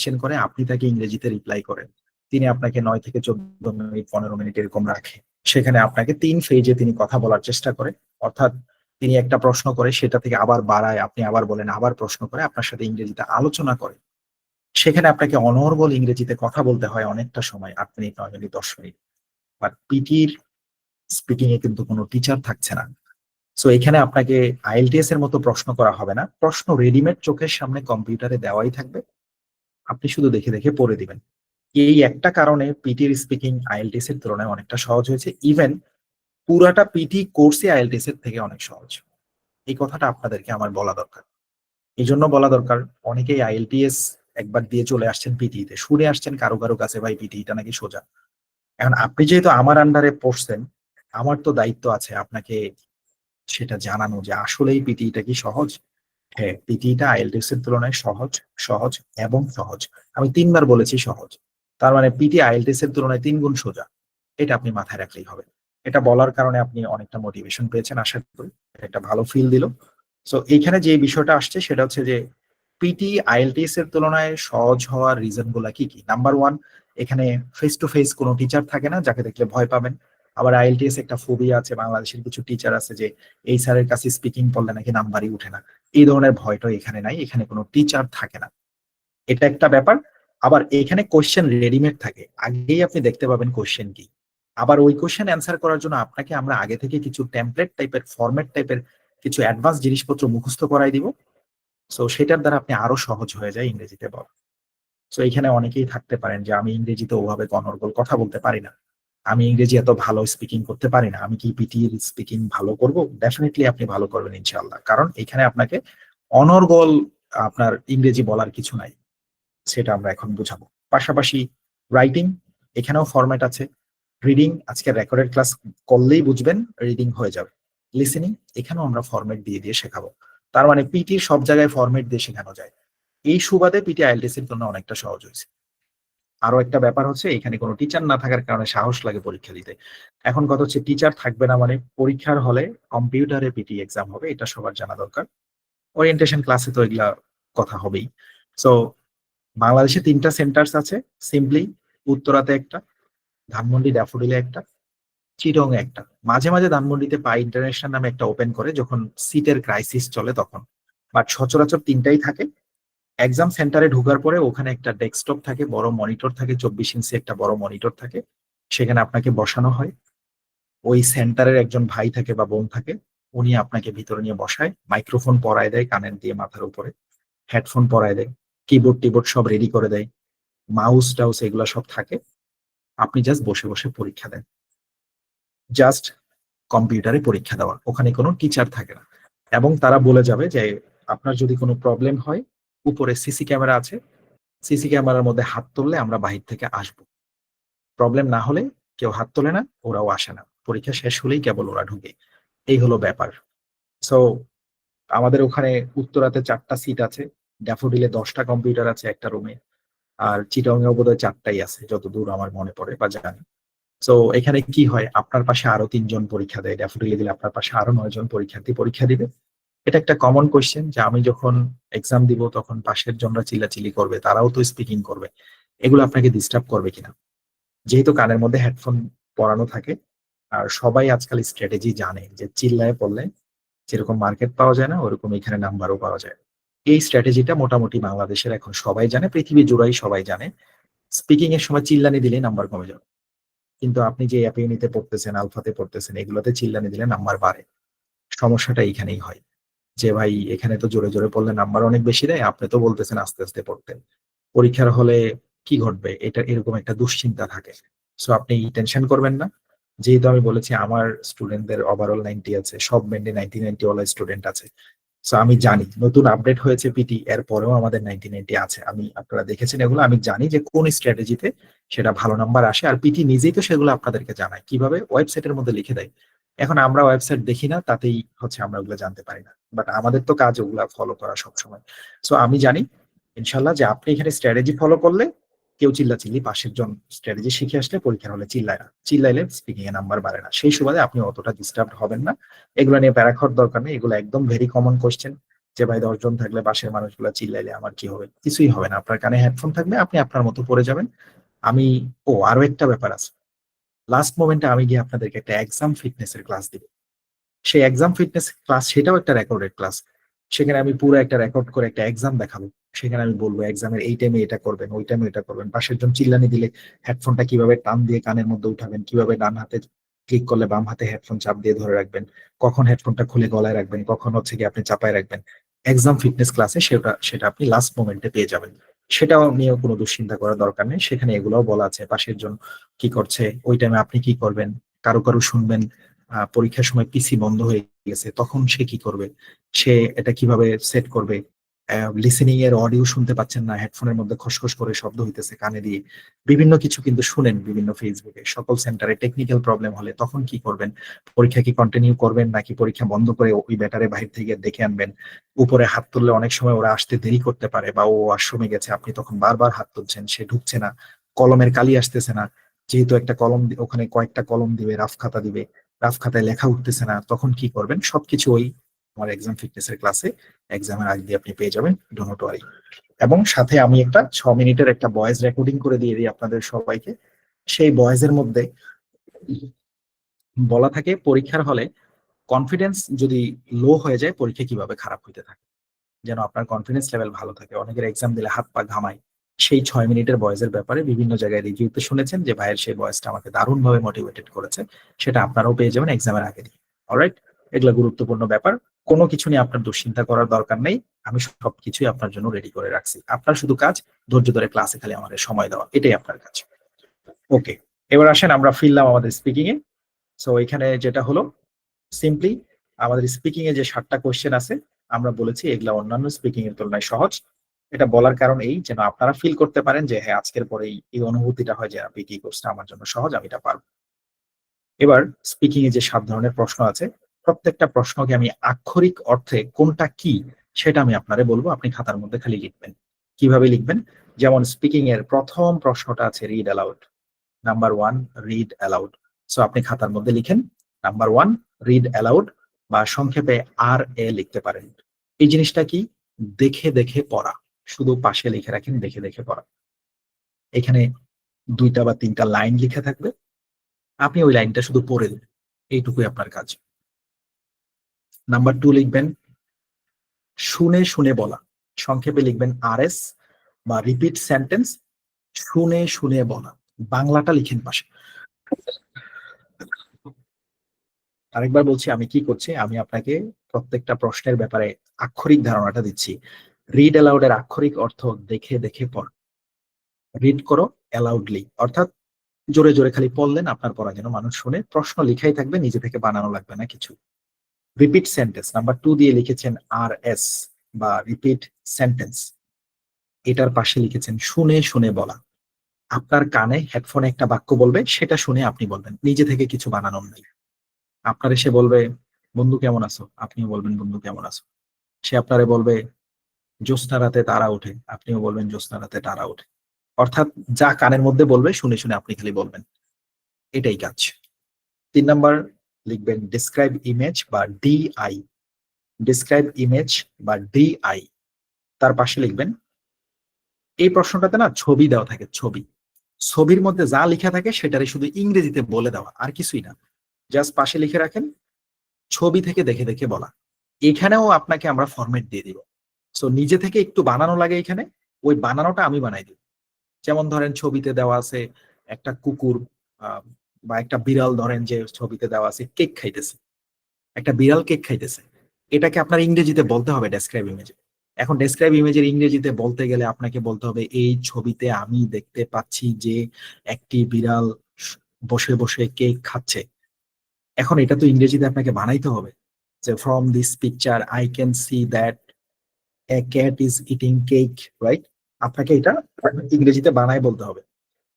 Question করে, আপনি তাকে ইংরেজিতে রিপ্লাই করেন। তিনি আপনাকে 9 থেকে 14 মিনিট 15 মিনিট এরকম রাখে। সেখানে আপনাকে 3 ফেজে তিনি কথা বলার চেষ্টা করে। অর্থাৎ তিনি একটা প্রশ্ন করে, সেটা থেকে আবার বাড়ায়, আপনি আবার বলেন, আবার প্রশ্ন করে, আপনার সাথে ইংরেজিতে আলোচনা করে। সেখানে আপনাকে অনর্গল ইংরেজিতে কথা বলতে হয় অনেকটা সময়, 8 মিনিট 9 মিনিট 10 মিনিট। বাট পিটির স্পিকিং এ কিন্তু কোনো টিচার থাকছে না। সো এখানে আপনাকে আইএলটিএস এর মতো প্রশ্ন করা হবে না, প্রশ্ন রেডিমেড চোখের সামনে কম্পিউটারে দেওয়াই থাকবে, আপনি শুধু দেখে দেখে পড়ে দিবেন। এই একটা কারণে পিটির স্পিকিং আইএলটিএস এর তুলনায় অনেকটা সহজ হয়েছে। ইভেন পুরাটা পিটি কোর্সই আইএলটিএস এর থেকে অনেক সহজ। এই কথাটা আপনাদেরকে আমার বলা দরকার। এই জন্য বলা দরকার, অনেকেই আইএলটিএস একবার দিয়ে চলে আসছেন পিটিতে, শুনে আসছেন কারো কারো কাছে ভাই পিটিটা নাকি সোজা। এখন আপনি যেহেতু আমার আন্ডারে পড়ছেন, আমার তো দায়িত্ব আছে আপনাকে সেটা জানানো যে আসলেই পিটিটা কি সহজ। হ্যাঁ, পিটিটা আইএলটিএস এর তুলনায় সহজ, সহজ এবং সহজ। আমি 3বার বলেছি সহজ, তার মানে পিটি আইএলটিএস এর তুলনায় 3 গুণ সোজা। এটা আপনি মাথায় রাখলেই হবে। এটা বলার কারণে আপনি অনেকটা মোটিভেশন পেয়েছেন আশা করি, এটা একটা ভালো ফিল দিল। সো এইখানে যে বিষয়টা আসছে সেটা হচ্ছে যে পিটি আইএলটিএস এর তুলনায় সহজ হওয়ার রিজন গুলা কি কি। নাম্বার ওয়ান, এখানে ফেস টু ফেস কোনো টিচার থাকে না যাকে দেখলে ভয় পাবেন। আবার আইএলটিএস একটা ফোবিয়া আছে, বাংলাদেশের কিছু টিচার আছে যে এই স্যারের কাছে স্পিকিং করলে নাকি নাম্বারই উঠে না। এই ধরনের ভয়টা এখানে নাই, এখানে কোনো টিচার থাকে না, এটা একটা ব্যাপার। আবার এখানে কোশ্চেন রেডিমেড থাকে, আগেই আপনি দেখতে পাবেন কোশ্চেন কি। আবার ওই কোশ্চেন অ্যান্সার করার জন্য আপনাকে আমরা আগে থেকে কিছু টেমপ্লেট টাইপের, ফরম্যাট টাইপের কিছু অ্যাডভান্স জিনিসপত্র মুখস্থ করাই দিব। সো সেটার দ্বারা আপনি আরো সহজ হয়ে যায় ইংরেজিতে বলা। সো এখানে অনেকেই থাকতে পারেন যে আমি ইংরেজিতে ওভাবে অনর্গল কথা বলতে পারি না, আমি ইংরেজি এত ভালো স্পিকিং করতে পারি না, আমি কি পিটির স্পিকিং ভালো করব? ডেফিনেটলি আপনি ভালো করবেন ইনশাআল্লাহ, কারণ এখানে আপনাকে অনর্গল আপনার ইংরেজি বলার কিছু নাই, সেটা আমরা এখন বুঝাবো। পাশাপাশি রাইটিং, এখানেও ফরম্যাট আছে। রিডিং আজকে রেকর্ডেড ক্লাস করলেই বুঝবেন, রিডিং হয়ে যাবে। লিসেনিং, এখানেও আমরা ফরম্যাট দিয়ে দিয়ে শেখাবো। তার মানে পিটির সব জায়গায় ফরম্যাট দিয়ে শেখানো যায়। এই সুবাদে পিটি আইএলটিএস এর জন্য অনেকটা সহজ হয়েছে। আরো একটা ব্যাপার হচ্ছে এখানে কোনো টিচার না থাকার কারণে সাহস লাগে পরীক্ষা দিতে। এখন কথা হচ্ছে টিচার থাকবে না মানে পরীক্ষার হলে কম্পিউটারে পিটি এক্সাম হবে, এটা সবার জানা দরকার। ওরিয়েন্টেশন ক্লাসে তো এগুলা কথা হবেই। সো বাংলাদেশে 3টা সেন্টার্স আছে সিম্পলি, উত্তরাতে একটা, ধানমন্ডি ড্যাফোডিলে একটা, চিটং এ একটা। মাঝে মাঝে ধানমন্ডিতে পাই ইন্টারন্যাশনাল নামে একটা ওপেন করে যখন সিটের ক্রাইসিস চলে তখন। বাট সচরাচর 3টাই থাকে। এক্সাম সেন্টারে ঢোকার পরে ওখানে একটা ডেস্কটপ থাকে, বড় মনিটর থাকে, 24 ইঞ্চি একটা বড় মনিটর থাকে, সেখানে আপনাকে বসানো হয়। ওই সেন্টারের একজন ভাই থাকে বা বোন থাকে, উনি আপনাকে ভিতরে নিয়ে বসায়, মাইক্রোফোন পরায় দেয় কানের দিয়ে মাথার উপরে, হেডফোন পরায় দেয়, কিবোর্ড টিবোর্ড সব রেডি করে দেয়, মাউস টাউস এগুলো সব থাকে। আপনি জাস্ট বসে বসে পরীক্ষা দেন, জাস্ট কম্পিউটারে পরীক্ষা দেওয়া, ওখানে কোনো টিচার থাকে না। এবং তারা বলে যাবে যে আপনার যদি কোনো প্রবলেম হয়, উপরে সিসি ক্যামেরা আছে, সিসি ক্যামেরার মধ্যে হাত তুললে আমরা বাহির থেকে আসবো। প্রবলেম না হলে কেউ হাত তোলে না, ওরাও আসে না, পরীক্ষা শেষ হলেই কেবল ওরা ঢুকে। এই হলো ব্যাপার। সো আমাদের ওখানে উত্তরাতে 4টা সিট আছে, ড্যাফোডিলে 10টা কম্পিউটার আছে একটা রুমে, আর চিটং এ বোধহয় 4টাই আছে যতদূর আমার মনে পড়ে বা জানি। তো এখানে কি হয়, আপনার পাশে আরো 3জন পরীক্ষা দেয়, ড্যাফোডিলে দিলে আপনার পাশে আরো 9জন পরীক্ষার্থী পরীক্ষা দিবে। এটা একটা কমন কোয়েশ্চেন যে আমি যখন এক্সাম দিব তখন পাশের জনরা চিল্লাচিল্লি করবে, তারাও তো স্পিকিং করবে, এগুলো আপনাকে ডিস্টার্ব করবে কিনা। যেহেতু কানের মধ্যে হেডফোন পরানো থাকে, আর সবাই আজকাল স্ট্র্যাটেজি জানে যে চিল্লায় পড়লে যেরকম মার্কেট পাওয়া যায় না, ওরকম এখানে নাম্বারও পাওয়া যায়। এই স্ট্র্যাটেজিটা মোটামুটি বাংলাদেশের এখন সবাই জানে, পৃথিবী জুড়াই সবাই জানে। স্পিকিং এর সময় চিল্লানি দিলেই নাম্বার কমে যাবে। কিন্তু আপনি যে অ্যাপ ইউনিতে পড়তেছেন, আলফাতে পড়তেছেন, এগুলোতে চিল্লানি দিলে নাম্বার বাড়ে। সমস্যাটা এইখানেই হয় যে ভাই এখানে তো জোরে জোরে পড়লে নাম্বার অনেক বেশি দেয়, আপনি তো বলতেছেন আস্তে আস্তে পড়তে, পরীক্ষার হলে কি ঘটবে, এটা এরকম একটা দুশ্চিন্তা থাকে। সো আপনি টেনশন করবেন না। যেহেতু আমি বলেছি আমার স্টুডেন্টদের ওভারঅল 90 আছে, সব ব্যান্ডে 90 ওয়ালা স্টুডেন্ট আছে। সো আমি জানি নতুন আপডেট হয়েছে পিটি, এর পরেও আমাদের 90 আছে। আমি, আপনারা দেখেছেন এগুলো, আমি জানি যে কোন স্ট্র্যাটেজিতে সেটা ভালো নাম্বার আসে। আর পিটি নিজেই তো সেগুলো আপনাদেরকে জানায়, কিভাবে ওয়েবসাইটের মধ্যে লিখে দেয়। এখন আমরা ওয়েবসাইট দেখি না, তাতেই হচ্ছে আমরা ওগুলো জানতে পারি না, বাট আমাদের তো কাজ ওগুলা ফলো করা সবসময়। সো আমি জানি ইনশাল্লাহ যে আপনি এখানে স্ট্র্যাটেজি ফলো করলে, কেউ চিল্লাচিল্লি, পাশের জন স্ট্র্যাটেজি শিখে আসলে পরীক্ষার হলে চিল্লায় না, চিল্লাইলে স্পিকিং এ নাম্বার বাড়ে না, সেই সুবাদে আপনি অতটা ডিস্টার্ব হবেন না। এগুলো নিয়ে প্যারা খাওয়ার দরকার নেই, এগুলো একদম ভেরি কমন কোশ্চেন। যে ভাই 10 জন থাকলে পাশের মানুষগুলো চিল্লাইলে আমার কি হবে? কিছুই হবে না। আপনার কানে হেডফোন থাকবে, আপনি আপনার মতো পড়ে যাবেন। আমি আরো একটা ব্যাপার আছে। লাস্ট মোমেন্টে আমি গিয়ে আপনাদেরকে একটা এক্সাম ফিটনেস এর ক্লাস দিব। সেই এক্সাম ফিটনেস ক্লাস, সেটাও একটা রেকর্ডেড ক্লাস। সেখানে আমি পুরো একটা রেকর্ড করে একটা এক্সাম দেখাবো। সেখানে আমি বলবো এক্সামের এই টাইমে এটা করবেন, ওই টাইমে এটা করবেন, পাশের জন চিল্লানি দিলে হেডফোনটা কিভাবে টান দিয়ে কানের মধ্যে উঠাবেন, কিভাবে ডান হাতে ক্লিক করলে বাম হাতে হেডফোন চাপ দিয়ে ধরে রাখবেন, কখন হেডফোনটা খুলে গলায় রাখবেন, কখন হচ্ছে কি আপনি চাপায় রাখবেন। এক্সাম ফিটনেস ক্লাসে সেটা সেটা আপনি লাস্ট মোমেন্টে পেয়ে যাবেন। সেটাও নিয়েও কোনো দুশ্চিন্তা করার দরকার নেই। সেখানে এগুলোও বলা আছে, পাশের জন কি করছে, ওই টাইমে আপনি কি করবেন, কারো কারো শুনবেন পরীক্ষার সময় পিসি বন্ধ হয়ে গেছে, তখন সে কি করবে, সে এটা কিভাবে সেট করবে। লিসেনিং এর অডিও শুনতে পাচ্ছেন না, হেডফোনের মধ্যে খসখস করে শব্দ হইতেছে কানে দিয়ে, বিভিন্ন কিছু কিন্তু শুনেন বিভিন্ন ফেসবুকে। সকল সেন্টারে টেকনিক্যাল প্রবলেম হলে তখন কি করবেন, পরীক্ষা কি কন্টিনিউ করবেন নাকি পরীক্ষা বন্ধ করে ওই ব্যাটারে বাইরে থেকে দেখে আনবেন। উপরে হাত তুললে অনেক সময় ওরা আসতে দেরি করতে পারে, বা ও ওয়াশরুমে গেছে, আপনি তখন বারবার হাত তুলছেন, সে ঢুকছে না, কলমের কালি আসতেছে না। যেহেতু একটা কলম ওখানে কয়েকটা কলম দিবে, রাফ খাতা দিবে, রাফ খাতায় লেখা উঠতেছে না, তখন কি করবেন, সবকিছু ওই আমার এক্সাম ফিটনেস এর ক্লাসে এক্সামের আগে দিয়ে আপনি পেয়ে যাবেন, ডোন্ট ওয়ারি। এবং সাথে আমি একটা 6 মিনিটের একটা ভয়েস রেকর্ডিং করে দিয়ে দিই আপনাদের সবাইকে। সেই ভয়েসের মধ্যে বলা থাকে পরীক্ষার হলে কনফিডেন্স যদি লো হয়ে যায় পরীক্ষা কিভাবে খারাপ হইতে থাকে, যেন আপনার কনফিডেন্স লেভেল ভালো থাকে। অনেকের এক্সাম দিলে হাত পা ঘামায়। সেই 6 মিনিটের ভয়েসের ব্যাপারে বিভিন্ন জায়গায় রিভিউতে শুনেছেন যে ভাইয়ের সেই ভয়েসটা আমাকে দারুণভাবে মোটিভেটেড করেছে। সেটা আপনারাও পেয়ে যাবেন এক্সামের আগে দিয়ে। অলরাইট, এগুলো গুরুত্বপূর্ণ ব্যাপার। কোনো কিছু নিয়ে আপনার দুশ্চিন্তা করার দরকার নেই। আমি সবকিছুই আপনার জন্য রেডি করে রাখছি। আপনার শুধু কাজ ধৈর্য ধরে ক্লাসে খালি আমাদের সময় দেওয়া, এটাই আপনার কাজ। ওকে, এবার আসেন আমরা ফিরলাম আমাদের স্পিকিং এ। সো এখানে যেটা হলো, সিম্পলি আমাদের স্পিকিং এ যে 7টা কোয়েশ্চেন আছে, আমরা বলেছি এগুলা অন্যান্য স্পিকিং এর তুলনায় সহজ। এটা বলার কারণ এই যেন আপনারা ফিল করতে পারেন যে হ্যাঁ, আজকের পরে এই অনুভূতিটা হয় যে আপনি কি কোর্সটা আমার জন্য সহজ, আমি এটা পারবো। এবার স্পিকিং এ যে 7 ধরনের প্রশ্ন আছে, প্রত্যেকটা প্রশ্নকে আমি আক্ষরিক অর্থে কোনটা কি সেটা আমি আপনারে বলবো, আপনি খাতার মধ্যে খালি লিখবেন। কিভাবে লিখবেন? যেমন স্পিকিং এর প্রথম প্রশ্নটা আছে read aloud. Number 1, read aloud. So আপনি খাতার মধ্যে লিখেন নাম্বার 1, রিড অ্যালাউড, বা সংক্ষেপে RA লিখতে পারেন। এই জিনিসটা কি? দেখে দেখে পড়া। শুধু পাশে লিখে রাখেন দেখে দেখে পড়া। এখানে 2টা বা 3টা লাইন লিখে থাকবে, আপনি ওই লাইনটা শুধু পড়ে দেবেন, এইটুকুই আপনার কাজ। নাম্বার 2 লিখবেন শুনে শুনে বলা। সংক্ষেপে লিখবেন RS, বা রিপিট সেন্টেন্স, শুনে শুনে বলা। বাংলাটা লিখেন পাশে। আরেকবার বলছি আমি কি করছি, আমি আপনাকে প্রত্যেকটা প্রশ্নের ব্যাপারে আক্ষরিক ধারণাটা দিচ্ছি। রিড অ্যালাউড এর আক্ষরিক অর্থ দেখে দেখে পড়। রিড করো অ্যালাউডলি, অর্থাৎ জোরে জোরে খালি পড়লেন, আপনার পড়া যেন মানুষ শুনে। প্রশ্ন লিখাই থাকবে, নিজে থেকে বানানো লাগবে না কিছু। রিপিট সেন্টেন্স নাম্বার 2 দিয়ে লিখেছেন RS, বা রিপিট সেন্টেন্স। এটার পাশে লিখেছেন শুনে শুনে বলা। আপনার কানে হেডফোনে একটা বাক্য বলবে, সেটা শুনে আপনি বলবেন, নিজে থেকে কিছু বানানোর নেই। আপনার এসে বলবে বন্ধু কেমন আছো, আপনিও বলবেন বন্ধু কেমন আছো। সে আপনারে বলবে জ্যোৎস্না রাতে তারা ওঠে, আপনিও বলবেন জ্যোৎস্না রাতে তারা ওঠে। অর্থাৎ যা কানের মধ্যে বলবে শুনে শুনে আপনি খালি বলবেন, এটাই কাজ। 3 নাম্বার লিখবেন ডিসক্রাইব ইমেজ, বা DI। ডিসক্রাইব ইমেজ বা DI, তার পাশে লিখবেন, এই প্রশ্নটাতে না ছবি দেওয়া থাকে, ছবি। ছবির মধ্যে যা লেখা থাকে সেটারই শুধু ইংরেজিতে বলে দেওয়া, আর কিছুই না। জাস্ট পাশে লিখে রাখেন ছবি থেকে দেখে দেখে বলা। এখানেও আপনাকে আমরা ফরম্যাট দিয়ে দিব। সো নিজে থেকে একটু বানানো লাগে এখানে, ওই বানানোটা আমি বানাই দিব। যেমন ধরেন ছবিতে দেওয়া আছে একটা কুকুর, আহ, বা একটা বিড়াল, ধরেন যে ছবিতে দেওয়া আছে কেক খাইতেছে, একটা বিড়াল কেক খাইতেছে। এটাকে আপনার ইংরেজিতে বলতে হবে ডেসক্রাইব ইমেজে। এখন ডেসক্রাইব ইমেজের ইংরেজিতে বলতে গেলে আপনাকে বলতে হবে এই ছবিতে আমি দেখতে পাচ্ছি যে একটি বিড়াল বসে বসে কেক খাচ্ছে। এখন এটা তো ইংরেজিতে আপনাকে বানাইতে হবে, যে from this picture I can see that a cat is eating cake, right? আপনাকে এটা ইংরেজিতে বানাই বলতে হবে।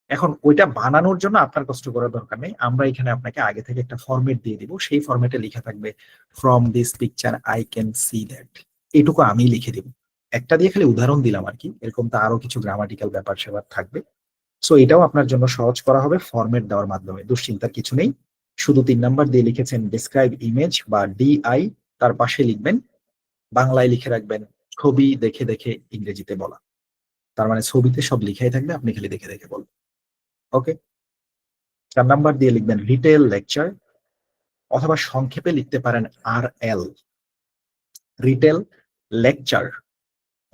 এখন ওইটা বানানোর জন্য আপনার কষ্ট করার দরকার নেই, আমরা এখানে আপনাকে আগে থেকে একটা ফরম্যাট দিয়ে দিব, সেই ফরম্যাটে লেখা থাকবে from this picture I can see that. এটুকু আমি লিখে দিব। একটা দিয়ে খালি উদাহরণ দিলাম আর কি, এরকম তো আরো কিছু গ্রামাটিক্যাল ব্যাপার সেবার থাকবে। সো এটাও আপনার জন্য সহজ করা হবে ফরম্যাট দেওয়ার মাধ্যমে, দুশ্চিন্তার কিছু নেই। শুধু 3 নাম্বার দিয়ে লিখেছেন ডিসক্রাইব ইমেজ বা DI, তার পাশে লিখবেন বাংলায় লিখে রাখবেন ছবি দেখে দেখে ইংরেজিতে বলা। তার মানে ছবিতে সব লিখাই থাকবে, আপনি খালি দেখে দেখে বলবেন। ওকে। 4 নাম্বার দিয়ে লিখবেন রিটেল লেকচার, অথবা সংক্ষেপে লিখতে পারেন RL। রিটেল লেকচার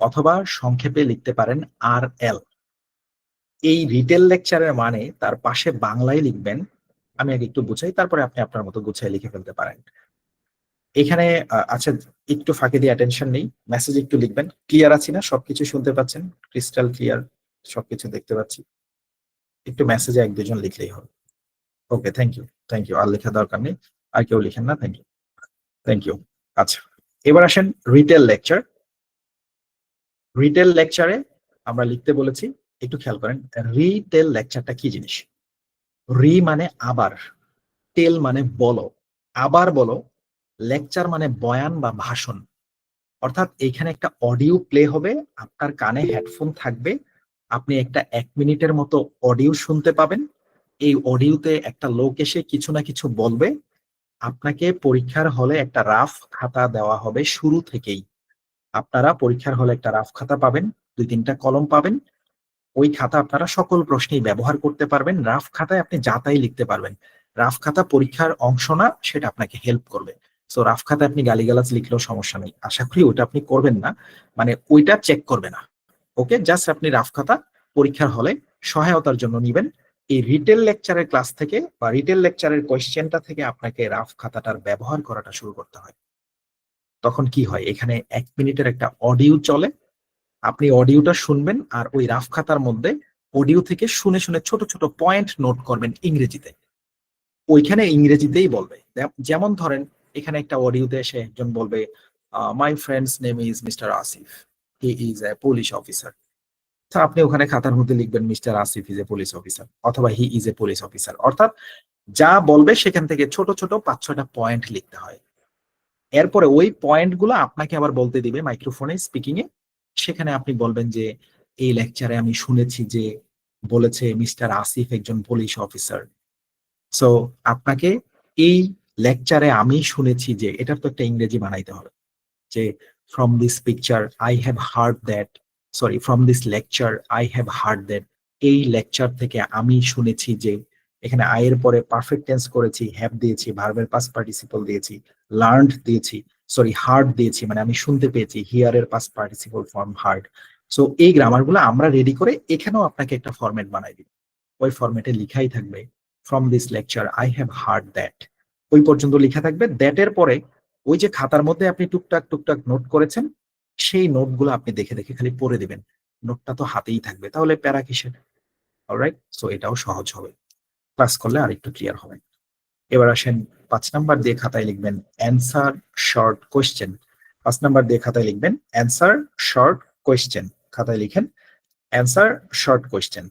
অথবা সংক্ষেপে লিখতে পারেন RL। এই রিটেল লেকচারের মানে তার পাশে বাংলায় লিখবেন, আমি আগে একটু বুঝাই, তারপরে আপনি আপনার মতো গুছাই লিখে ফেলতে পারেন। এখানে আচ্ছা, একটু ফাঁকে দিয়ে অ্যাটেনশন নেই, মেসেজ একটু লিখবেন। ক্লিয়ার আছি না? সবকিছু শুনতে পাচ্ছেন? Crystal clear? সবকিছু দেখতে পাচ্ছি? একটু মেসেজে 1-2 জন লিখলেই হবে। Okay, thank you, thank you. আর লেখা দরকার নেই, আর কেউ লিখেন না। Thank you, thank you. আচ্ছা, এবার আসেন রিটেল লেকচার। রিটেল লেকচারে আমরা লিখতে বলেছি, একটু খেয়াল করেন, রিটেল লেকচারটা কি জিনিস। রি মানে আবার, টেল মানে বলো, আবার বলো, লেকচার মানে বয়ান বা ভাষণ। অর্থাৎ এখানে একটা অডিও প্লে হবে, আপনার কানে হেডফোন থাকবে, আপনি একটা 1 মিনিটের মতো অডিও শুনতে পাবেন। এই অডিওতে একটা লোক এসে কিছু না কিছু বলবে, আপনাকে পরীক্ষার হলে একটা রাফ খাতা দেওয়া হবে শুরু থেকেই। আপনারা পরীক্ষার হলে একটা রাফ খাতা পাবেন, 2-3টা কলম পাবেন। ওই খাতা আপনারা সকল প্রশ্নেই ব্যবহার করতে পারবেন। রাফ খাতায় আপনি যা তাই লিখতে পারবেন। রাফ খাতা পরীক্ষার অংশ না, সেটা আপনাকে হেল্প করবে। সো রাফ খাতায় আপনি গালিগালাজ লিখলেও সমস্যা নেই, আশা করি ওইটা আপনি করবেন না, মানে ওইটা চেক করবে না। ওকে, জাস্ট আপনি রাফ খাতা পরীক্ষার হলে সহায়তার জন্য নিবেন। এই রিটেল লেকচারের ক্লাস থেকে বা রিটেল লেকচারের কোয়েশ্চেনটা থেকে আপনাকে রাফ খাতাটার ব্যবহার করাটা শুরু করতে হয়। তখন কি হয়, এখানে 1 মিনিটের একটা অডিও চলে, আপনি অডিওটা শুনবেন আর ওই রাফ খাতার মধ্যে অডিও থেকে শুনে শুনে ছোট ছোট পয়েন্ট নোট করবেন ইংরেজিতে। ওইখানে ইংরেজিতেই বলবে। যেমন ধরেন, এখানে একটা অডিওতে এসে একজন বলবে, my friend's name is mister Asif, he is a police officer. তো আপনি ওখানে খাতার মধ্যে লিখবেন mister Asif is a police officer, অথবা he is a police officer. অর্থাৎ যা বলবে সেখান থেকে ছোট ছোট 5-6টা পয়েন্ট লিখতে হয়। এরপরে ওই পয়েন্ট গুলো আপনাকে আবার বলতে দিবে মাইক্রোফোনে, স্পিকিং এ। সেখানে আপনি বলবেন যে এই লেকচারে আমি শুনেছি যে বলেছে মিস্টার আসিফ একজন পুলিশ অফিসার। সো আপনাকে এই লেকচারে আমি শুনেছি যে, এটার তো একটা ইংরেজি বানাইতে হবে, যে from this picture I have heard that, sorry, from this lecture I have heard that. এই লেকচার থেকে আমি শুনেছি যে, এখানে আই এর পরে পারফেক্ট টেন্স করেছি, হ্যাভ দিয়েছি, ভার্বের পাস্ট পার্টিসিপল দিয়েছি, লার্নড দিয়েছি, সরি হার্ড দিয়েছি, মানে আমি শুনতে পেয়েছি, হিয়ার এর past participle form hard. So এই গ্রামার গুলো আমরা রেডি করে এখানেও আপনাকে একটা ফরম্যাট বানাই দিব। ওই ফরম্যাটে লিখাই থাকবে from this lecture I have heard that, ওই পর্যন্ত লেখা থাকবে। দ্যাট এর পরে ওই যে খাতার মধ্যে আপনি টুকটাক টুকটাক নোট করেছেন, সেই নোটগুলো আপনি দেখে দেখে খালি পড়ে দিবেন। নোটটা তো হাতেই থাকবে, তাহলে প্যারা কিসের? অলরাইট, সো এটাও সহজ হবে, ক্লাস করলে আর একটু ক্লিয়ার হবে। এবার আসেন 5 নাম্বার দিয়ে খাতায় লিখবেন অ্যান্সার শর্ট কোয়েশ্চেন। 5 নাম্বার দিয়ে খাতায় লিখবেন অ্যান্সার শর্ট কোয়েশ্চেন। খাতায় লিখেন অ্যান্সার শর্ট কোয়েশ্চেন,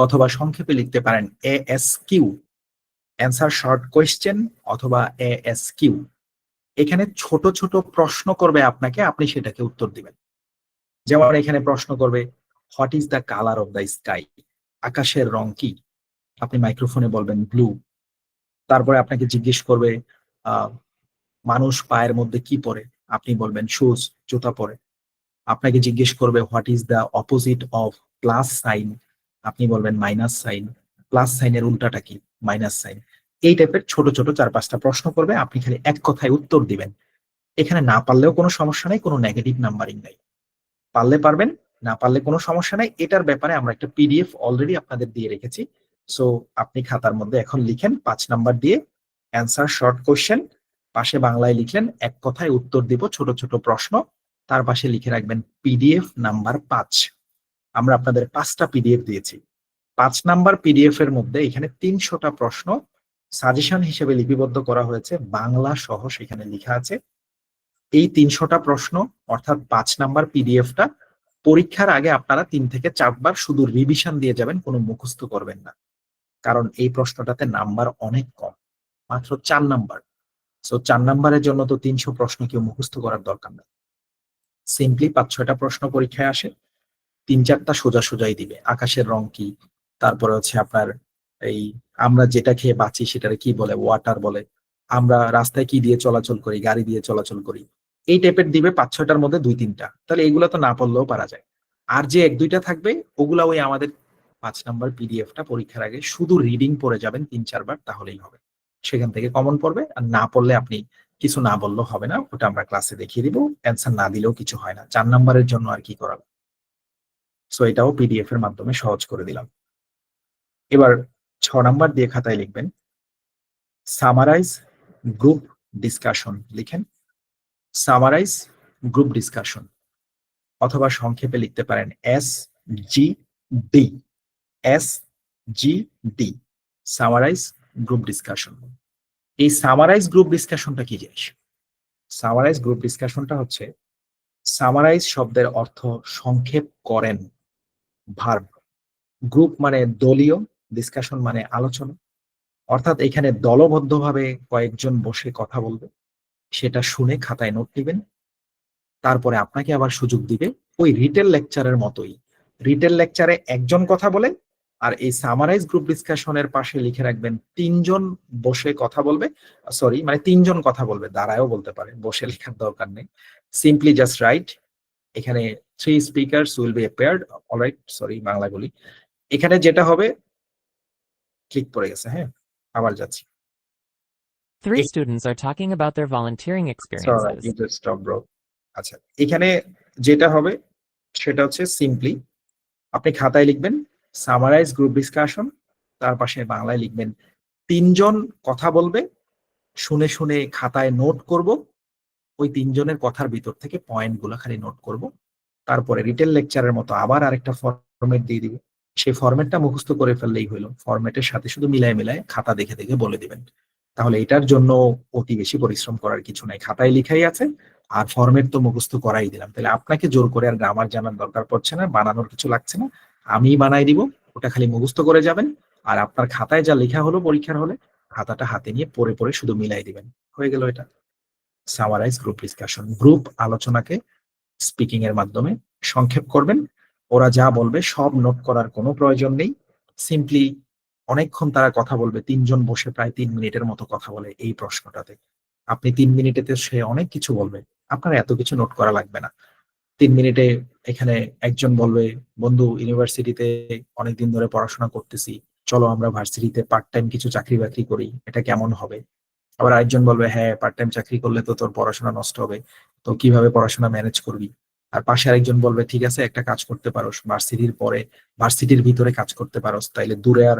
অথবা সংক্ষেপে লিখতে পারেন ASQ। অ্যান্সার শর্ট কোয়েশ্চেন অথবা ASQ। এখানে ছোট ছোট প্রশ্ন করবে আপনাকে, আপনি সেটাকে উত্তর দিবেন। যেমন এখানে প্রশ্ন করবে, what is the colour of the sky, আকাশের রং কি? আপনি মাইক্রোফোনে বলবেন ব্লু। তারপরে আপনাকে জিজ্ঞেস করবে, আহ মানুষ পায়ের মধ্যে কি পরে? আপনি বলবেন শুজ, জুতা পরে। আপনাকে জিজ্ঞেস করবে what is the opposite of plus sign, আপনি বলবেন মাইনাস সাইন। প্লাস সাইনের উল্টাটা কি? Minus sine. এই টাইপের ছোট ছোট 4-5টা প্রশ্ন করবে, আপনি খালি এক কথায় উত্তর দিবেন। এখানে না পারলেও কোনো সমস্যা নাই, কোনো নেগেটিভ নাম্বারিং নাই। পারলে পারবেন, না পারলে কোনো সমস্যা নাই। এটার ব্যাপারে আমরা একটা PDF অলরেডি আপনাদের দিয়ে রেখেছি। সো আপনি খাতার মধ্যে এখন লিখেন 5 নাম্বার দিয়ে অ্যান্সার শর্ট কোশ্চেন, পাশে বাংলায় লিখলেন এক কথায় উত্তর দিব ছোট ছোট প্রশ্ন, তার পাশে লিখে রাখবেন PDF নাম্বার 5। আমরা আপনাদের 5টা PDF দিয়েছি। 5 নাম্বার PDF এর মধ্যে এখানে 300টা প্রশ্ন সাজেশন হিসেবে লিপিবদ্ধ করা হয়েছে, বাংলা সহ সেখানে লেখা আছে। এই 300টা প্রশ্ন অর্থাৎ 5 নাম্বার PDFটা পরীক্ষার আগে আপনারা 3 থেকে 4 বার শুধু রিভিশন দিয়ে যাবেন, কোনো মুখস্থ করবেন না। কারণ এই প্রশ্নটাতে নাম্বার অনেক কম, মাত্র 4 নাম্বার। সো 4 নাম্বারের জন্য তো 300 প্রশ্ন কেউ মুখস্থ করার দরকার নেই। সিম্পলি 5-6টা প্রশ্ন পরীক্ষায় আসে, 3-4টা সোজা সোজাই দিবে। আকাশের রং কি, তারপরে হচ্ছে আপনার এই আমরা যেটা খেয়ে বাঁচি সেটারে কি বলে? ওয়াটার বলে। আমরা রাস্তায় কি দিয়ে চলাচল করি? গাড়ি দিয়ে চলাচল করি। এই টাইপের দিবে 5-6টার মধ্যে 2-3টা, তাহলে এগুলো তো না পড়লেও পারা যায়। আর যে 1-2টা থাকবে ওগুলা ওই আমাদের 5 নাম্বার পিডিএফটা পরীক্ষার আগে শুধু রিডিং পড়ে যাবেন 3-4 বার, তাহলেই হবে। সেখান থেকে কমন পড়বে, আর না পড়লে আপনি কিছু না বললেও হবে না, ওটা আমরা ক্লাসে দেখিয়ে দিব, অ্যান্সার না দিলেও কিছু হয় না। 4 নাম্বারের জন্য আর কি করাবো। সো এটাও পিডিএফ এর মাধ্যমে সহজ করে দিলাম। এবার 6 নাম্বার দিয়ে খাতায় লিখবেন সামারাইজ গ্রুপ ডিসকাশন। লিখেন সামারাইজ গ্রুপ ডিসকাশন, অথবা সংক্ষেপে লিখতে পারেন SGD। SGD, summarise group discussion. এই সামারাইজ গ্রুপ ডিসকাশনটা কি জিনিস? সামারাইজ গ্রুপ ডিসকাশনটা হচ্ছে, সামারাইজ শব্দের অর্থ সংক্ষেপ করেন, ভার্ব। গ্রুপ মানে দলীয়, ডিসকাশন মানে আলোচনা। অর্থাৎ এখানে দলবদ্ধভাবে কয়েকজন বসে কথা বলবে, সেটা শুনে খাতায় নোট নেবেন, তারপরে আপনাকে আবার সুযোগ দিবে ওই রিটেল লেকচারের মতোই। রিটেল লেকচারে একজন কথা বলে, আর এই সামারাইজ গ্রুপ ডিসকাশনের পাশে লিখে রাখবেন 3জন বসে কথা বলবে। সরি, মানে 3জন কথা বলবে, দাঁড়ায়ও বলতে পারে, বসে লেখার দরকার নেই। সিম্পলি জাস্ট রাইট এখানে 3 speakers will be appeared. Alright, sorry Bangla বলি। এখানে যেটা হবে, ক্লিক পড়ে গেছে, হ্যাঁ আবার যাচ্ছি। 3 students are talking about their volunteering experiences. You just stop, bro. আচ্ছা, এখানে যেটা হবে সেটা হচ্ছে সিম্পলি আপনি খাতায় লিখবেন সামারাইজ গ্রুপ ডিসকাশন, তার পাশে বাংলায় লিখবেন 3জন কথা বলবে, শুনে শুনে খাতায় নোট করব, ওই 3জনের কথার ভিতর থেকে পয়েন্ট গুলো খালি নোট করব। তারপরে রিটেল লেকচারের মতো আবার আরেকটা ফরম্যাট দিয়ে দিব, সেই ফরম্যাটটা মুখস্থ করে ফেললেই হলো। ফরম্যাটের সাথে শুধু মিলায় মিলায় খাতা দেখে দেখে বলে দিবেন। তাহলে এটার জন্য অতি বেশি পরিশ্রম করার কিছু নাই, খাতায় লিখাই আছে, আর ফরম্যাট তো মুখস্থ করাই দিলাম। তাহলে আপনাকে জোর করে আর গ্রামার জানার দরকার পড়ছে না, বানানোর কিছু লাগছে না, আমি বানাই দিব, ওটা খালি মুখস্থ করে যাবেন। আর আপনার খাতায় যা লেখা হলো পরীক্ষার হলে, খাতাটা হাতে নিয়ে পড়ে পড়ে শুধু মিলাই দিবেন, হয়ে গেল এটা সামারাইজ গ্রুপ ডিসকাশন। গ্রুপ আলোচনাকে স্পিকিং এর মাধ্যমে সংক্ষেপ করবেন, ওরা যা বলবে সব নোট করার কোনো প্রয়োজন নেই। সিম্পলি অনেকক্ষণ তারা কথা বলবে, 3জন বসে প্রায় 3 মিনিটের মতো কথা বলে এই প্রশ্নটাতে। আপনি 3 মিনিটেতে সে অনেক কিছু বলবে, আপনার এত কিছু নোট করা লাগবে না। 3 মিনিটে এখানে একজন বলবে, বন্ধু ইউনিভার্সিটিতে অনেকদিন ধরে পড়াশোনা করতেছি, চলো আমরা ভার্সিটিতে পার্ট টাইম কিছু চাকরি বাকরি করি, এটা কেমন হবে? আবার আরেকজন বলবে, হ্যাঁ পার্ট টাইম চাকরি করলে তো তোর পড়াশোনা নষ্ট হবে, তো কিভাবে পড়াশোনা ম্যানেজ করবি? আর পাশে আরেকজন বলবে, ঠিক আছে একটা কাজ করতে পারোস, ভার্সিটির পরে ভার্সিটির ভিতরে কাজ করতে পারোস, তাইলে দূরে আর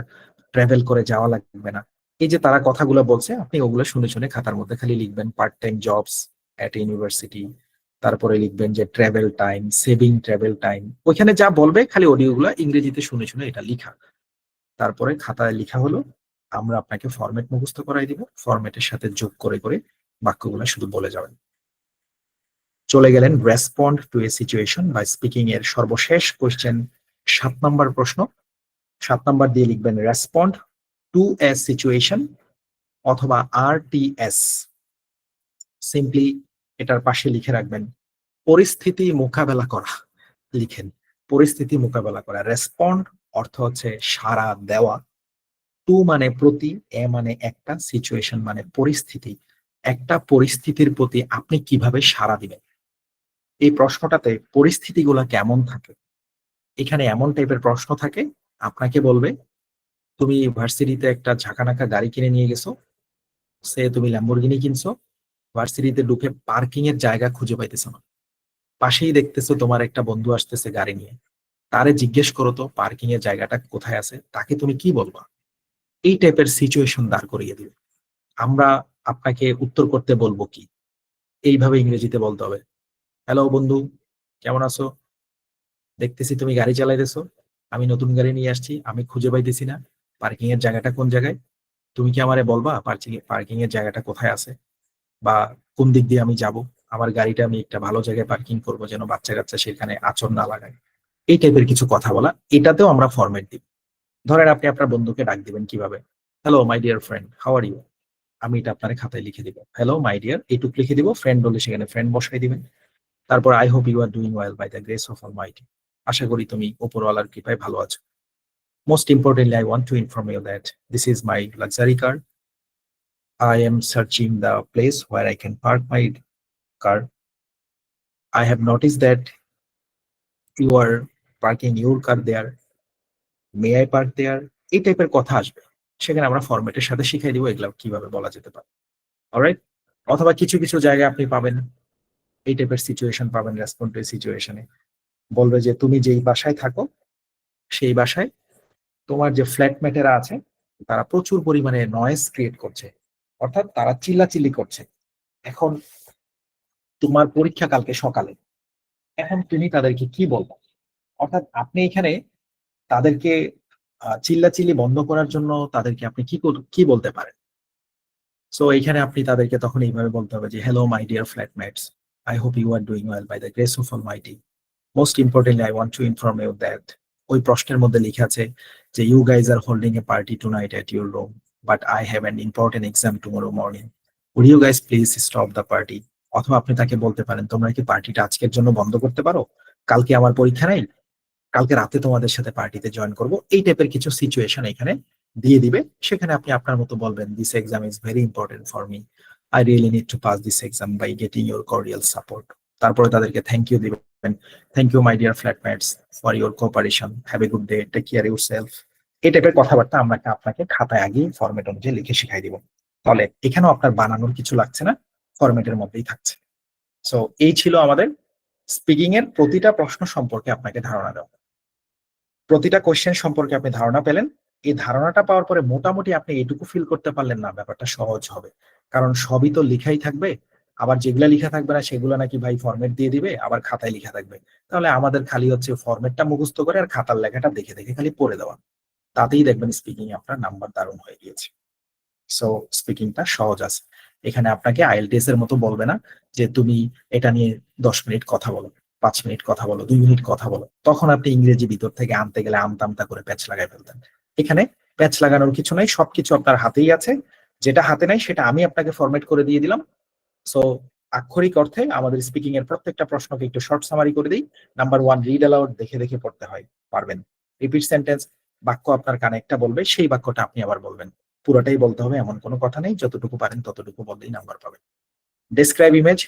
ট্রাভেল করে যাওয়া লাগবে না। এই যে তারা কথাগুলো বলছে, আপনি ওগুলো শুনে শুনে খাতার মধ্যে খালি লিখবেন পার্ট টাইম জবস এট ইউনিভার্সিটি, তারপরে লিখবেন যে travel time, saving travel time, ওইখানে যা বলবে খালি অডিওগুলো ইংরেজিতে শুনে শুনে এটা লিখা। তারপরে খাতায় লিখা হলো, আমরা আপনাকে ফরম্যাট মুখস্থ করাই দিব, ফরম্যাটের সাথে যোগ করে করে বাক্যগুলো শুধু বলে যাবেন। চলে গেলেন রেসপন্ড টু এ সিচুয়েশন বা স্পিকিং এর সর্বশেষ কোশ্চেন, 7 নম্বর প্রশ্ন। 7 নম্বর দিয়ে লিখবেন রেসপন্ড টু এ সিচুয়েশন অথবা RTS। সিম্পলি এটার পাশে লিখে রাখবেন পরিস্থিতি মোকাবেলা করা। লিখেন পরিস্থিতি মোকাবেলা করা। রেসপন্ড অর্থ হচ্ছে সাড়া দেওয়া, টু মানে প্রতি, এ মানে একটা, সিচুয়েশন মানে পরিস্থিতি। একটা পরিস্থিতির প্রতি আপনি কিভাবে সাড়া দিবেন, এই প্রশ্নটাতে পরিস্থিতিগুলো কেমন থাকে। এখানে এমন টাইপের প্রশ্ন থাকে, আপনাকে বলবে তুমি ভার্সিটিতে একটা ঝাঁকানাকা গাড়ি কিনে নিয়ে গেছো, সে তুমি ল্যাম্বরগিনি কিনছো, ভার্সিটিতে ঢুকে পার্কিং এর জায়গা খুঁজে পাইতেছো না, পাশেই দেখতেছো তোমার একটা বন্ধু আসতেছে গাড়ি নিয়ে, তারে জিজ্ঞেস করো তো পার্কিং এর জায়গাটা কোথায় আছে, তাকে তুমি কি বলবা? এই টাইপের সিচুয়েশন দাঁড় করিয়ে দিবে। আমরা আপনাকে উত্তর করতে বলবো কি, এইভাবে ইংরেজিতে বলতে হবে, হ্যালো বন্ধু, কেমন আছো? দেখতেছি তুমি গাড়ি চালাইতেছো, আমি নতুন গাড়ি নিয়ে আসছি, আমি খুঁজে পাইতেছি না পার্কিং এর জায়গাটা কোন জায়গায়, তুমি কি আমারে বলবা পার্কিং এর জায়গাটা কোথায় আছে, বা কোন দিক দিয়ে আমি যাব, আমার গাড়িটা আমি একটা ভালো জায়গায় পার্কিং করবো যেন বাচ্চা কাচ্চা সেখানে আঁচড় না লাগায়। এই টাইপের কিছু কথা বলা, এটাতেও আমরা ফরম্যাট দিব। ধরেন আপনি আপনার বন্ধুকে ডাক দিবেন কিভাবে, hello my dear friend, how are you. আমি এটা আপনার খাতায় লিখে দিব, হ্যালো মাই ডিয়ার এইটুক লিখে দিব, ফ্রেন্ড বলে সেখানে ফ্রেন্ড বসাই দিবেন। তারপর I hope you are doing well by the grace of almighty, আশা করি তুমি উপরওয়ালার কৃপায় ভালো আছো। Most importantly I want to inform you that this is my luxury car, I am searching the place where I can park my car. I have noticed that you are parking your car there. May I park there? এই টাইপের কথা আসবে। সেখানে আমরা ফরম্যাটের সাথে শিখাই দিব এগুলা কিভাবে বলা যেতে পারে। অলরাইট? অথবা কিছু, কিছু জায়গায় আপনি পাবেন এই টাইপের সিচুয়েশন পাবেন রেসপন্ড টু সিচুয়েশনে। বলবে যে তুমি যেই বাসায় থাকো সেই বাসায় তোমার যে ফ্ল্যাটমেটেরা আছে তারা প্রচুর পরিমাণে নয়েজ ক্রিয়েট করছে। অর্থাৎ তারা চিল্লাচিল্লি করছে। এখন তোমার পরীক্ষা কালকে সকালে। এখন তুমি তাদেরকে কি বলবা? অর্থাৎ আপনি এখানে তাদেরকে চিল্লাচিল্লি বন্ধ করার জন্য তাদেরকে আপনি কি বলতে পারেন? সো এখানে আপনি তাদেরকে তখন এইভাবে বলতে হবে যে hello my dear flatmates, I hope you are doing well by the grace of almighty. Most importantly I want to inform you that ওই প্রশ্নের মধ্যে লেখা আছে যে you guys are holding a party tonight at your room, but I have an important exam tomorrow morning, would you guys please stop the party. অথবা আপনি তাকে বলতে পারেন তোমরা কি পার্টিটা আজকের জন্য বন্ধ করতে পারো, কালকে আমার পরীক্ষা নেই, কালকে রাতে তোমাদের সাথে পার্টিতে জয়েন করব। এই টাইপের কিছু সিচুয়েশন এখানে দিয়ে দিবে। সেখানে আপনি আপনার মতো বলবেন this exam is very important for me, I really need to pass this exam by getting your cordial support. তারপরে তাদেরকে থ্যাংক ইউ দিবেন, thank you my dear flatmates for your cooperation, have a good day, take care yourself. এই টাইপের কথাবার্তা আমরা আপনাকে খাতায় আগেই ফরম্যাট অনুযায়ী লিখে শিখাই দিব। তাহলে এখানেও আপনার বানানোর কিছু লাগছে না, ফরম্যাটের মধ্যেই থাকছে। সো এই ছিল আমাদের স্পিকিং এর প্রতিটা প্রশ্ন সম্পর্কে আপনাকে ধারণা দেওয়া। প্রতিটা কোশ্চেন সম্পর্কে আপনি ধারণা পেলেন। এই ধারণাটা পাওয়ার পরে মোটামুটি আপনি এটুকু ফিল করতে পারলেন না ব্যাপারটা সহজ হবে, কারণ সবই তো লিখাই থাকবে। আবার যেগুলা লিখা থাকবে না সেগুলো নাকি ভাই ফরম্যাট দিয়ে দিবে, আবার খাতায় লিখা থাকবে। তাহলে আমাদের খালি হচ্ছে ফরম্যাটটা মুখস্থ করে আর খাতার লেখাটা দেখে দেখে খালি পড়ে দেওয়া। তাতেই দেখবেন স্পিকিং আপনার নাম্বার দারুণ হয়ে গিয়েছে। সো স্পিকিংটা সহজ আছে। এখানে আপনাকে আইএলটিএস এর মতো বলবে না যে তুমি এটা নিয়ে 10 মিনিট কথা বলো, 5 মিনিট কথা বলো, 2 মিনিট কথা বলো। তখন আপনি ইংরেজি ভিতর থেকে আনতে গেলে আমতামতা করে প্যাচ লাগাই ফেলতেন। এখানে প্যাচ লাগানোর কিছু নাই, সবকিছু আপনার হাতেই আছে। যেটা হাতে নাই সেটা আমি আপনাকে ফরম্যাট করে দিয়ে দিলাম। সো আক্ষরিক অর্থে আমাদের স্পিকিং এর প্রত্যেকটা প্রশ্নকে একটু শর্ট সামারি করে দিই। নাম্বার 1, রিড অ্যালাউড, দেখে দেখে পড়তে হয়, পারবেন। রিপিট সেন্টেন্স, বাক্য আপনার কানে একটা বলবে, সেই বাক্যটা আপনি আবার বলবেন। পুরোটাই বলতে হবে এমন কোনো কথা নেই, যতটুকু পারেন ততটুকু বললেই নাম্বার পাবেন। ডেসক্রাইব ইমেজ,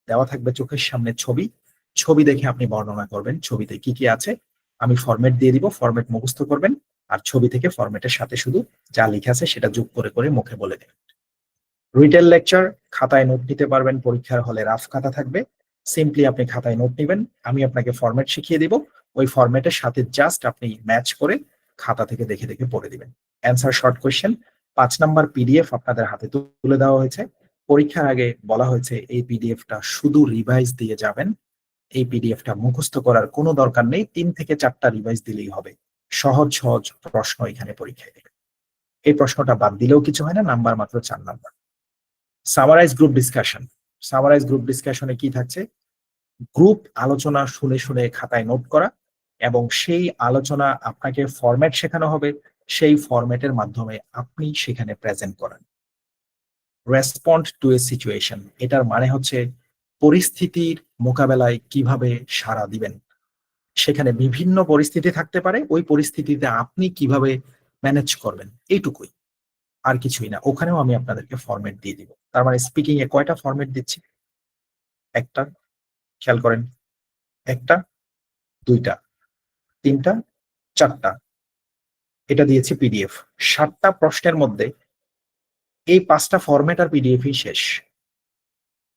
দেওয়া থাকবে চোখের সামনে ছবি, ছবি দেখে আপনি বর্ণনা করবেন ছবিতে কি কি আছে। আমি ফরম্যাট দিয়ে দিব, ফরম্যাট মুখস্থ করবেন, আর ছবি থেকে ফরম্যাটের সাথে শুধু যা লেখা আছে সেটা যোগ করে করে মুখে বলে দেবেন। রিটেল লেকচার, খাতায় নোট নিতে পারবেন, পরীক্ষার হলে রাফ খাতা থাকবে, সিম্পলি আপনি খাতায় নোট নেবেন, আমি আপনাকে ফরম্যাট শিখিয়ে দিব, ওই ফরম্যাটের সাথে জাস্ট আপনি ম্যাচ করে খাতা থেকে দেখে দেখে পড়ে দিবেন। Answer short question, 5 number PDF আপনাদের হাতে তুলে দেওয়া হয়েছে। পরীক্ষার আগে বলা হয়েছে এই পিডিএফটা শুধু রিভাইজ দিয়ে যাবেন, এই পিডিএফটা মুখস্থ করার কোনো দরকার নেই, 3 থেকে 4টা রিভাইজ দিলেই হবে। সহজ সহজ প্রশ্ন এখানে পরীক্ষায় দেবে। এই প্রশ্নটা বাদ দিলেও কিছু হয় না, নাম্বার মাত্র 4 number. Summarise group discussion, summarise group ডিসকাশনে কি থাকছে? গ্রুপ আলোচনা শুনে শুনে খাতায় নোট করা, এবং সেই আলোচনা আপনাকে ফরম্যাট শেখানো হবে, সেই ফরম্যাটের মাধ্যমে আপনি সেখানে প্রেজেন্ট করেন। রেসপন্ড টু এ সিচুয়েশন, এটার মানে হচ্ছে পরিস্থিতির মোকাবেলায় কিভাবে সাড়া দিবেন। সেখানে বিভিন্ন পরিস্থিতি থাকতে পারে, ওই পরিস্থিতিতে আপনি কিভাবে ম্যানেজ করবেন, এইটুকুই, আর কিছুই না। ওখানেও আমি আপনাদেরকে ফরম্যাট দিয়ে দিব। তার মানে স্পিকিং এ কয়টা ফরম্যাট দিচ্ছি? একটা, খেয়াল করেন, একটা, দুইটা, তিনটা, চারটা। এটা দিয়েছি পিডিএফ। 7টা প্রশ্নের মধ্যে এই 5টা ফরম্যাট আর পিডিএফই শেষ।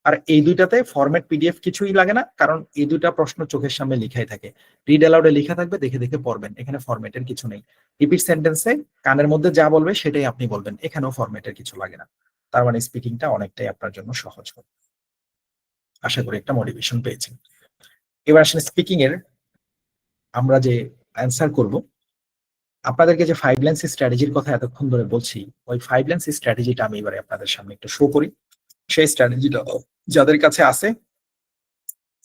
আর এই দুইটাতে ফরম্যাট পিডিএফ কিছুই লাগে না, কারণ এই দুইটা প্রশ্ন চোখের সামনে লিখাই থাকে। রিড অ্যালাউডে লেখা থাকবে, দেখে দেখে পড়বেন, এখানে ফরম্যাটের কিছু নেই। রিপিট সেন্টেন্সে কানের মধ্যে যা বলবে সেটাই আপনি বলবেন, এখানেও ফরম্যাটের কিছু লাগে না। তার মানে স্পিকিংটা অনেকটাই আপনার জন্য সহজ হবে। আশা করি একটা মোটিভেশন পেয়েছেন। এবার আসলে স্পিকিং এর আমরা যে অ্যান্সার করব, আপনাদেরকে যে 5 লাইন্স স্ট্র্যাটেজির কথা এতক্ষণ ধরে বলছি, ওই 5 লাইন্স স্ট্র্যাটেজিটা আমি এবারে আপনাদের সামনে একটু শো করি। সেই স্ট্র্যাটেজিটা যাদের কাছে আছে,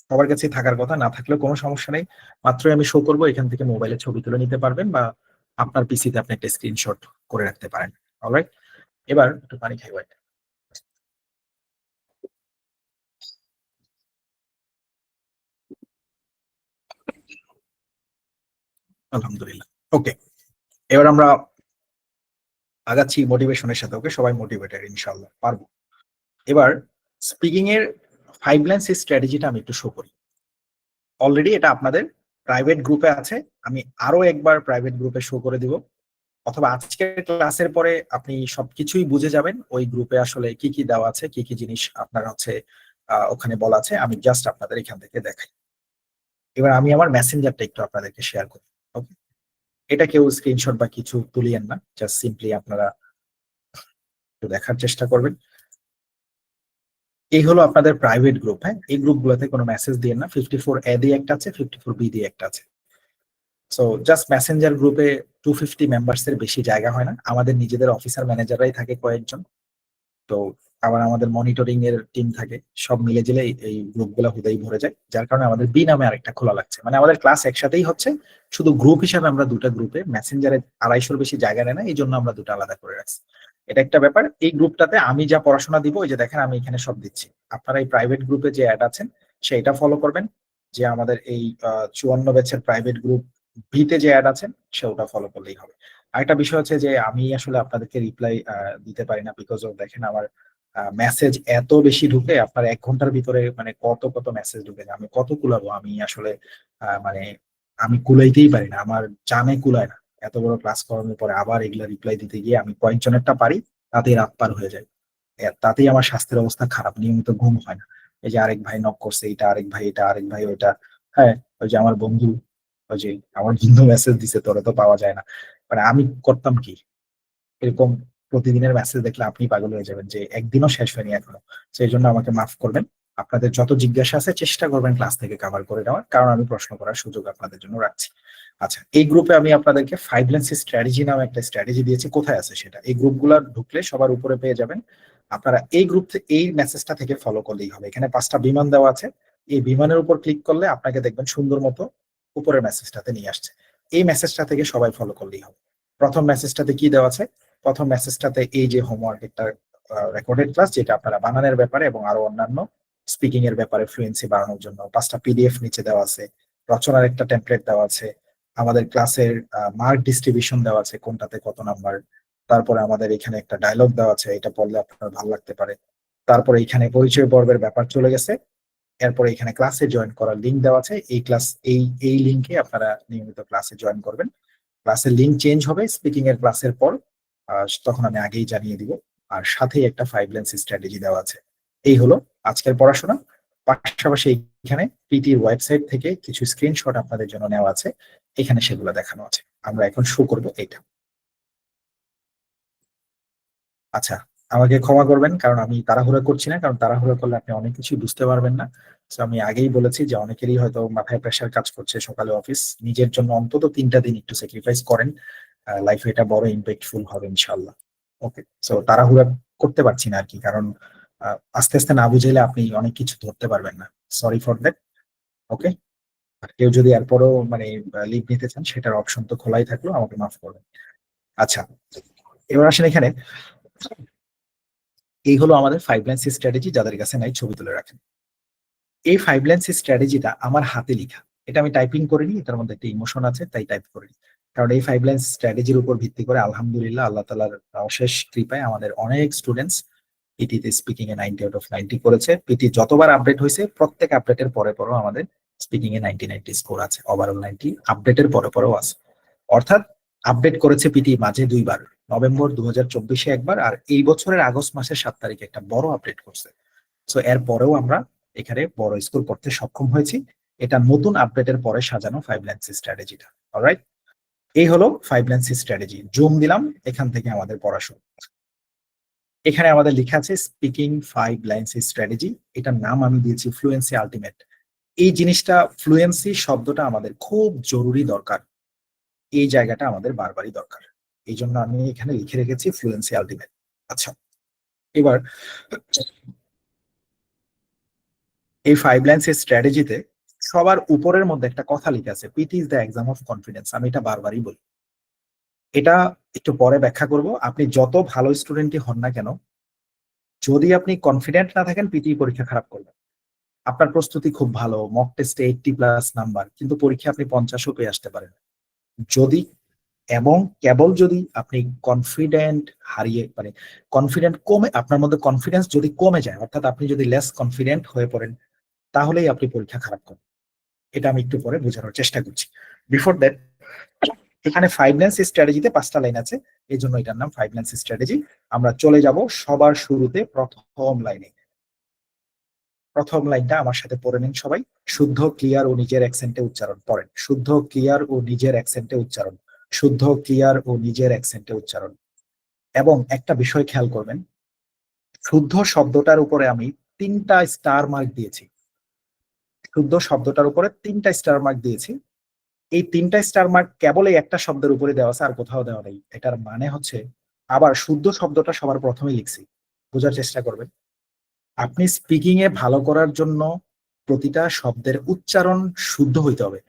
সবার কাছে থাকার কথা, না থাকলেও কোনো সমস্যা নেই, মাত্রই আমি শো করবো, এখান থেকে মোবাইলে ছবি তুলে নিতে পারবেন বা আপনার পিসিতে আপনি একটা স্ক্রিনশট করে রাখতে পারেন। অলরাইট, এবার একটু পানি খাই ভাই। আলহামদুলিল্লাহ, ওকে। এবার আমরা আগাচ্ছি মোটিভেশনের সাথে। ওকে, সবাই মোটিভেটেড, ইনশাআল্লাহ পারবো। এবার স্পিকিং এর 5 লাইন্স স্ট্র্যাটেজিটা আমি একটু শো করি। অলরেডি এটা আপনাদের প্রাইভেট গ্রুপে আছে। আমি আরো একবার প্রাইভেট গ্রুপে শো করে দিব, অথবা আজকের ক্লাসের পরে আপনি সবকিছুই বুঝে যাবেন ওই গ্রুপে আসলে কি কি দেওয়া আছে, কি কি জিনিস আপনার হচ্ছে ওখানে বলা আছে। আমি জাস্ট আপনাদের এখান থেকে দেখাই। এবার আমি আমার মেসেঞ্জারটা একটু আপনাদেরকে শেয়ার করি। ওকে, এটা কেউ স্ক্রিনশট বা কিছু তুলিয়েন না, জাস্ট সিম্পলি আপনারা একটু দেখার চেষ্টা করবেন। এই হলো আপনাদের প্রাইভেট গ্রুপ। হ্যাঁ, এই গ্রুপগুলোতে কোনো মেসেজ দিয়ে না। 54A দিয়ে একটা আছে, 54B দিয়ে একটা আছে। সো জাস্ট মেসেঞ্জার গ্রুপে 250 মেম্বার্স এর বেশি জায়গা হয় না। আমাদের নিজেদের অফিসার ম্যানেজাররাই থাকে কয়েকজন। তো আবার আমাদের মনিটরিং এর টিম থাকে, সব মিলে জিলে এই গ্রুপ গুলা হুদাই ভরে যায়। যার কারণে আমাদের বি নামে আরেকটা খোলা লাগছে, মানে আমাদের ক্লাস একসাথেই হচ্ছে, শুধু গ্রুপ হিসাবে আমরা দুটা গ্রুপে, মেসেঞ্জারে 250-র বেশি জায়গা নেয় না, এই জন্য আমরা দুটো আলাদা করে রাখছি। এটা একটা ব্যাপার। এই গ্রুপটাতে আমি যা পড়াশোনা দিব, ওই যে দেখেন আমি এখানে সব দিচ্ছি। আপনারা এই প্রাইভেট গ্রুপে যে অ্যাড আছেন সেইটা ফলো করবেন। যে আমাদের এই 54 ব্যাচের প্রাইভেট গ্রুপ ভিতে যে অ্যাড আছেন সেটা ফলো করলেই হবে। আরেকটা বিষয় হচ্ছে যে আমি আসলে আপনাদেরকে রিপ্লাই দিতে পারি না, বিকজ অফ দেখেন আমার মেসেজ এত বেশি ঢুকে, আপনার 1 ঘন্টার ভিতরে মানে কত কত মেসেজ ঢুকে যায়, আমি কত কুলাবো। আমি আসলে মানে আমি কুলাইতেই পারি না, আমার জানে কুলায় না। এত বড় ক্লাস করানোর পরে আবার এগুলা রিপ্লাই দিতে গিয়ে আমি কয়েকজনেরটা পারি, তাতেই রাত পার হয়ে যায়। তাতেই আমার স্বাস্থ্যের অবস্থা খারাপ, নিয়মিত ঘুম হয় না। এই যে আরেক ভাই নক করছে, এটা আরেক ভাই, এটা আরেক ভাই, ওইটা। হ্যাঁ, ওই যে আমার বন্ধু, ওই যে আমার বন্ধু মেসেজ দিছে, তোরে তো পাওয়া যায় না। মানে আমি করতাম কি, এরকম প্রতিদিনের মেসেজ দেখলে আপনি পাগল হয়ে যাবেন যে একদিনও শেষ হয়নি এখনো। সেই জন্য আমাকে মাফ করবেন। আপনাদের যত জিজ্ঞাসা আছে চেষ্টা করবেন ক্লাস থেকে কভার করে নেওয়ার, কারণ আমি প্রশ্ন করার সুযোগ আপনাদের জন্য রাখছি। আচ্ছা, এই গ্রুপে আমি আপনাদেরকে 5 লেন্স স্ট্র্যাটেজি নামে একটা স্ট্র্যাটেজি দিয়েছি। কোথায় আছে সেটা, এই গ্রুপগুলো ঢুকলে সবার উপরে পেয়ে যাবেন। আপনারা এই গ্রুপ এই মেসেজটা থেকে ফলো করলেই হবে। এখানে 5টা বিমান দেওয়া আছে, এই বিমানের উপর ক্লিক করলে আপনাকে দেখবেন সুন্দর মতো উপরের মেসেজটাতে নিয়ে আসছে। এই মেসেজটা থেকে সবাই ফলো করলেই হবে। প্রথম মেসেজটাতে কি দেওয়া আছে? প্রথম মেসেজটাতে এই যে হোমওয়ার্ক, একটা রেকর্ডেড ক্লাস, যেটা আপনারা বানানের ব্যাপারে এবং আরো অন্যান্য স্পিকিং এর ব্যাপারে ফ্লুয়েন্সি বাড়ানোর জন্য 5টা পিডিএফ নিচে দেওয়া আছে। রচনার একটা টেমপ্লেট দেওয়া আছে। আমাদের ক্লাসের মার্ক ডিস্ট্রিবিউশন দেওয়া আছে, কোনটাতে কত নাম্বার। তারপরে আমাদের এখানে একটা ডায়লগ দেওয়া আছে, এটা পড়লে আপনার ভালো লাগতে পারে। তারপরে এখানে পরিচয় পর্বের ব্যাপার চলে গেছে। এরপরে এখানে ক্লাসে জয়েন করার লিঙ্ক দেওয়া আছে। এই ক্লাস এই লিঙ্কে আপনারা নিয়মিত ক্লাসে জয়েন করবেন। ক্লাসের লিঙ্ক চেঞ্জ হবে স্পিকিং এর ক্লাসের পর, তখন আমি আগেই জানিয়ে দিব। আর সাথেই একটা 5 লেন্স স্ট্র্যাটেজি দেওয়া আছে। এই হলো আজকের পড়াশোনা। পাশাপাশি এখানে পিটির ওয়েবসাইট থেকে কিছু স্ক্রিনশট আপনাদের জন্য নেওয়া আছে, এখানে সেগুলো দেখানো আছে। আমরা এখন শো করব এটা। আচ্ছা, আমাকে ক্ষমা করবেন, কারণ আমি তাড়াহুড়ো করছি না, কারণ তাড়াহুড়ো করলে আপনি অনেক কিছু বুঝতে পারবেন না। তো আমি আগেই বলেছি যে অনেকেরই হয়তো মাথায় প্রেশার কাজ করছে, সকালে অফিস। নিজের জন্য অন্তত 3টা দিন একটু স্যাক্রিফাইস করেন, লাইফে এটা বড় ইম্প্যাক্টফুল হবে ইনশাল্লাহ। ওকে, সো তাড়াহুড়া করতে পারছি না আর কি, কারণ আস্তে আস্তে না বুঝাইলে আপনি অনেক কিছু ধরতে পারবেন না। Sorry for that. ওকে, আর কেউ যদি এরপরও মানে লিভ নিতে চান, সেটার অপশন তো খোলাই থাকলো, আমাকে মাফ করবেন। আচ্ছা, এবার আসেন এখানে। এই হলো আমাদের 5 লেন্স স্ট্র্যাটেজি, যাদের কাছে নাই ছবি তুলে রাখেন। এই 5 লেন্স স্ট্র্যাটেজিটা আমার হাতে লিখা, এটা আমি টাইপিং করিনি, এটার মধ্যে একটা ইমোশন আছে তাই টাইপ করিনি। কারণ এই 5 লেন্স স্ট্র্যাটেজির উপর ভিত্তি করে আলহামদুলিল্লাহ আল্লাহ তাআলার অশেষ কৃপায় আমাদের অনেক স্টুডেন্টস পিটিতে স্পিকিং এ 90 আউট অফ 90 করেছে। পিটি যতবার আপডেট হয়েছে, প্রত্যেক আপডেটের পরে পরেও আমাদের স্পিকিং এ 90 স্কোর আছে, ওভারঅল 90 আপডেটের পরে পরেও আছে। অর্থাৎ আপডেট করেছে পিটি মাঝে 2বার, নভেম্বর 2024-এ একবার, আর এই বছরের আগস্ট মাসের 7 তারিখে একটা বড় আপডেট করছে। সো এর পরেও আমরা এখানে বড় স্কোর করতে সক্ষম হয়েছি। এটা নতুন আপডেটের পরে সাজানো 5 লেন্স স্ট্র্যাটেজিটা। অলরাইট, এই হলো 5 লেন্স স্ট্র্যাটেজি। জুম দিলাম, এখান থেকে আমাদের পড়াশোনা। এখানে আমাদের লেখা আছে স্পিকিং 5 লেন্স স্ট্র্যাটেজি। এটার নাম আমি দিয়েছি ফ্লুয়েন্সি আলটিমেট। এই জিনিসটা, ফ্লুয়েন্সি শব্দটা আমাদের খুব জরুরি দরকার, এই জায়গাটা আমাদের বারবারই দরকার। এই জন্য আমি এখানে লিখে রেখেছি ফ্লুয়েন্সি আলটিমেট। আচ্ছা, এবার এই 5 লেন্স স্ট্র্যাটেজিতে সবার উপরের মধ্যে একটা কথা লিখে আছে, PT is the exam of confidence. আমি এটা বারবারই বলি, এটা একটু পরে ব্যাখ্যা করব। আপনি যত ভালো স্টুডেন্টই হন না কেন, যদি আপনি কনফিডেন্ট না থাকেন, পিটি পরীক্ষা খারাপ করবেন। আপনার প্রস্তুতি খুব ভালো, মক টেস্টে 80+ নাম্বার, কিন্তু পরীক্ষা আপনি 50ও পেয়ে আসতে পারেন। যদি এবং কেবল যদি আপনি কনফিডেন্ট হারিয়ে, মানে কনফিডেন্ট কমে, আপনার মধ্যে কনফিডেন্স যদি কমে যায়, অর্থাৎ আপনি যদি লেস কনফিডেন্ট হয়ে পড়েন, তাহলেই আপনি পরীক্ষা খারাপ করেন। এটা আমি একটু পরে বোঝানোর চেষ্টা করছি। বিফোর দ্যাট, এখানে 5 লাইন্স স্ট্র্যাটেজিতে 5টা লাইন আছে, এই জন্য এটার নাম 5 লাইন্স স্ট্র্যাটেজি। আমরা চলে যাব সবার শুরুতে প্রথম লাইনে। প্রথম লাইনটা আমার সাথে পড়ে নিন সবাই। শুদ্ধ, ক্লিয়ার ও নিজের অ্যাকসেন্টে উচ্চারণ। পড়েন, শুদ্ধ, ক্লিয়ার ও নিজের অ্যাকসেন্টে উচ্চারণ। শুদ্ধ, ক্লিয়ার ও নিজের অ্যাকসেন্টে উচ্চারণ। এবং একটা বিষয় খেয়াল করবেন, শুদ্ধ শব্দটার উপরে আমি 3টা স্টার মার্ক দিয়েছি। শুদ্ধ শব্দটার উপরে 3টা স্টার মার্ক দিয়েছি। এই 3টা স্টার মার্ক কেবল এই একটা শব্দের উপরে দেওয়া আছে, আর কোথাও দেওয়া নেই। এটার মানে হচ্ছে, আবার শুদ্ধ শব্দটা সবার প্রথমে লিখছি, বোঝার চেষ্টা করবেন। আপনি স্পিকিং এ ভালো করার জন্য প্রতিটা শব্দের উচ্চারণ শুদ্ধ হইতে হবে।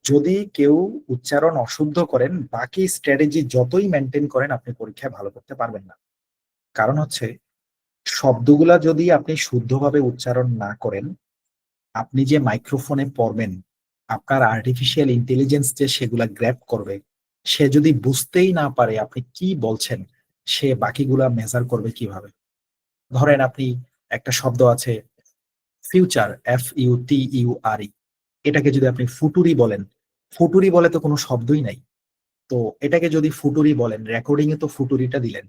যদি কেউ উচ্চারণ অশুদ্ধ করেন, বাকি স্ট্র্যাটেজি যতই মেনটেন করেন, আপনি পরীক্ষায় ভালো করতে পারবেন না। কারণ হচ্ছে, শব্দগুলা যদি আপনি শুদ্ধভাবে উচ্চারণ না করেন, আপনি যে মাইক্রোফোনে পড়বেন, আপনার আর্টিফিশিয়াল ইন্টেলিজেন্স যে সেগুলা গ্র্যাব করবে, সে যদি বুঝতেই না পারে আপনি কি বলছেন, সে বাকিগুলা মেজার করবে কিভাবে? ধরেন আপনি একটা শব্দ আছে ফিউচার, FUTURE, এটাকে যদি আপনি ফুটুরি বলেন, ফুটুরি বলে তো কোনো শব্দই নাই। তো এটাকে যদি ফুটুরি বলেন, রেকর্ডিং এ তো ফুটুরিটা দিলেন।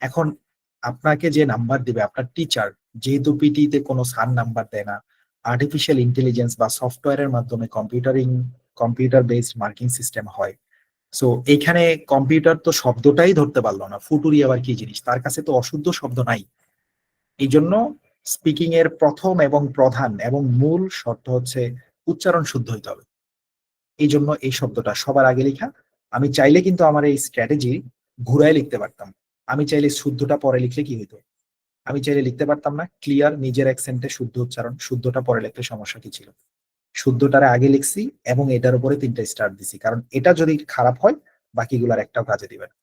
এখন আপনাকে যে নাম্বার দিবে আপনার টিচার, যেহেতু পিটিতে কোনো সার নাম্বার দেয় না, আর্টিফিশিয়াল ইন্টেলিজেন্স বা সফটওয়্যারের মাধ্যমে কম্পিউটার বেসড মার্কিং সিস্টেম হয়। সো এখানে কম্পিউটার তো শব্দটাই ধরতে পারলো না, ফুটুরি আবার কি জিনিস, তার কাছে তো অশুদ্ধ শব্দ নাই। এই জন্য স্পিকিং এর প্রথম এবং প্রধান এবং মূল শর্ত হচ্ছে উচ্চারণ শুদ্ধ হইতে হবে। এই জন্য এই শব্দটা সবার আগে লেখা। আমি চাইলে কিন্তু আমার এই স্ট্র্যাটেজি ঘুরায় লিখতে পারতাম। আমি চাইলে শুদ্ধটা পরে লিখলে কি হইতো, আমি চাইলে লিখতে পারতাম না ক্লিয়ার নিজের অ্যাকসেন্টে শুদ্ধ উচ্চারণ, শুদ্ধটা পরে লিখলে সমস্যা কি ছিল? শুদ্ধটারে আগে লিখছি এবং এটার উপরে 3টা স্টার দিছি, কারণ এটা যদি খারাপ হয় বাকিগুলার একটাও কাজে দিবে না।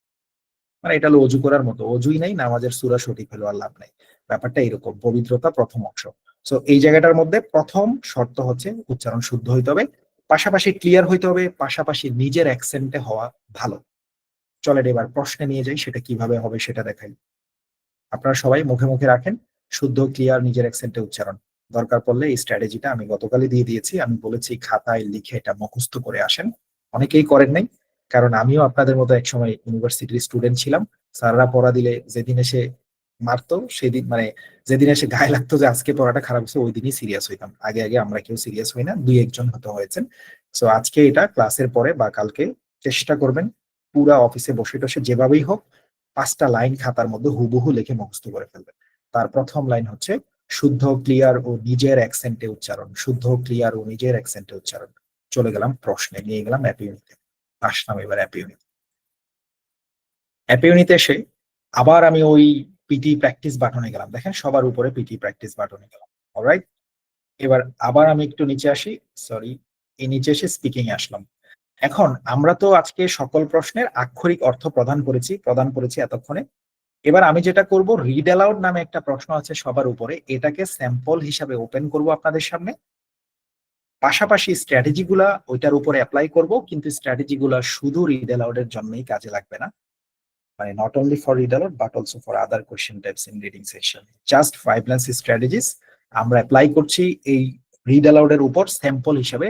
মানে এটা হলো অজু করার মতো, অজুই নাই নামাজের সূরা সঠিক হলো আর লাভ নাই। ব্যাপারটা এরকম, পবিত্রতা প্রথম অংশ। সো এই জায়গাটার মধ্যে প্রথম শর্ত হচ্ছে উচ্চারণ শুদ্ধ হইতে হবে, পাশাপাশি ক্লিয়ার হইতে হবে, পাশাপাশি নিজের অ্যাকসেন্টে হওয়া ভালো। চলেন এবার প্রশ্নে নিয়ে যাই, সেটা কিভাবে হবে সেটা দেখাই। আপনারা সবাই মুখে মুখে রাখেন শুদ্ধ, ক্লিয়ার, নিজের অ্যাকসেন্টে উচ্চারণ। দরকার পড়লে এই স্ট্র্যাটেজিটা আমি গতকালই দিয়ে দিয়েছি, আমি বলেছি খাতায় লিখে এটা মুখস্থ করে আসেন। অনেকেই করেন নাই, কারণ আমিও আপনাদের মতো একসময় ইউনিভার্সিটির স্টুডেন্ট ছিলাম। স্যাররা পড়া দিলে যেদিন এসে মারতো, সেদিন মানে যেদিন এসে গায়ে লাগতো যে আজকে পড়াটা খারাপ হচ্ছে, ওই দিনই সিরিয়াস হইতাম। আগে আগে আমরা কেউ সিরিয়াস হই না, 2-1 জন হতে হয়েছেন। সো আজকে এটা ক্লাসের পরে বা কালকে চেষ্টা করবেন পুরা অফিসে বসে টসে যেভাবেই হোক 5টা লাইন খাতার মধ্যে হুবহু লিখে মুখস্থ করে ফেলবেন। তার প্রথম লাইন হচ্ছে শুদ্ধ, ক্লিয়ার ও নিজের অ্যাকসেন্টে উচ্চারণ। শুদ্ধ, ক্লিয়ার ও নিজের অ্যাকসেন্টে উচ্চারণ। চলে গেলাম প্রশ্নে, নিয়ে গেলাম অ্যাপ ইউনিটে। আসলাম এবার অ্যাপ ইউনিট। অ্যাপ ইউনিটে এসে আবার আমি ওই পিটি প্র্যাকটিস বাটনে গেলাম। দেখেন সবার উপরে পিটি প্র্যাকটিস বাটনে গেলাম। অলরাইট, এবার আবার আমি একটু নিচে আসি, সরি, এই নিচে এসে স্পিকিং এ আসলাম। এখন আমরা তো আজকে সকল প্রশ্নের আক্ষরিক অর্থ প্রদান করেছি এতক্ষণে। এবার আমি যেটা করব, রিড অ্যালাউড নামে একটা প্রশ্ন আছে সবার উপরে, এটাকে স্যাম্পল হিসাবে ওপেন করব আপনাদের সামনে। পাশাপাশি স্ট্র্যাটেজি গুলা ওইটার উপরে অ্যাপ্লাই করব, কিন্তু স্ট্র্যাটেজি গুলা শুধু রিড অ্যালাউড এর জন্যই কাজে লাগবে না, মানে not only for read aloud but also for other question types in reading session. Just 5 lines strategies আমরা অ্যাপ্লাই করছি এই রিড অ্যালাউড এর উপর স্যাম্পল হিসাবে।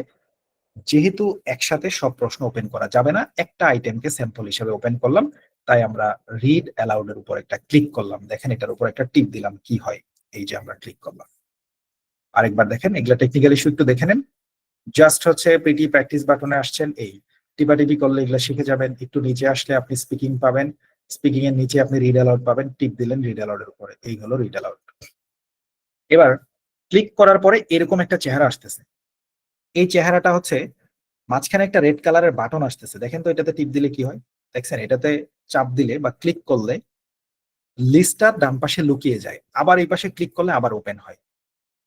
যেহেতু একসাথে সব প্রশ্ন ওপেন করা যাবে না, একটা আইটেমকে স্যাম্পল হিসেবে ওপেন করলাম, তাই আমরা রিড অ্যালাউড এর উপর একটা ক্লিক করলাম। দেখেন এটার উপর একটা টিপ দিলাম, কি হয়, এই যে আমরা ক্লিক করলাম। আরেকবার দেখেন, এগুলা টেকনিক্যাল ইস্যু, একটু দেখে নেন। জাস্ট হচ্ছে পিটি প্র্যাকটিস বাটনে আসছেন, এই টিপাটিপি করলে এগুলা শিখে যাবেন। একটু নিচে আসলে আপনি স্পিকিং পাবেন, স্পিকিং এর নিচে আপনি রিড অ্যালাউড পাবেন, টিপ দিলেন রিড অ্যালাউড এর উপরে, এই হলো রিড অ্যালাউড। এবার ক্লিক করার পরে এরকম একটা চেহারা আসতেছে। এই চেহারাটা হচ্ছে মাঝখানে একটা রেড কালারের বাটন আসতেছে, দেখেন তো এটাতে টিপ দিলে কি হয়? দেখছেন এটাতে চাপ দিলে বা ক্লিক করলে লিস্টটা ডান পাশে লুকিয়ে যায়, আবার এই পাশে ক্লিক করলে আবার ওপেন হয়।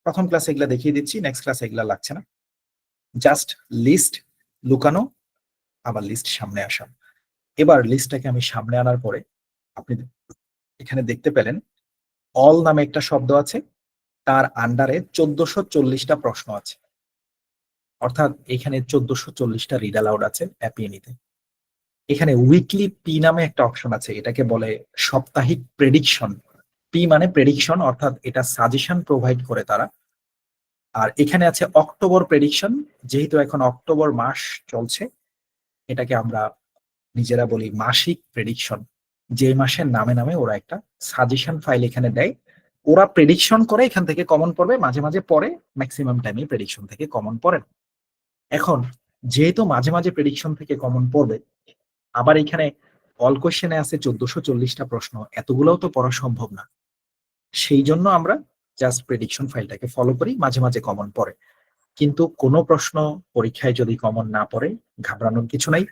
প্রথম ক্লাসে এগুলা দেখিয়ে দিচ্ছি, নেক্সট ক্লাসে এগুলা লাগছে না। জাস্ট লিস্ট লুকানো, আবার লিস্ট সামনে আসা। এবার লিস্টটাকে আমি সামনে আনার পরে আপনি এখানে দেখতে পেলেন অল নামে একটা শব্দ আছে, তার আন্ডারে 1440টা প্রশ্ন আছে। অর্থাৎ এখানে 1440টা রিড অ্যালাউড আছে অ্যাপিএনিতে। এখানে উইকলি পি নামে একটা অপশন আছে, এটাকে বলে সাপ্তাহিক প্রেডিকশন। পি মানে প্রেডিকশন, অর্থাৎ এটা সাজেশন প্রোভাইড করে তারা। আর এখানে আছে অক্টোবর প্রেডিকশন। যেহেতু এখন অক্টোবর মাস চলছে, এটাকে আমরা নিজেরা বলি মাসিক প্রেডিকশন। যে মাসের নামে নামে ওরা একটা সাজেশন ফাইল এখানে দেয়, ওরা প্রেডিকশন করে এখান থেকে কমন পড়বে, মাঝে মাঝে পড়ে, ম্যাক্সিমাম টাইমে প্রেডিকশন থেকে কমন পড়ে না। এখন যেহেতু মাঝে মাঝে প্রেডিকশন থেকে কমন পড়বে, আবার এখানে অল কোশ্চেনে আছে 1440টা প্রশ্ন, এতগুলোও তো পড়া সম্ভব না। সেই জন্য আমরা জাস্ট প্রেডিকশন ফাইলটাকে ফলো করি, মাঝে মাঝে কমন পড়ে। কিন্তু কোনো প্রশ্ন পরীক্ষায় যদি কমন না পড়ে, ঘাবড়ানোর কিছু নাই।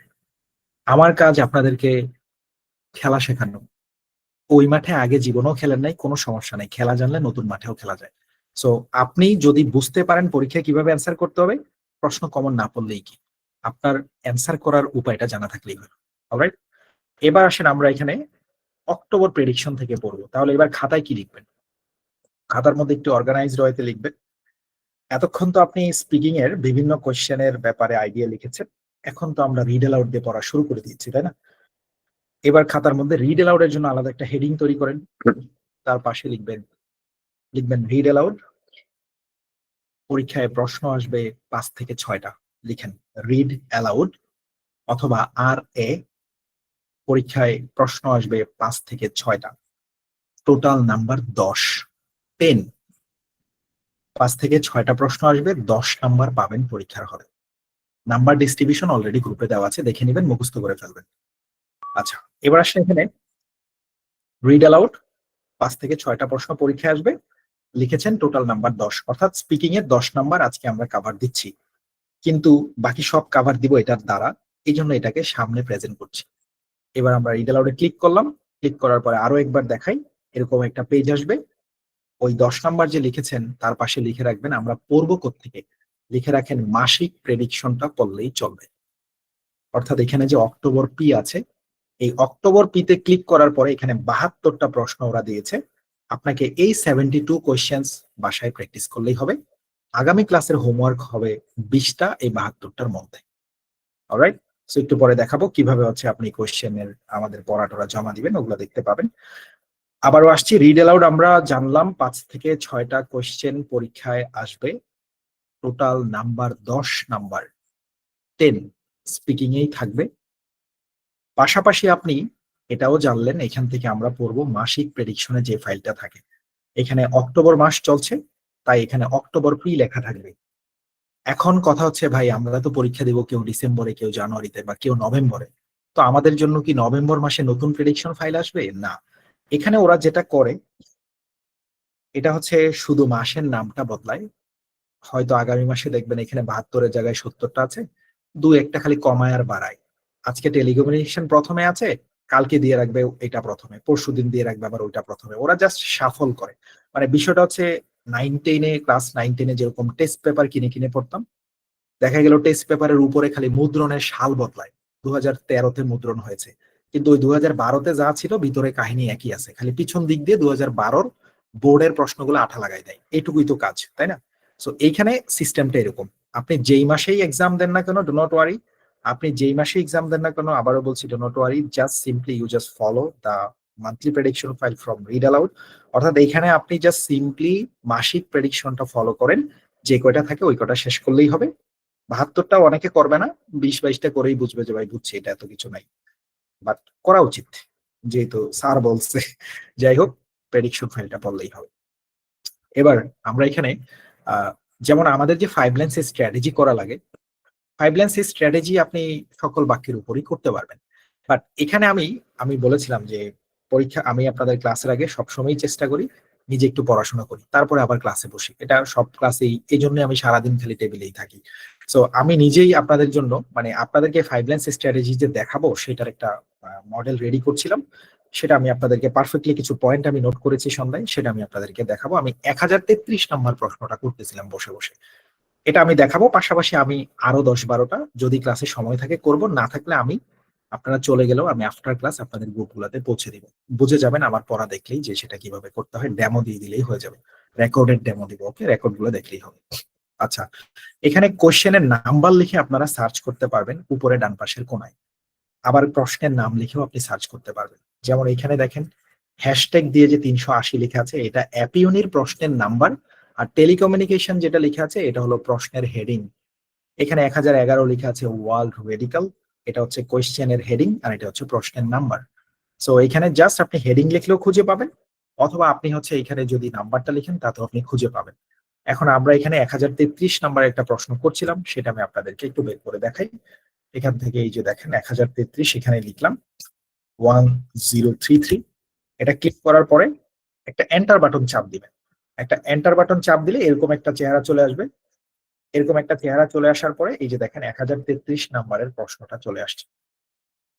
আমার কাজ আপনাদেরকে খেলা শেখানো। ওই মাঠে আগে জীবনেও খেলেন নাই, কোনো সমস্যা নাই, খেলা জানলে নতুন মাঠেও খেলা যায়। সো আপনি যদি বুঝতে পারেন পরীক্ষায় কিভাবে অ্যান্সার করতে হবে, প্রশ্ন কমন না পড়লেই কি, আপনার অ্যান্সার করার উপায়টা জানা থাকলেই হলো। অলরাইট, এবার আসেন আমরা এখানে অক্টোবর প্রেডিকশন থেকে পড়বো। তাহলে এবার খাতায় কি লিখবেন? খাতার মধ্যে একটু অর্গানাইজড ওয়েতে লিখবেন। এতক্ষণ তো আপনি স্পিকিং এর বিভিন্ন কোশ্চেনের ব্যাপারে আইডিয়া লিখেছেন, এখন তো আমরা রিড অ্যালাউড দিয়ে পড়া শুরু করে দিচ্ছি, তাই না? এবার খাতার মধ্যে রিড অ্যালাউড এর জন্য আলাদা একটা হেডিং তৈরি করেন, তার পাশে লিখবেন রিড অ্যালাউড। পরীক্ষায় প্রশ্ন আসবে 5 থেকে 6টা, লিখেন রিড অ্যালাউড অথবা RA। পরীক্ষায় প্রশ্ন আসবে 5 থেকে 6টা, টোটাল নাম্বার 10, 10। 5 থেকে 6টা প্রশ্ন আসবে, 10 নাম্বার পাবেন পরীক্ষার হলে। নাম্বার ডিস্ট্রিবিউশন অলরেডি গ্রুপে দেওয়া আছে, দেখে নেবেন, মুখস্থ করে ফেলবেন। আচ্ছা, এবার আসলে এখানে রিড অ্যালাউড 5 থেকে 6টা প্রশ্ন পরীক্ষায় আসবে, লিখেছেন টোটাল নাম্বার 10, অর্থাৎ স্পিকিং এর 10 নাম্বার আজকে আমরা কভার দিচ্ছি, কিন্তু বাকি সব কভার দিব এটার দ্বারা, এই জন্য এটাকে সামনে প্রেজেন্ট করছি। এবার আমরা রিড অ্যালাউডে ক্লিক করলাম, ক্লিক করার পরে আরো একবার দেখাই, এরকম একটা পেজ আসবে। ওই 10 নাম্বার যে লিখেছেন তার পাশে লিখে রাখবেন আমরা পড়বো কোত্থেকে, লিখে রাখেন মাসিক প্রেডিকশনটা পড়লেই চলবে। অর্থাৎ এখানে যে অক্টোবর পি আছে, এই অক্টোবর পিতে ক্লিক করার পরে এখানে 72টা প্রশ্ন ওরা দিয়েছে, আপনাকে এই 72 কোয়েশ্চেন্স বাসায় প্র্যাকটিস করলেই হবে। আগামী ক্লাসের হোমওয়ার্ক হবে 20টা এই 72টার মধ্যে। অলরাইট, সো একটু পরে দেখাবো কিভাবে হচ্ছে আপনি কোয়েশ্চেনের আমাদের পড়াটা জমা দিবেন, ওগুলো দেখতে পাবেন। আবারও আসছি, রিড অ্যালাউড আমরা জানলাম 5 থেকে 6টা কোয়েশ্চেন পরীক্ষায় আসবে, টোটাল নাম্বার 10 নাম্বার, 10 স্পিকিং এই থাকবে। পাশাপাশি আপনি এটাও জানলেন এখান থেকে আমরা পড়বো মাসিক প্রেডিকশনে যে ফাইলটা থাকে, এখানে অক্টোবর মাস চলছে, তাই এখানে অক্টোবর প্রি লেখা থাকবে। এখন কথা হচ্ছে ভাই, আমরা তো পরীক্ষা দিব কেউ ডিসেম্বরে, কেউ জানুয়ারিতে, বা কেউ নভেম্বরে, তো আমাদের জন্য কি নভেম্বর মাসে নতুন প্রেডিকশন ফাইল আসবে? না। এখানে ওরা যেটা করে, এটা হচ্ছে শুধু মাসের নামটা বদলায়। হয়তো আগামী মাসে দেখবেন এখানে 72-এর জায়গায় 70টা আছে, দু একটা খালি কমায় আর বাড়ায়। আজকে টেলিকমিউনিকেশন প্রথমে আছে, কালকে দিয়ে রাখবে এটা প্রথমে, পরশুদিন দিয়ে রাখবে আবার ওইটা প্রথমে, ওরা জাস্ট শাফল করে। মানে বিষয়টা হচ্ছে 9-10-এ, ক্লাস 9-10-এ যেরকম টেস্ট পেপার কিনে কিনে পড়তাম, দেখা গেল টেস্ট পেপারের উপরে খালি মুদ্রণের সাল বদলায়, 2013-তে মুদ্রণ হয়েছে, কিন্তু ওই 2012-তে যা ছিল ভিতরে কাহিনী একই আছে, খালি পিছন দিক দিয়ে 2012-র বোর্ডের প্রশ্নগুলো আঠা লাগাই দেয়, এইটুকুই তো কাজ, তাই না? সো এইখানে সিস্টেমটা এরকম, আপনি যেই মাসেই এক্সাম দেন না কেন, ডো নট ওয়ারি। আপনি যেই মাসে এক্সাম দেন না কেন, আবারও বলছি, do not worry, just simply you just follow the monthly prediction file from read aloud. অর্থাৎ এইখানে আপনি জাস্ট সিম্পলি মাসিক প্রেডিকশনটা ফলো করেন, যে কয়টা থাকে ওই কয়টা শেষ করলেই হবে। 72টা অনেকে করবে না, 20-22টা করেই বুঝবে যে ভাই বুঝছি, এটা এত কিছু নাই, বাট করা উচিত যেহেতু স্যার বলছে। যাই হোক, প্রেডিকশন ফাইলটা পড়লেই হবে। এবার আমরা এখানে আহ, যেমন আমাদের যে 5 লাইন্স স্ট্র্যাটেজি করা লাগে, 5 লাইন্স স্ট্র্যাটেজি আপনি সকল বাক্যের উপরই করতে পারবেন। বাট এখানে আমি বলেছিলাম যে পরীক্ষা, আমি আপনাদের ক্লাসের আগে সবসময় চেষ্টা করি নিজে একটু পড়াশোনা করি, তারপরে আবার ক্লাসে বসি, এটা সব ক্লাসেই, এই জন্য আমি সারাদিন খালি টেবিলেই থাকি। সো আমি নিজেই আপনাদের জন্য, মানে আপনাদেরকে 5 লাইন্স স্ট্র্যাটেজি যে দেখাবো সেটার একটা মডেল রেডি করছিলাম, সেটা আমি আপনাদেরকে পারফেক্টলি কিছু পয়েন্ট আমি নোট করেছি সন্ধ্যায়, সেটা আমি আপনাদেরকে দেখাবো। আমি 1033 নাম্বার প্রশ্নটা করতেছিলাম বসে বসে, এটা আমি দেখাবো। পাশাপাশি আমি আরো 10-12টা যদি ক্লাসে সময় থাকে করব, না থাকলে আমি, আপনারা চলে গেলেও আমি আফটার ক্লাস আপনাদের গ্রুপগুলোতে পৌঁছে দিব, বুঝে যাবেন আমার পড়া দেখলেই যে সেটা কিভাবে করতে হয়, ডেমো দিয়ে দিলেই হয়ে যাবে, রেকর্ডেড ডেমো দিব, ওকে, রেকর্ড গুলো দেখলেই হবে। আচ্ছা, এখানে কোশ্চেনের নাম্বার লিখে আপনারা সার্চ করতে পারবেন উপরে ডান পাশের কোনায়, আবার প্রশ্নের নাম লিখেও আপনি সার্চ করতে পারবেন। যেমন এখানে দেখেন হ্যাশট্যাগ দিয়ে যে 380 লেখা আছে, এটা অ্যাপিউনির প্রশ্নের নাম্বার, আর টেলিকমিউনিকেশন যেটা লেখা আছে এটা হলো প্রশ্নের হেডিং। এখানে 1011 লেখা আছে ওয়ার্ল্ড মেডিকেল, এটা হচ্ছে কোয়েশ্চেনের হেডিং আর এটা হচ্ছে প্রশ্নের নাম্বার। সো এখানে জাস্ট আপনি হেডিং লিখলেও খুঁজে পাবেন, অথবা আপনি হচ্ছে এখানে যদি নাম্বারটা লিখেন তাতেও আপনি খুঁজে পাবেন। এখন আমরা এখানে 1033 নাম্বারের একটা প্রশ্ন করছিলাম, সেটা আমি আপনাদেরকে একটু বের করে দেখাই। এখান থেকে এই যে দেখেন 1033, এখানে লিখলাম 1033। এটা ক্লিক করার পরে একটা এন্টার বাটন চাপ দিবেন। একটা এন্টার বাটন চাপ দিলে এরকম একটা চেহারা চলে আসবে। এরকম একটা চেহারা চলে আসার পরে এই যে দেখেন 1033 নাম্বারের প্রশ্নটা চলে আসছে।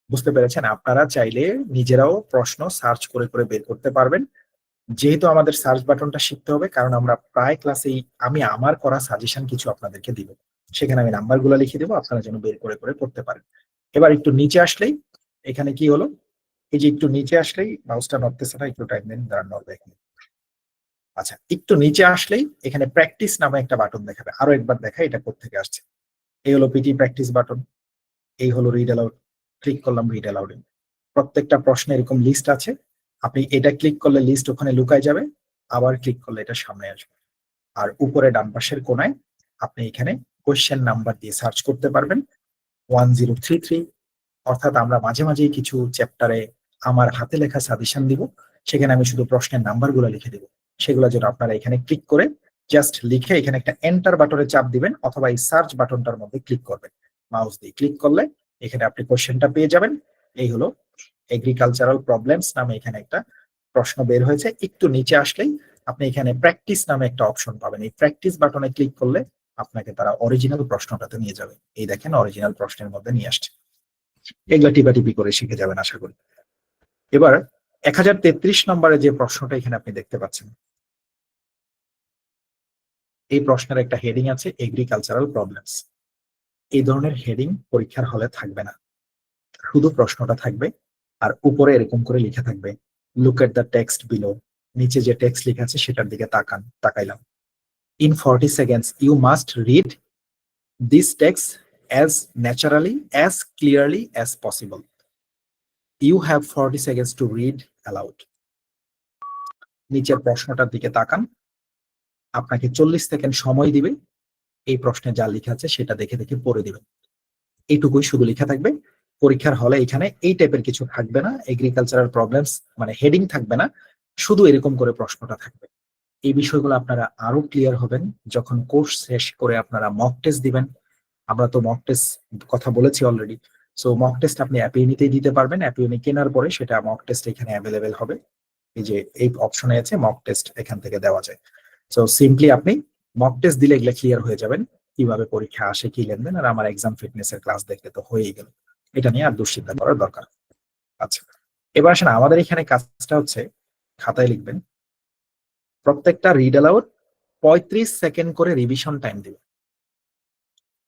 বুঝতে পেরেছেন? আপনারা চাইলে নিজেরাও প্রশ্ন সার্চ করে করে বের করতে পারবেন। যেহেতু আমাদের সার্চ বাটনটা শিখতে হবে, কারণ আমরা প্রায় ক্লাসেই আমি আমার করা সাজেশন কিছু আপনাদেরকে দিব, সেখানে আমি নাম্বারগুলো লিখে দেবো, আপনারা যেন বের করে করে করতে পারেন। এবার একটু নিচে আসলেই এখানে কি হলো, এই যে একটু নিচে আসলেই মাউসটা নড়তেছে না, একটু টাইম দেন, দাঁড়ান নড়বে এখানে। আচ্ছা, একটু নিচে আসলেই এখানে প্র্যাকটিস নামে একটা বাটন দেখাবে। আরো একবার দেখা এটা কোত্থেকে আসছে। এই হলো পিটি প্র্যাকটিস বাটন, এই হলো রিড অ্যালাউড। ক্লিক করলাম রিড অ্যালাউড। প্রত্যেকটা প্রশ্নে এরকম লিস্ট আছে, আপনি এটা ক্লিক করলে লিস্ট ওখানে লুকায় যাবে, আবার ক্লিক করলে এটা সামনে আসবে। আর উপরে ডান পাশের কোনায় আপনি এখানে কোয়েশ্চেন নাম্বার দিয়ে সার্চ করতে পারবেন 1033। অর্থাৎ আমরা মাঝে মাঝেই কিছু চ্যাপ্টারে আমার হাতে লেখা সাজেশন দিব, সেখানে আমি শুধু প্রশ্নের নাম্বারগুলো লিখে দিব। সেগুলো যেন আপনারা এখানে ক্লিক করে জাস্ট লিখে এখানে একটা এন্টার বাটনে চাপ দিবেন, অথবা এই সার্চ বাটনটার মধ্যে ক্লিক করবেন। মাউস দিয়ে ক্লিক করলে এখানে আপনি কোশ্চেনটা পেয়ে যাবেন। এই হলো এগ্রিকালচারাল প্রবলেমস নামে এখানে একটা প্রশ্ন বের হয়েছে। একটু নিচে আসলেই আপনি এখানে প্র্যাকটিস নামে একটা অপশন পাবেন। এই প্র্যাকটিস বাটনে ক্লিক করলে আপনাকে তারা অরিজিনাল প্রশ্নটাতে নিয়ে যাবে। এই দেখেন অরিজিনাল প্রশ্নের মধ্যে নিয়ে আসছে। এগুলা টিপাটিপি করে শিখে যাবেন আশা করি। এবার 1033 নম্বরে যে প্রশ্নটা এখানে আপনি দেখতে পাচ্ছেন, এই প্রশ্নের একটা হেডিং আছে এগ্রিকালচারাল প্রবলেমস। এই ধরনের হেডিং পরীক্ষার হলে থাকবে না, শুধু প্রশ্নটা থাকবে আর উপরে এরকম করে লেখা থাকবে look at the text below. নিচে যে টেক্সট লেখা আছে সেটার দিকে তাকাইলাম। In 40 seconds you must read this text as naturally as clearly as possible. You have 40 seconds to read aloud. নিচের প্রশ্নটার দিকে তাকান, আপনাকে 40 সেকেন্ড সময় দিবে, এই প্রশ্নে যা লেখা আছে সেটা দেখে দেখে পড়ে দিবেন। এইটুকুই শুধু লেখা থাকবে। পরীক্ষার হলে এখানে এই টাইপের কিছু থাকবে না, এগ্রিকালচারাল প্রবলেমস মানে হেডিং থাকবে না, শুধু এরকম করে প্রশ্নটা থাকবে। এই বিষয়গুলো আপনারা আরো ক্লিয়ার হবেন যখন কোর্স শেষ করে আপনারা মক টেস্ট দিবেন। আমরা তো মক টেস্ট কথা বলেছি অলরেডি। সো মক টেস্ট আপনি অ্যাপিউনিতেই দিতে পারবেন। অ্যাপিউনি কেনার পরে সেটা মক টেস্ট এখানে অ্যাভেলেবেল হবে। এই যে এই অপশনে আছে মক টেস্ট, এখান থেকে দেওয়া যায়। সো সিম্পলি আপনি মক টেস্ট দিলে এগুলো ক্লিয়ার হয়ে যাবেন, কিভাবে পরীক্ষা আসে, কি লেনদেন। আর আমার এক্সাম ফিটনেস এর ক্লাস দেখলে তো হয়েই গেল, এটা নিয়ে আর দুশ্চিন্তা করার দরকার। আচ্ছা, এবার আসেন আমাদের এখানে কাজটা হচ্ছে, খাতায় লিখবেন প্রত্যেকটা রিড অ্যালাউড 35 সেকেন্ড করে রিভিশন টাইম দিবেন।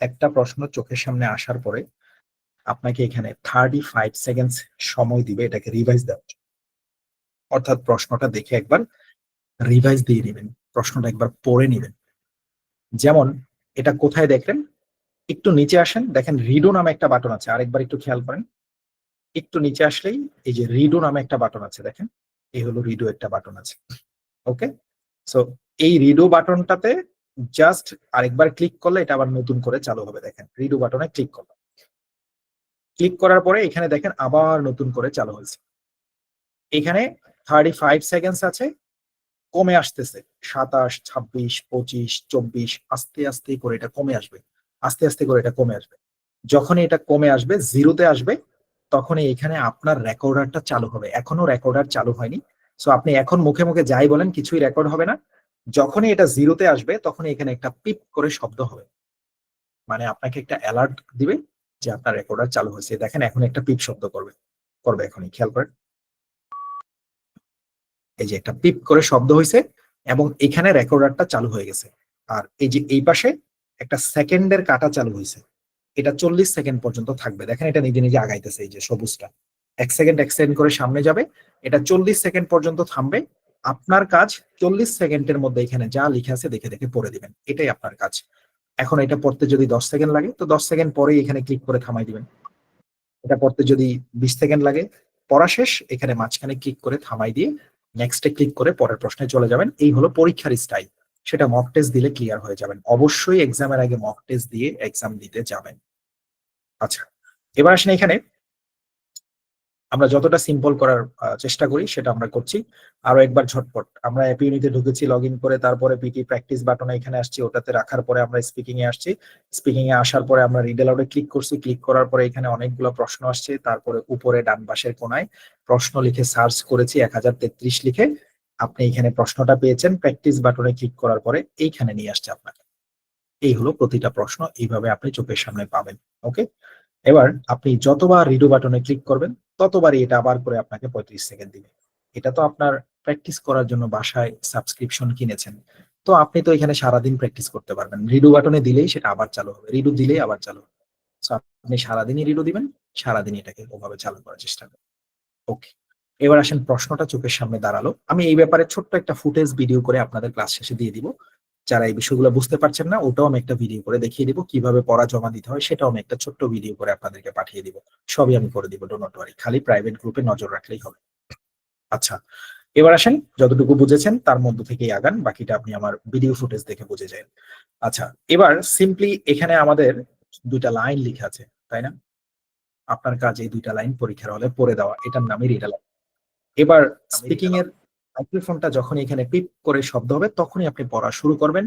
একটা প্রশ্ন চোখের সামনে আসার পরে আপনাকে এখানে 35 সেকেন্ড সময় দিবে এটাকে রিভাইজ দেওয়ার জন্য। অর্থাৎ প্রশ্নটা দেখে একবার রিভাইজ দিয়ে নেবেন, প্রশ্নটা একবার পড়ে নেবেন। যেমন এটা কোথায় দেখলেন, একটু নিচে আসেন, দেখেন রিডো নামে একটা বাটন আছে, আরেকবার একটু খেয়াল করেন। একটু নিচে আসলেই এই যে রিডো নামে একটা বাটন আছে, দেখেন এই হলো রিডো একটা বাটন আছে। ওকে, সো এই রিডো বাটনটাতে জাস্ট আরেকবার ক্লিক করলে এটা আবার নতুন করে চালু হবে। দেখেন রিডো বাটনে ক্লিক করলাম, ক্লিক করার পরে এখানে দেখেন আবার নতুন করে চালু হয়েছে। এখানে 35 সেকেন্ডস আছে, কমে আসতেছে 27, 26, 25, 24, আস্তে আস্তে করে এটা কমে আসবে, আস্তে আস্তে করে এটা কমে আসবে। যখনই এটা কমে আসবে, জিরোতে আসবে, তখনই এখানে আপনার রেকর্ডারটা চালু হবে। এখনো রেকর্ডার চালু হয়নি, সো আপনি এখন মুখে মুখে যাই বলেন কিছুই রেকর্ড হবে না। যখনই এটা জিরোতে আসবে তখনই এখানে একটা পিপ করে শব্দ হবে, মানে আপনাকে একটা অ্যালার্ট দিবে যে আপনার রেকর্ডার চালু হয়েছে। দেখেন এখন একটা পিপ শব্দ করবে, এখনই খেয়াল করেন, এই যে একটা পিপ করে শব্দ হয়েছে এবং এখানে রেকর্ডারটা চালু হয়ে গেছে। আর এই যে এই পাশে একটা সেকেন্ডের কাটা চালু হয়েছে, এটা 40 সেকেন্ড পর্যন্ত থাকবে। দেখেন এটা নিজে নিজে আগাইতেছে, এই যে সবুজটা 1 সেকেন্ড 1 সেকেন্ড করে সামনে যাবে, এটা 40 সেকেন্ড পর্যন্ত থামবে। আপনার কাজ 40 সেকেন্ডের মধ্যে এখানে যা লিখে আছে দেখে দেখে পড়ে দিবেন, এটাই আপনার কাজ। এখন এটা পড়তে যদি 10 সেকেন্ড লাগে তো 10 সেকেন্ড পরেই এখানে ক্লিক করে থামাই দিবেন। এটা পড়তে যদি 20 সেকেন্ড লাগে, পড়া শেষ, এখানে মাঝখানে ক্লিক করে থামাই দিয়ে নেক্সটে ক্লিক করে পরের প্রশ্নে চলে যাবেন। এই হলো পরীক্ষার স্টাইল। সেটা মক টেস্ট দিলে ক্লিয়ার হয়ে যাবেন। অবশ্যই এক্সামের আগে মক টেস্ট দিয়ে এক্সাম দিতে যাবেন। আচ্ছা, এবার আসেন এখানে আমরা যতটা সিম্পল করার চেষ্টা করি সেটা আমরা করছি। আরো একবার ঝটপট, আমরা অ্যাপ ইউনিতে ঢুকেছি, লগ ইন করে তারপরে পিটি প্র্যাকটিস বাটনে এখানে আসছি, ওটাতে রাখার পরে আমরা স্পিকিং এ আসছি। স্পিকিং এ আসার পরে আমরা রিড অ্যালাউডে ক্লিক করছি, ক্লিক করার পরে এখানে অনেকগুলো প্রশ্ন আসছে, তারপরে উপরে ডান পাশের কোনায় প্রশ্ন লিখে সার্চ করেছি 1033 লিখে আপনি এখানে প্রশ্নটা পেয়েছেন। প্র্যাকটিস বাটনে ক্লিক করার পরে এইখানে নিয়ে আসছে আপনাকে। এই হলো প্রতিটা প্রশ্ন, এইভাবে আপনি চোখের সামনে পাবেন। ওকে, এবার আপনি যতবার রিডো বাটনে ক্লিক করবেন ততবারই এটা আবার করে আপনাকে 35 সেকেন্ড দিবে। এটা তো আপনার প্র্যাকটিস করার জন্য বাসায় সাবস্ক্রিপশন কিনেছেন, তো আপনি তো এখানে সারাদিন প্র্যাকটিস করতে পারবেন। রিডো বাটনে দিলেই সেটা আবার চালু হবে, রিডো দিলেই আবার চালু হবে। So আপনি সারাদিনই রিডো দিবেন, সারাদিন এটাকে ওভাবে চালু করার চেষ্টা করবেন। ওকে, এবার আসেন প্রশ্নটা চোখের সামনে দাঁড়ালো, আমি এই ব্যাপারে ছোট্ট একটা ফুটেজ ভিডিও করে আপনাদের ক্লাস শেষে দিয়ে দিব। যারা এই বিষয়গুলো বুঝতে পারছেন না, ওটাও আমি একটা ভিডিও করে দেখিয়ে দিব, কিভাবে পড়া জমা দিতে হয় সেটাও আমি একটা ছোট্ট ভিডিও করে আপনাদেরকে পাঠিয়ে দিব। সবই আমি করে দিব, ডোন্ট ওয়ারি, খালি প্রাইভেট গ্রুপে নজর রাখলেই হবে। আচ্ছা, এবার আসেন যতটুকু বুঝেছেন তার মধ্য থেকেই আগান, বাকিটা আপনি আমার ভিডিও ফুটেজ দেখে বুঝে যান। আচ্ছা, এবার সিম্পলি এখানে আমাদের দুইটা লাইন লেখা আছে, তাই না? আপনার কাজ এই দুইটা লাইন পরীক্ষার হলে পড়ে দেওয়া, এটার নামই রিড অ্যালাউড। এবার স্পিকিং এর মাইক্রোফোনটা যখন এখানে পিপ করে শব্দ হবে তখনই আপনি পড়া শুরু করবেন।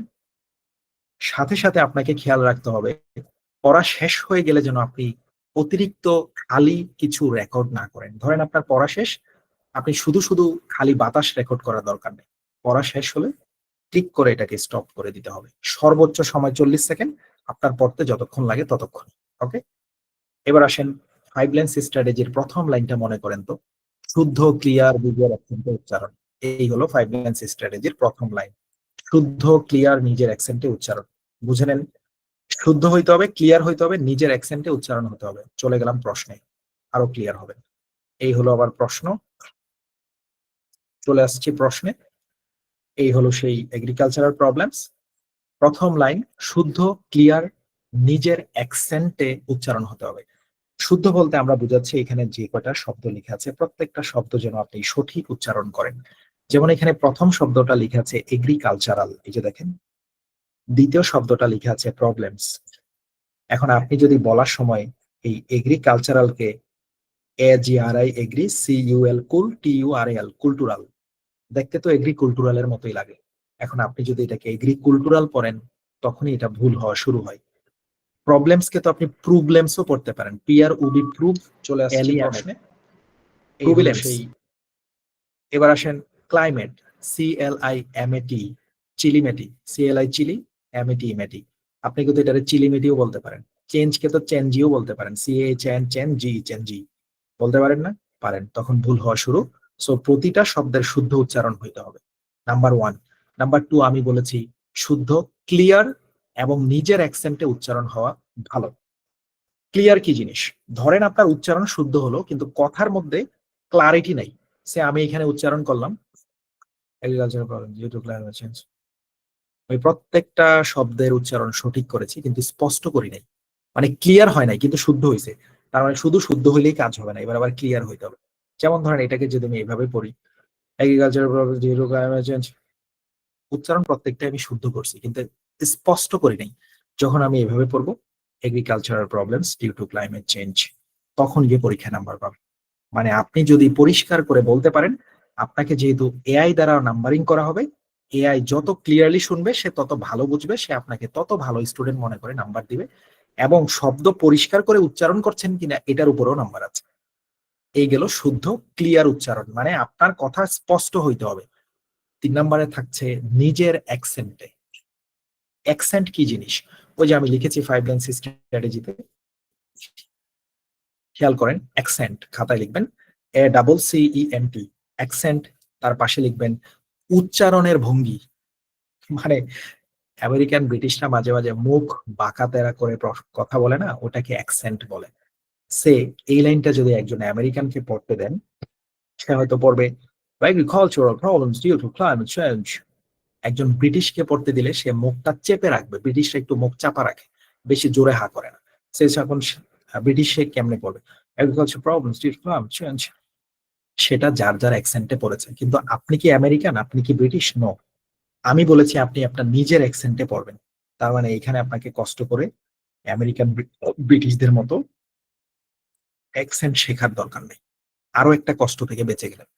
সাথে সাথে আপনাকে খেয়াল রাখতে হবে পড়া শেষ হয়ে গেলে যেন আপনি অতিরিক্ত খালি কিছু রেকর্ড না করেন। ধরেন আপনার পড়া শেষ, আপনি শুধু শুধু খালি বাতাস রেকর্ড করার দরকার নেই। পড়া শেষ হলে ক্লিক করে এটাকে স্টপ করে দিতে হবে। সর্বোচ্চ সময় 40 সেকেন্ড, আপনার পড়তে যতক্ষণ লাগে ততক্ষণ। ওকে, এবার আসেন 5 লাইন্স স্ট্র্যাটেজির প্রথম লাইনটা মনে করেন তো, শুদ্ধ ক্লিয়ার নিজের অ্যাকসেন্টে উচ্চারণ। এই হলো 5 লাইন্স স্ট্র্যাটেজির প্রথম লাইন, শুদ্ধ ক্লিয়ার নিজের অ্যাকসেন্টে উচ্চারণ। বুঝে নেন, শুদ্ধ হইতে হবে, ক্লিয়ার হইতে হবে, নিজের অ্যাকসেন্টে উচ্চারণ হতে হবে। চলে গেলাম প্রশ্নে, আরো ক্লিয়ার হবে। এই হলো আবার প্রশ্ন, চলে আসছি প্রশ্নে। এই হলো সেই এগ্রিকালচারাল প্রবলেমস। প্রথম লাইন, শুদ্ধ ক্লিয়ার নিজের অ্যাকসেন্টে উচ্চারণ হতে হবে। শুদ্ধ বলতে আমরা বুঝাচ্ছি এখানে যে কয়টা শব্দ লেখা আছে প্রত্যেকটা শব্দ যেন আপনি সঠিক উচ্চারণ করেন। যেমন এখানে প্রথম শব্দটা লেখা আছে এগ্রিকালচারাল, এই যে দেখেন। দ্বিতীয় শব্দটা লেখা আছে প্রবলেমস। এখন আপনি যদি বলার সময় এই এগ্রিকালচারালকে AGRI এগ্রি, CUL কুল, TURAL কুলটুরাল, দেখতে তো এগ্রিকালচারাল এর মতোই লাগে। এখন আপনি যদি এটাকে এগ্রিকালচারাল পড়েন তখনই এটা ভুল হওয়া শুরু হয়। প্রবলেমস কে তো আপনি প্রবলেমসও পড়তে পারেন, PROB প্রুভ। চলে আসছে প্রশ্নে, প্রবলেমস। এবার আসেন ক্লাইমেট, CLIMAT, চিলিমেটি, CLI চিলি, MAT মেটি। আপনি কিন্তু এটারে চিলিমেটিও বলতে পারেন। চেঞ্জ কে তো চেঞ্জিও বলতে পারেন, CHN চেঞ্জি বলতে পারেন না? পারেন, তখন ভুল হওয়া শুরু। সো প্রতিটা শব্দের শুদ্ধ উচ্চারণ হইতে হবে, নাম্বার 1। নাম্বার 2, আমি বলেছি শুদ্ধ ক্লিয়ার এবং নিজের অ্যাকসেন্টে উচ্চারণ হওয়া ভালো। ক্লিয়ার কি জিনিস? ধরেন আপনার উচ্চারণ শুদ্ধ হলো কিন্তু কথার মধ্যে ক্লারিটি নাই। সে আমি এখানে উচ্চারণ করলাম agricultural problem due to climate change, আমি প্রত্যেকটা শব্দের উচ্চারণ সঠিক করেছি কিন্তু স্পষ্ট করি নাই, মানে ক্লিয়ার হয় নাই কিন্তু শুদ্ধ হয়েছে। তার মানে শুধু শুদ্ধ হইলেই কাজ হবে না, এবার আবার ক্লিয়ার হইতে হবে। যেমন ধরেন এটাকে যদি আমি এইভাবে পড়ি, agricultural problem due to climate change, উচ্চারণ প্রত্যেকটা আমি শুদ্ধ করছি কিন্তু স্পষ্ট করি নাই। যখন আমি এভাবে পড়বো agricultural problems due to climate change, তখন গিয়ে পরীক্ষা নাম্বার পাবেন। মানে আপনি যদি পরিষ্কার করে বলতে পারেন, আপনাকে যেহেতু AI দ্বারা নাম্বারিং করা হবে, AI যত ক্লিয়ারলি শুনবে সে তত ভালো বুঝবে, সে আপনাকে তত ভালো স্টুডেন্ট মনে করে নাম্বার দিবে। এবং শব্দ পরিষ্কার করে উচ্চারণ করছেন কিনা এটার উপরেও নাম্বার আছে। এই গেল শুদ্ধ ক্লিয়ার উচ্চারণ, মানে আপনার কথা স্পষ্ট হইতে হবে। 3 নম্বরে থাকছে নিজের অ্যাকসেন্টে। অ্যাকসেন্ট কি জিনিস? ওই যে আমি লিখেছি 5 লাইন স্ট্র্যাটেজিতে, খেয়াল করেন, অ্যাকসেন্ট খাতায় লিখবেন ACCENT, অ্যাকসেন্ট। তার পাশে লিখবেন উচ্চারণের ভঙ্গি। মানে আমেরিকান ব্রিটিশরা মাঝে মাঝে মুখ বাঁকা তেরা করে কথা বলে না, ওটাকে অ্যাকসেন্ট বলে। সে এই লাইনটা যদি একজন আমেরিকানকে পড়তে দেন, সে হয়তো পড়বে agricultural problems due to climate change। একজন ব্রিটিশকে পড়তে দিলে সে মুখটা চেপে রাখবে, ব্রিটিশরা একটু মুখ চাপা রাখে, বেশি জোরে হা করে না। সে এখন ব্রিটিশ সে কেমনে পড়বে agricultural problems due to climate change, সেটা যার যার অ্যাকসেন্টে পড়েছে। কিন্তু আপনি কি আমেরিকান, আপনি কি ব্রিটিশ? নো। আমি বলেছি আপনি আপনার নিজের অ্যাকসেন্টে পড়বেন, তার মানে এখানে আপনাকে কষ্ট করে আমেরিকান ব্রিটিশদের মতো অ্যাকসেন্ট শেখার দরকার নেই, আরো একটা কষ্ট থেকে বেঁচে গেলেন।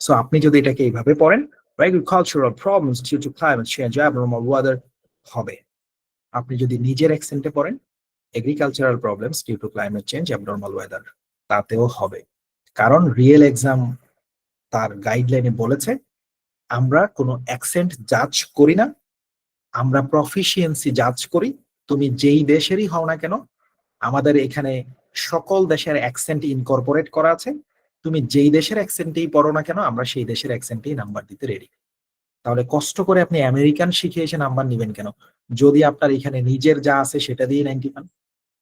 সো আপনি যদি এটাকে এইভাবে পড়েন, agricultural problems due to climate change, abnormal weather হবে। আপনি যদি নিজের অ্যাকসেন্টে পড়েন, agricultural problems due to climate change, abnormal weather, তাতেও হবে। কারণ রিয়েল এক্সাম তার গাইডলাইনে বলেছে আমরা কোনো অ্যাকসেন্ট জাজ করি না, আমরা প্রফিসিয়েন্সি জাজ করি। তুমি যেই দেশেরই হও না কেন, আমাদের এখানে সকল দেশের অ্যাকসেন্ট ইনকর্পোরেট করা আছে। তুমি যেই দেশের অ্যাকসেন্টেই পড়ো না কেন, আমরা সেই দেশের অ্যাকসেন্টেই নাম্বার দিতে রেডি। তাহলে কষ্ট করে আপনি আমেরিকান শিখে এসে নাম্বার নিবেন কেন, যদি আপনার এখানে নিজের যা আছে সেটা দিয়ে 90 পান।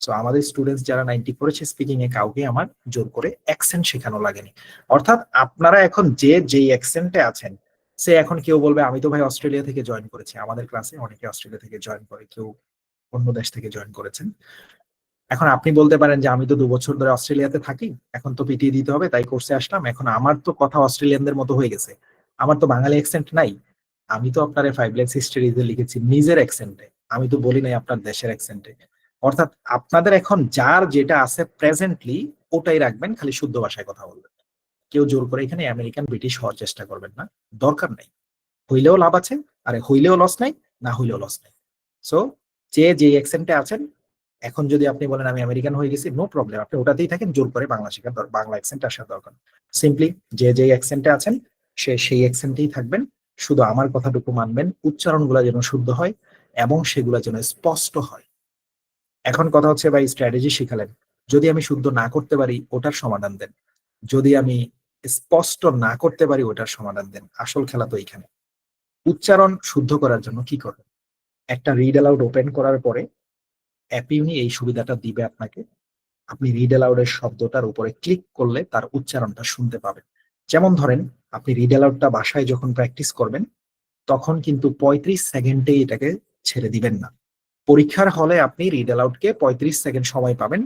সো আমাদের স্টুডেন্টস যারা 90 করেছে স্পিকিং এ, কাউকে আমার জোর করে অ্যাকসেন্ট শেখানো লাগেনি। অর্থাৎ আপনারা এখন যে যেই অ্যাকসেন্টে আছেন, সে এখন কেউ বলবে আমি তো ভাই অস্ট্রেলিয়া থেকে জয়েন করেছি, আমাদের ক্লাসে অনেকে অস্ট্রেলিয়া থেকে জয়েন করে, কেউ অন্য দেশ থেকে জয়েন করেছেন। এখন আপনি বলতে পারেন যে আমি তো 2 বছর ধরে অস্ট্রেলিয়াতে থাকি, এখন তো পিটিয়ে দিতে হবে তাই কোর্সে আসলাম, এখন আমার তো কথা অস্ট্রেলিয়ানদের মতো হয়ে গেছে, আমার তো বাঙালি অ্যাকসেন্ট নাই। আমি তো আপনার 5 লেক্স হিস্ট্রিতে লিখেছি নিজের অ্যাকসেন্টে, আমি তো বলি নাই আপনার দেশের অ্যাকসেন্টে। অর্থাৎ আপনাদের এখন যার যেটা আছে প্রেজেন্টলি ওটাই রাখবেন, খালি শুদ্ধ ভাষায় কথা বলবেন। কেউ জোর করে এখানে আমেরিকান ব্রিটিশ হওয়ার চেষ্টা করবেন না, দরকার নাই। হইলেও লাভ আছে, আরে হইলেও লস নাই, না হইলেও লস নাই। সো যে যে অ্যাকসেন্টে আছেন, এখন যদি আপনি বলেন আমি আমেরিকান হয়ে গেছি, নো প্রবলেম, আপনি ওটাতেই থাকেন, জোর করে বাংলা শেখার বাংলা অ্যাকসেন্ট আসার দরকার। সিম্পলি যে যে অ্যাকসেন্টে আছেন সে সেই অ্যাকসেন্টেই থাকবেন, শুধু আমার কথাটুকু মানবেন, উচ্চারণগুলো যেন শুদ্ধ হয় এবং সেগুলো যেন স্পষ্ট হয়। এখন কথা হচ্ছে ভাই স্ট্র্যাটেজি শিখালেন, যদি আমি শুদ্ধ না করতে পারি ওটার সমাধান দেন, যদি আমি স্পষ্ট না করতে পারি ওটার সমাধান দেন। আসল খেলা তো এইখানে। উচ্চারণ শুদ্ধ করার জন্য কি করবেন, একটা রিড অ্যালাউড ওপেন করার পরে অ্যাপিউনি এই সুবিধাটা দিবে আপনাকে, আপনি রিড অ্যালাউডের শব্দটার উপরে ক্লিক করলে তার উচ্চারণটা শুনতে পাবেন। যেমন ধরেন আপনি রিড অ্যালাউডটা বাসায় যখন প্র্যাকটিস করবেন, তখন কিন্তু 35 সেকেন্ডে এটাকে ছেড়ে দিবেন না। পরীক্ষার হলে আপনি রিড অ্যালাউডকে 35 সেকেন্ড সময় পাবেন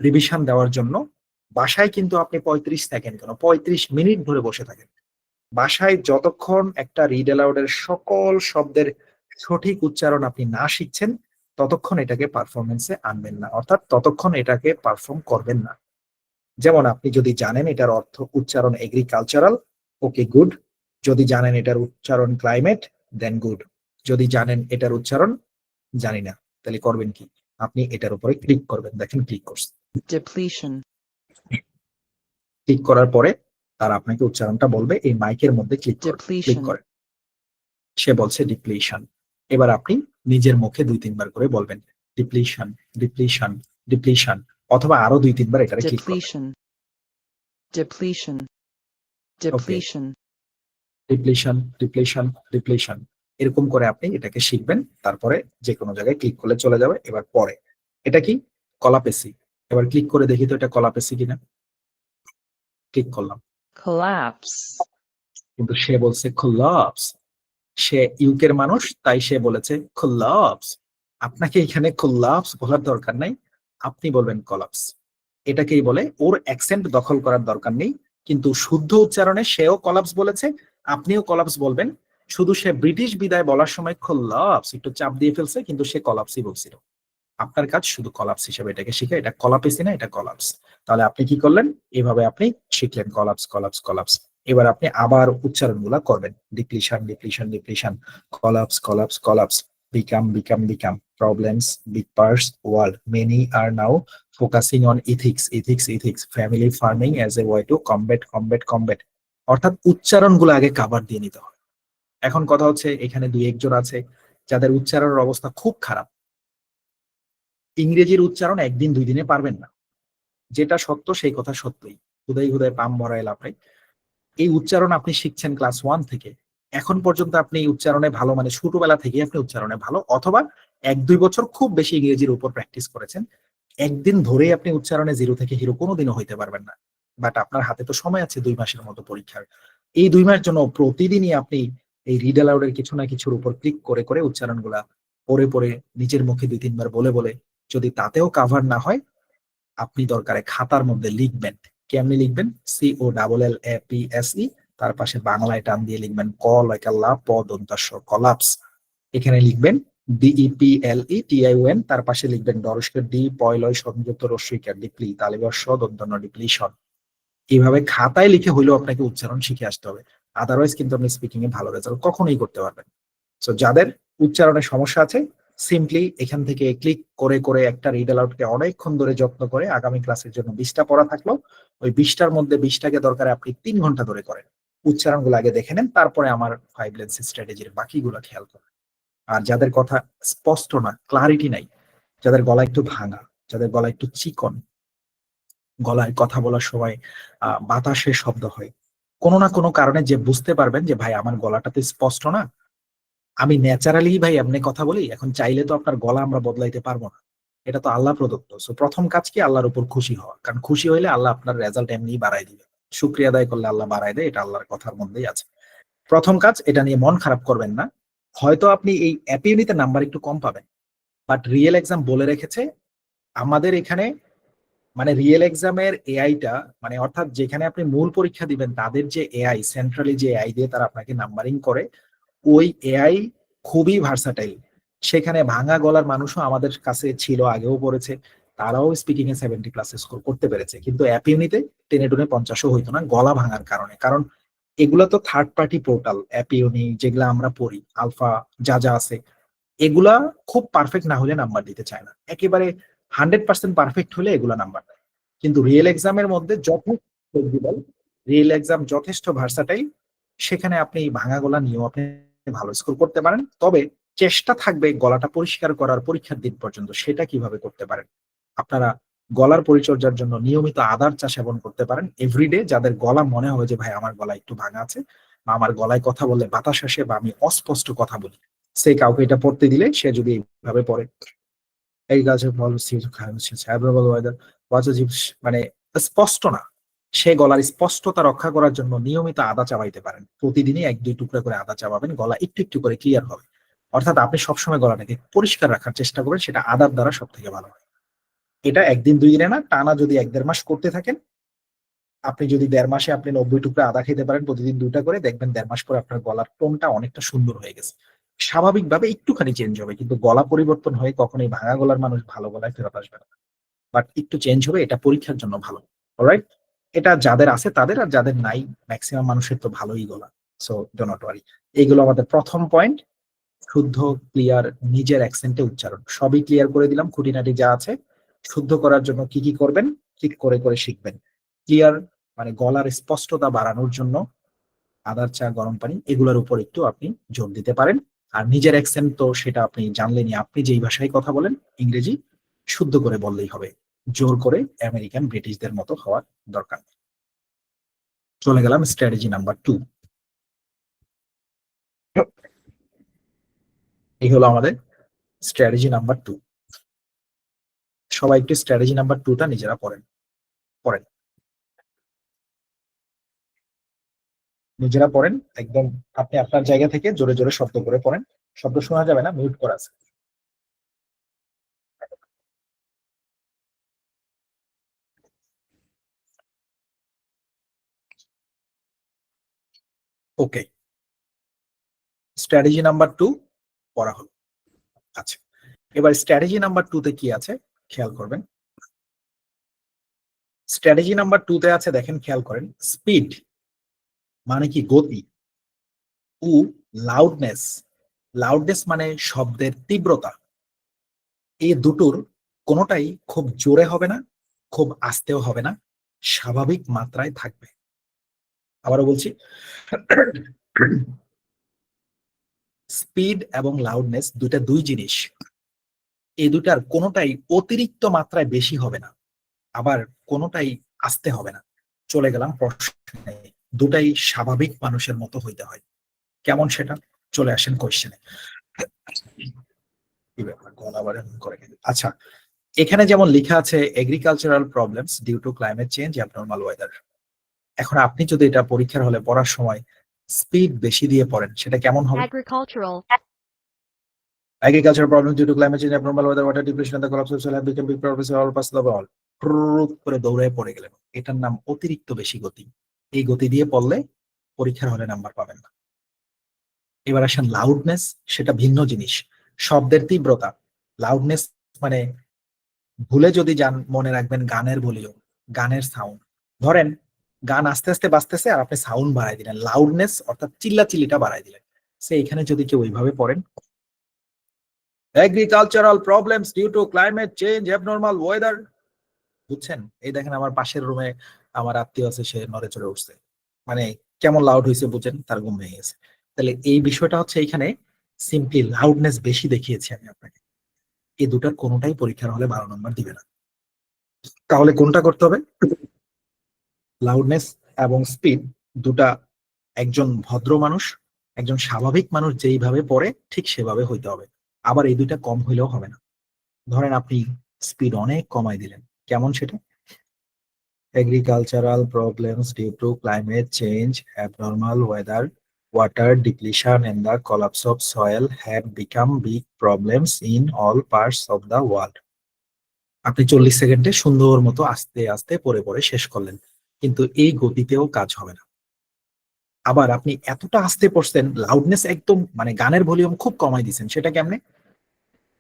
রিভিশন দেওয়ার জন্য, বাসায় কিন্তু আপনি 35 সেকেন্ড কেন 35 মিনিট ধরে বসে থাকেন। বাসায় যতক্ষণ একটা রিড অ্যালাউডের সকল শব্দের সঠিক উচ্চারণ আপনি না শিখছেন, ততক্ষণ এটাকে পারফরমেন্সে আনবেন না, অর্থাৎ ততক্ষণ এটাকে পারফর্ম করবেন না। যেমন আপনি যদি জানেন এটার অর্থ উচ্চারণ এগ্রিকালচারাল, ওকে গুড। যদি জানেন এটার উচ্চারণ ক্লাইমেট, দেন গুড। যদি জানেন এটার উচ্চারণ জানি না, তাহলে করবেন কি, আপনি এটার উপরে ক্লিক করবেন। দেখেন ক্লিক করছে, depletion, ক্লিক করার পরে তারা আপনাকে উচ্চারণটা বলবে, এই মাইকের মধ্যে ক্লিক ক্লিক depletion, করেন। সে বলছে ডিপ্লিশন। এবার আপনি নিজের মুখে 2-3 বার করে বলবেন ডিপ্লিশন, ডিপ্লিশন, ডিপ্লিশন, অথবা আরো 2-3 বার এটারে ক্লিক করবেন। depletion, depletion, depletion, depletion, depletion, depletion, এরকম করে আপনি এটাকে শিখবেন। তারপরে যে কোনো জায়গায় ক্লিক করলে চলে যাবে। এবার পরে এটা কি, কলাপেসি। এবার ক্লিক করে দেখি তো এটা কলাপেসি কিনা। ক্লিক করলাম, collapse, কিন্তু সে বলছে কোলাপস। সে ইউকের মানুষ, তাই সে বলেছে কোলাপস। আপনাকে এখানে কোলাপস বলার দরকার নাই, আপনি বলবেন কলাপস। এটাকেই বলে ওর অ্যাকসেন্ট দখল করার দরকার নেই, কিন্তু শুদ্ধ উচ্চারণে সেও কলাপস বলেছে, আপনিও কলাপস বলবেন। শুধু সে ব্রিটিশ বিদায় বলার সময় কোলাপস একটু চাপ দিয়ে ফেলছে, কিন্তু সে কলাপসই বলছিল। আপনার কাজ শুধু কলাপস হিসেবে এটাকে শিখে, এটা কলাপেসি না, এটা কলাপস। তাহলে আপনি কি করলেন, এভাবে আপনি শিখলেন কলাপস, কলাপস, কলাপস। এবার আপনি আবার উচ্চারণগুলো করবেন, depletion, depletion, depletion, collapse, collapse, collapse, become, become, become, problems, big parts, world, many are now focusing on ethics, ethics, ethics, family farming as a way to combat, combat, combat। অর্থাৎ উচ্চারণগুলো আগে cover দিয়ে নিতে হবে। এখন কথা হচ্ছে এখানে 2-1 জন আছে যাদের উচ্চারণের অবস্থা খুব খারাপ, ইংরেজির উচ্চারণ 1 দিন 2 দিনে পারবেন না, যেটা সত্য সেই কথা সত্যই, হুদাই হুদাই পাম ভরায় লাভ নাই। এই উচ্চারণ আপনি শিখছেন ক্লাস 1 থেকে, এখন পর্যন্ত আপনি এই উচ্চারণে ভালো, মানে ছোটবেলা থেকে আপনি উচ্চারণে ভালো, অথবা 1-2 বছর খুব বেশি ইংরেজির উপর প্র্যাকটিস করেছেন, একদিন ধরেই আপনি উচ্চারণে জিরো থেকে হিরো কোনোদিনও হইতে পারবেন না। বাট আপনার হাতে তো সময় আছে 2 মাসের মতো পরীক্ষার, এই 2 মাস জন্য প্রতিদিনই আপনি এই রিড অ্যালাউডের কিছু না কিছুর উপর ক্লিক করে করে উচ্চারণগুলা পড়ে পড়ে নিজের মুখে 2-3 বার বলে বলে, যদি তাতেও কাভার না হয়, আপনি দরকারে খাতার মধ্যে লিখবেন। কেমনি লিখবেন, COLLAPSE তার পাশে বাংলায় টান দিয়ে লিখবেন ক লয়কা লা প দন্তাস কলাপস। এখানে লিখবেন DEPLETION, তার পাশে লিখবেন ডরস্কের ডি পয়লয় সংযুক্ত রস্বইকার ডিপ্লি তালিবর্ষ দন্তন্য ডিপ্লিশন। এইভাবে খাতায় লিখে হইলেও আপনাকে উচ্চারণ শিখে আসতে হবে, আদারওয়াইজ কিন্তু আপনি স্পিকিং এ ভালো রেজাল্ট কখনোই করতে পারবেন। সো যাদের উচ্চারণের সমস্যা আছে সিম্পলি এখান থেকে ক্লিক করে করে একটা রিড অ্যালাউডকে অনেকক্ষণ ধরে যত্ন করে আগামী ক্লাসের জন্য 20টা পড়া থাকলো, ওই 20টার মধ্যে 20টাকে দরকারে আপনি 3 ঘন্টা ধরে করেন। উচ্চারণগুলো আগে দেখে নেন, তারপরে আমার 5 লেন্স স্ট্র্যাটেজির বাকিগুলো খেয়াল করেন। আর যাদের কথা স্পষ্ট না, ক্লারিটি নাই, যাদের গলা একটু ভাঙা, যাদের গলা একটু চিকন, গলায় কথা বলার সময় বাতাসের শব্দ হয়, কোনো না কোনো কারণে যে বুঝতে পারবেন যে ভাই আমার গলাটাতে স্পষ্ট না, আমি ন্যাচারালি ভাই এমনি কথা বলি, এখন চাইলে তো আপনার গলা আমরা বদলাইতে পারবো না, এটা তো আল্লাহ প্রদত্ত। সো প্রথম কাজ কি, আল্লাহর উপর খুশি হওয়া, কারণ খুশি হইলে আল্লাহ আপনার রেজাল্ট এমনি বাড়াই দিবে, শুকরিয়া আদায় করলে আল্লাহ বাড়াই দেয়, এটা আল্লাহর কথার মধ্যেই আছে। প্রথম কাজ, এটা নিয়ে মন খারাপ করবেন না। হয়তো আপনি এই অ্যাপিউনিতে নাম্বার একটু কম পাবেন, বাট রিয়েল এক্সাম বলে রেখেছে আমাদের এখানে, মানে রিয়েল এক্সামের এআইটা, মানে অর্থাৎ যেখানে আপনি মূল পরীক্ষা দিবেন তাদের যে এআই, সেন্ট্রালি যে এআই দিয়ে তারা আপনাকে নাম্বারিং করে, ওই এআই খুবই ভার্সাটাইল। সেখানে ভাঙা গলার মানুষও আমাদের কাছে ছিল, আগেও পড়েছে, তারাও স্পিকিং এ 70+ স্কোর করতে পেরেছে, কিন্তু অ্যাপিউনিতে টেনে টুনে 50ও হইতো না গলা ভাঙার কারণে। কারণ এগুলো তো থার্ড পার্টি পোর্টাল, অ্যাপিউনি যেগুলা আমরা পড়ি, আলফা যা যা আছে, এগুলা খুব পারফেক্ট না হলে নাম্বার দিতে চায় না, একেবারে 100% পারফেক্ট হলে এগুলা নাম্বার দেয়। কিন্তু রিয়েল এক্সামের মধ্যে যথেষ্ট ফ্লেক্সিবল, রিয়েল এক্সাম যথেষ্ট ভার্সাটাইল, সেখানে আপনি ভাঙা গলা নিয়েও আপনি ভালো স্কোর করতে পারেন। তবে চেষ্টা থাকবে গলাটা পরিষ্কার করার পরীক্ষার দিন পর্যন্ত। সেটা কিভাবে করতে পারেন, আপনারা গলার পরিচর্যার জন্য নিয়মিত আদার চা সেবন করতে পারেন এভরিডে। যাদের গলা মনে হয় যে ভাই আমার গলা একটু ভাঙা আছে, বা আমার গলায় কথা বললে বাতাস আসে, বা আমি অস্পষ্ট কথা বলি, সে কাউকে এটা পড়তে দিলে সে যদি এইভাবে পড়ে, এগ্রিকালচার পলিসি মানে স্পষ্ট না, সে গলার স্পষ্টতা রক্ষা করার জন্য নিয়মিত আদা চাবাইতে পারেন। প্রতিদিনই 1-2 টুকরা করে আদা চাবাবেন, গলা একটু একটু করে ক্লিয়ার হবে। অর্থাৎ আপনি সবসময় গলাটাকে পরিষ্কার রাখার চেষ্টা করবেন, সেটা আদার দ্বারা সব থেকে ভালো হয়। এটা 1 দিন 2 দিনে না, টানা যদি 1-1.5 মাস করতে থাকেন, আপনি যদি 1.5 মাসে আপনি 90 টুকরা আদা খেতে পারেন প্রতিদিন 2টা করে, দেখবেন 1.5 মাস পরে আপনার গলার টোনটা অনেকটা সুন্দর হয়ে গেছে। স্বাভাবিকভাবে একটুখানি চেঞ্জ হবে, কিন্তু গলা পরিবর্তন হয়ে কখনোই ভাঙা গলার মানুষ ভালো গলায় ফেরত আসবে না, বাট একটু চেঞ্জ হবে, এটা পরীক্ষার জন্য ভালো। অলরাইট, এটা যাদের আছে তাদের, আর যাদের নাই ম্যাক্সিমাম মানুষের তো ভালোই গলা। So do not worry. এইগুলো আমাদের প্রথম পয়েন্ট, শুদ্ধ ক্লিয়ার নিজের অ্যাকসেন্টে উচ্চারণ, সবই ক্লিয়ার করে দিলাম। খুঁটিনাটি যা আছে শুদ্ধ করার জন্য কি কি করবেন ঠিক করে করে শিখবেন। ক্লিয়ার মানে গলার স্পষ্টতা বাড়ানোর জন্য আদার চা, গরম পানি, এগুলোর উপর একটু আপনি জোর দিতে পারেন। আর নিজের অ্যাকসেন্ট তো সেটা আপনি জানলেনই, আপনি যেই ভাষায় কথা বলেন ইংরেজি শুদ্ধ করে বললেই হবে, জোর করে আমেরিকান ব্রিটিশদের মতো হওয়ার দরকার নেই। চলে গেলাম স্ট্র্যাটেজি নাম্বার 2। এই হলো আমাদের স্ট্র্যাটেজি নাম্বার 2। সবাই একটু স্ট্র্যাটেজি নাম্বার 2টা নিজেরা পড়েন, পড়েন, নিজেরা পড়েন একদম। আপনি আপনার জায়গা থেকে জোরে জোরে শব্দ করে পড়েন, শব্দ শোনা যাবে না, মিউট করা আছে। ওকে, স্ট্র্যাটেজি নাম্বার 2 পড়া হলো। আচ্ছা, এবার স্ট্র্যাটেজি নাম্বার 2 তে কি আছে খেয়াল করবেন। স্ট্র্যাটেজি নাম্বার 2 তে আছে, দেখেন খেয়াল করেন, স্পিড মানে কি গতি, ও লাউডনেস, লাউডনেস মানে শব্দের তীব্রতা, এই দুটোর কোনোটাই খুব জোরে হবে না, খুব আস্তেও হবে না, স্বাভাবিক মাত্রায় থাকবে। আবারও বলছি, স্পিড এবং লাউডনেস দুইটা দুই জিনিস, এই দুটার কোনোটাই অতিরিক্ত মাত্রায় বেশি হবে না, আবার কোনোটাই আস্তে হবে না। চলে গেলাম প্রশ্নে, দুটাই স্বাভাবিক মানুষের মতো হইতে হয়। কেমন সেটা, চলে আসেন কোয়েশ্চেনে। আচ্ছা, এখানে যেমন লেখা আছে agricultural problems due to climate change, abnormal weather. এখন আপনি যদি এটা পরীক্ষার হলে পড়ার সময় স্পিড বেশি দিয়ে পড়েন, সেটা কেমন হবে? Agricultural. Agricultural problems due to climate change, abnormal weather, water depletion, and the collapse of soil have become big problems all past the world. করে দৌড়ে পড়ে গেলেন, এটার নাম অতিরিক্ত বেশি গতি। এই গতি দিয়ে পড়লে পরীক্ষার হলে নাম্বার পাবেন না। এবার আসেন লাউডনেস, সেটা ভিন্ন জিনিস। শব্দের তীব্রতা, লাউডনেস মানে ভুলে যদি যান মনে রাখবেন গানের ভলিউম, গানের সাউন্ড। ধরেন গান আস্তে আস্তে বাজতেছে আর আপনি সাউন্ড বাড়াই দিলেন, লাউডনেস অর্থাৎ চিল্লাচিল্লিটা বাড়াই দিলেন। সে এখানে যদি কেউ ওইভাবে পড়েন, agricultural problems due to climate change, abnormal weather, বুঝছেন? এই দেখেন আমার পাশের রুমে আমার আত্মীয় আছে, সে নড়ে চড়ে উঠছে, মানে কেমন লাউড হয়েছে বুঝেন, তার ঘুম ভেঙে গেছে। তাহলে এই বিষয়টা হচ্ছে এখানে সিম্পলি লাউডনেস বেশি দেখিয়েছি আমি আপনাকে। এই দুটার কোনোটাই পরীক্ষার হলে 12 নম্বর দিবে না। তাহলে কোনটা করতে হবে? লাউডনেস এবং স্পিড দুটা একজন ভদ্র মানুষ, একজন স্বাভাবিক মানুষ যেইভাবে পড়ে ঠিক সেভাবে হইতে হবে। আবার এই দুইটা কম হইলেও হবে না। ধরেন আপনি স্পিড অনেক কমাই দিলেন, কেমন সেটা? agricultural problems due to climate change, abnormal weather, water depletion and the collapse of soil have become big problems in all parts of the world. আপনি 40 সেকেন্ডে সুন্দর মতো আস্তে আস্তে পড়ে পড়ে শেষ করলেন, কিন্তু এই গতিতেও কাজ হবে না। আবার আপনি এতটা আস্তে পড়ছেন, লাউডনেস একদম মানে গানের ভলিউম খুব কমাই দিচ্ছেন, সেটা কেমনে?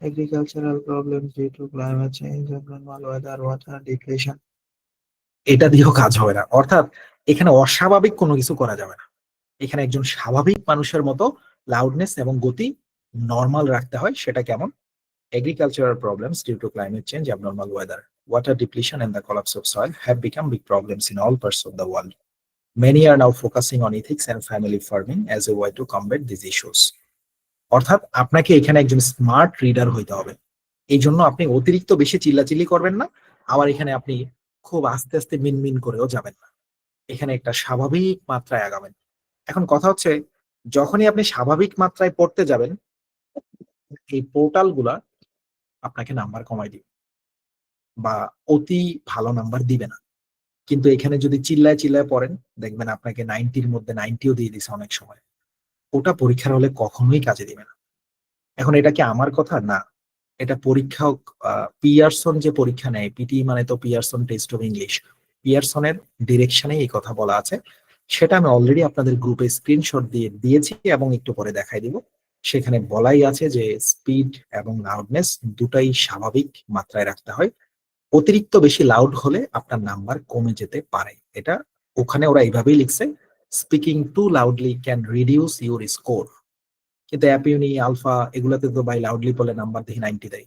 agricultural problems due to climate change, abnormal weather, water depletion, এটা দিয়েও কাজ হবে না। অর্থাৎ এখানে অস্বাভাবিক কোনো কিছু করা যাবে না। এখানে একজন স্বাভাবিক মানুষের মতো লাউডনেস এবং গতি নর্মাল রাখতে হয়। সেটা কেমন? agricultural problems due to climate change, abnormal weather, water depletion and the collapse of soil have become big problems in all parts of the world. Many are now focusing on ethics and family farming as a way to combat these issues. অর্থাৎ আপনাকে এখানে একজন smart reader হইতে হবে। এই জন্য আপনি অতিরিক্ত বেশি চিল্লাচিল্লি করবেন না, আবার এখানে আপনি খুব আস্তে আস্তে মিনমিন করেও যাবেন না। এখানে একটা স্বাভাবিক মাত্রায় আগাবেন। এখন কথা হচ্ছে, যখনই আপনি স্বাভাবিক মাত্রায় পড়তে যাবেন, এই পোর্টাল গুলা আপনাকে নাম্বার কমাই দিবে বা অতি ভালো নাম্বার দিবে না। কিন্তু এখানে যদি চিল্লায় চিল্লায় পড়েন, দেখবেন আপনাকে 90-র মধ্যে 90ও দিয়ে দিছে অনেক সময়। ওটা পরীক্ষার হলে কখনোই কাজে দিবে না। এখন এটা কি আমার কথা না, এটা পরীক্ষক পিয়ারসন যে পরীক্ষা নেয়, পিটি মানে তো পিয়ারসন টেস্ট অফ ইংলিশ, পিয়ারসনের ডিরেকশনে এই কথা বলা আছে। সেটা আমি অলরেডি আপনাদের গ্রুপে স্ক্রিনশট দিয়ে দিয়েছি এবং একটু পরে দেখাই দিব। সেখানে বলাই আছে যে স্পিড এবং লাউডনেস দুটাই স্বাভাবিক মাত্রায় রাখতে হয়। অতিরিক্ত বেশি লাউড হলে আপনার নাম্বার কমে যেতে পারে। এটা ওখানে ওরা এইভাবেই লিখছে, speaking two loudly can reduce your score. কিন্তু অ্যাপিউনি আলফা এগুলাতে তো বাই লাউডলি বলে নাম্বার দেখি 90 দেয়।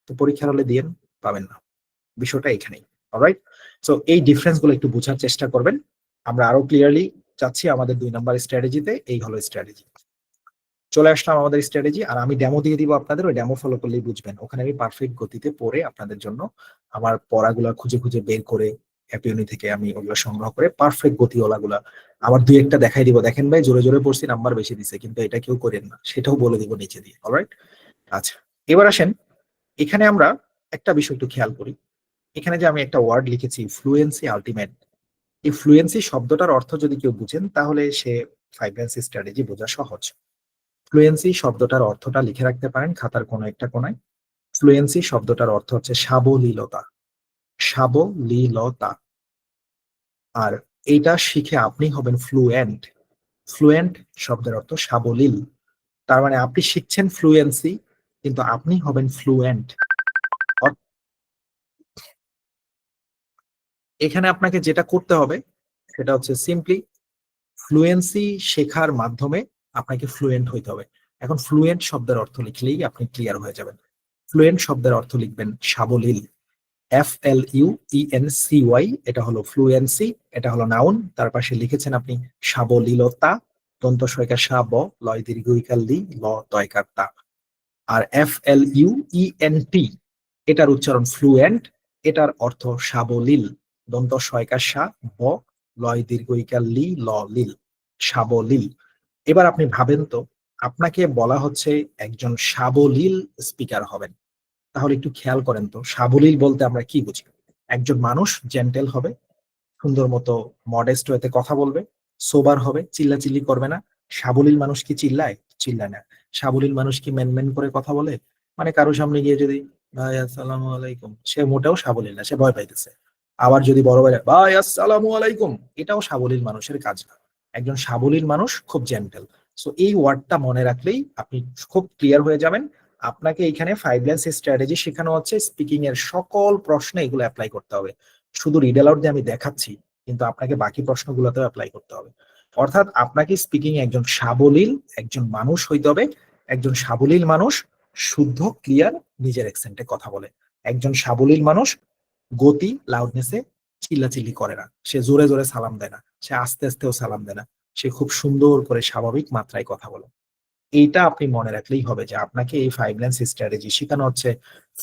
তো পরীক্ষার হলে দিয়ে পাবেন না, বিষয়টা এখানেই। অলরাইট, সো এই ডিফারেন্স গুলো একটু বোঝার চেষ্টা করবেন। আমরা আরো ক্লিয়ারলি যাচ্ছি আমাদের 2 নাম্বার স্ট্র্যাটেজিতে। এই হলো স্ট্র্যাটেজি। চলে আসলাম আমাদের স্ট্র্যাটেজি, আর আমি ডেমো দিয়ে দিব আপনাদের, ওই ডেমো ফলো করলেই বুঝবেন। ওখানে আমি পারফেক্ট গতিতে পড়ে আপনাদের জন্য আমার পড়াগুলা খুঁজে খুঁজে বের করে অ্যাপিউনি থেকে আমি ওগুলো সংগ্রহ করে পারফেক্ট গতিওয়ালাগুলা আবার 2-1টা দেখাই দিব। দেখেন ভাই, জোরে জোরে পড়ছি, নাম্বার বেশি দিছে, কিন্তু এটা কেউ করেন না, সেটাও বলে দিব নিচে দিয়ে। অলরাইট, আচ্ছা এবার আসেন, এখানে আমরা একটা বিষয় একটু খেয়াল করি। এখানে যে আমি একটা ওয়ার্ড লিখেছি ফ্লুয়েন্সি আলটিমেট, এই ফ্লুয়েন্সি শব্দটার অর্থ যদি কেউ বুঝেন তাহলে সে ফাইব্রেন্সি স্ট্র্যাটেজি বোঝা সহজ। ফ্লুয়েন্সি শব্দটার অর্থটা লিখে রাখতে পারেন খাতার কোনো একটা কোনায়। ফ্লুয়েন্সি শব্দটার অর্থ হচ্ছে সাবলীলতা, সাবলীলতা। আর এইটা শিখে আপনি হবেন ফ্লুয়েন্ট। ফ্লুয়েন্ট শব্দের অর্থ সাবলীল, তার মানে আপনি শিখছেন ফ্লুয়েন্সি, কিন্তু আপনি হবেন ফ্লুয়েন্ট। এখানে আপনাকে যেটা করতে হবে সেটা হচ্ছে সিম্পলি ফ্লুয়েন্সি শেখার মাধ্যমে আপনাকে ফ্লুয়েন্ট হইতে হবে। এখন ফ্লুয়েন্ট শব্দের অর্থ লিখলেই আপনি ক্লিয়ার হয়ে যাবেন। ফ্লুয়েন্ট শব্দের অর্থ লিখবেন সাবলীল, FLUENCY, এটা হলো ফ্লুয়েন্সি, এটা হলো নাউন। তার পাশে লিখেছেন আপনি সাবলীলতা, দন্ত সয়কার সা ব, লয় দীর্ঘইকার লি, ল তয়কার তা। আর FLUENT, এটার উচ্চারণ ফ্লুয়েন্ট, এটার অর্থ সাবলীল, দন্ত সয়কার সা ব, লয় দীর্ঘইকার লি, ল লিল, সাবলীল। এবার আপনি ভাবেন তো, আপনাকে বলা হচ্ছে একজন সাবলীল স্পিকার হবেন। তাহলে একটু খেয়াল করেন তো, সাবলীল বলতে আমরা কি বুঝি? একজন মানুষ জেন্টেল হবে, সুন্দর মতো মডেস্ট ওয়েতে কথা বলবে, সোবার হবে, চিল্লাচিল্লি করবে না। সাবলীল মানুষ কি চিল্লায়? চিল্লায় না। সাবলীল মানুষ কি মেনমেন করে কথা বলে? মানে কারো সামনে গিয়ে যদি ভাই আসসালামু আলাইকুম, সে মোটেও সাবলীল না, সে ভয় পাইতেছে। আবার যদি বড় ভাই ভাই আসসালামু আলাইকুম, এটাও সাবলীল মানুষের কাজ না। একজন সাবলীল মানুষ খুব জেন্টেল। সো এই ওয়ার্ডটা মনে রাখলেই আপনি খুব ক্লিয়ার হয়ে যাবেন। আপনাকে এখানে 5 লাইন্স স্ট্র্যাটেজি শেখানো হচ্ছে, স্পিকিং এর সকল প্রশ্নে এগুলো অ্যাপ্লাই করতে হবে। শুধু রিড অ্যালাউড দিয়ে আমি দেখাচ্ছি, কিন্তু আপনাকে বাকি প্রশ্নগুলোতেও অ্যাপ্লাই করতে হবে। অর্থাৎ আপনাকে স্পিকিং একজন সাবলীল একজন মানুষ হইতে হবে। একজন সাবলীল মানুষ শুদ্ধ ক্লিয়ার নিজের অ্যাকসেন্টে কথা বলে। একজন সাবলীল মানুষ গতি লাউডনেসে চিল্লাচিল্লি করে না, সে জোরে জোরে সালাম দেয় না, সে আস্তে আস্তেও সালাম দেয় না, সে খুব সুন্দর করে স্বাভাবিক মাত্রায় কথা বলে। এইটা আপনি মনে রাখলেই হবে যে আপনাকে এই 5 লাইন্স স্ট্র্যাটেজি শেখানো হচ্ছে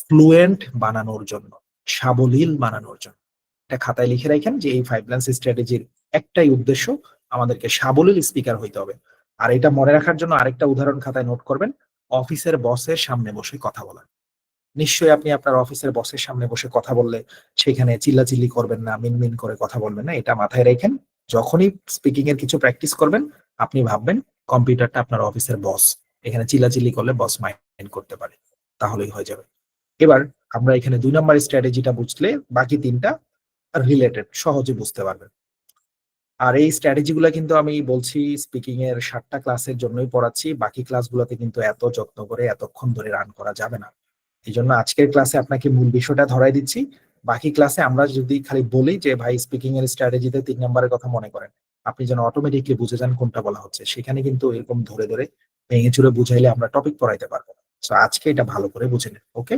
ফ্লুয়েন্ট বানানোর জন্য, সাবলীল বানানোর জন্য। এটা খাতায় লিখে রাখেন যে এই 5 লাইন্স স্ট্র্যাটেজির একটাই উদ্দেশ্য, আমাদেরকে সাবলীল স্পিকার হইতে হবে। আর এটা মনে রাখার জন্য আরেকটা উদাহরণ খাতায় নোট করবেন, অফিসের বসের সামনে বসে কথা বলা। নিশ্চয়ই আপনি আপনার অফিসের বসের সামনে বসে কথা বললে সেখানে চিল্লাচিল্লি করবেন না, মিনমিন করে কথা বলবেন না, এটা মাথায় রাখেন। যখনই স্পিকিং এর কিছু প্র্যাকটিস করবেন, আপনি ভাববেন কম্পিউটারটা আপনার অফিসের বস, এখানে চিল্লাচিল্লি করলে বস মাইন্ড করতে পারে, তাহলেই হয়ে যাবে। এবার আমরা এখানে 2 নাম্বার স্ট্র্যাটেজিটা বুঝলে বাকি 3টা রিলেটেড, সহজে বুঝতে পারবেন। আর এই স্ট্র্যাটেজিগুলো কিন্তু আমি বলছি স্পিকিং এর 7টা ক্লাসের জন্যই পড়াচ্ছি, বাকি ক্লাসগুলোতে কিন্তু এত যত্ন করে এতক্ষণ ধরে রান করা যাবে না। এই জন্য আজকের ক্লাসে আপনাকে মূল বিষয়টা ধরাই দিচ্ছি। বাকি ক্লাসে আমরা যদি খালি বলি যে ভাই স্পিকিং এর স্ট্র্যাটেজিতে 3 নম্বরের কথা মনে করেন, আপনি যেন অটোমেটিকলি বুঝে যান কোনটা বলা হচ্ছে, সেখানে কিন্তু এরকম ধরে ধরে ভেঙে চুরে বুঝাইলে আমরা টপিক পড়াইতে পারবো না। সো আজকে এটা ভালো করে বুঝে নিন, ওকে?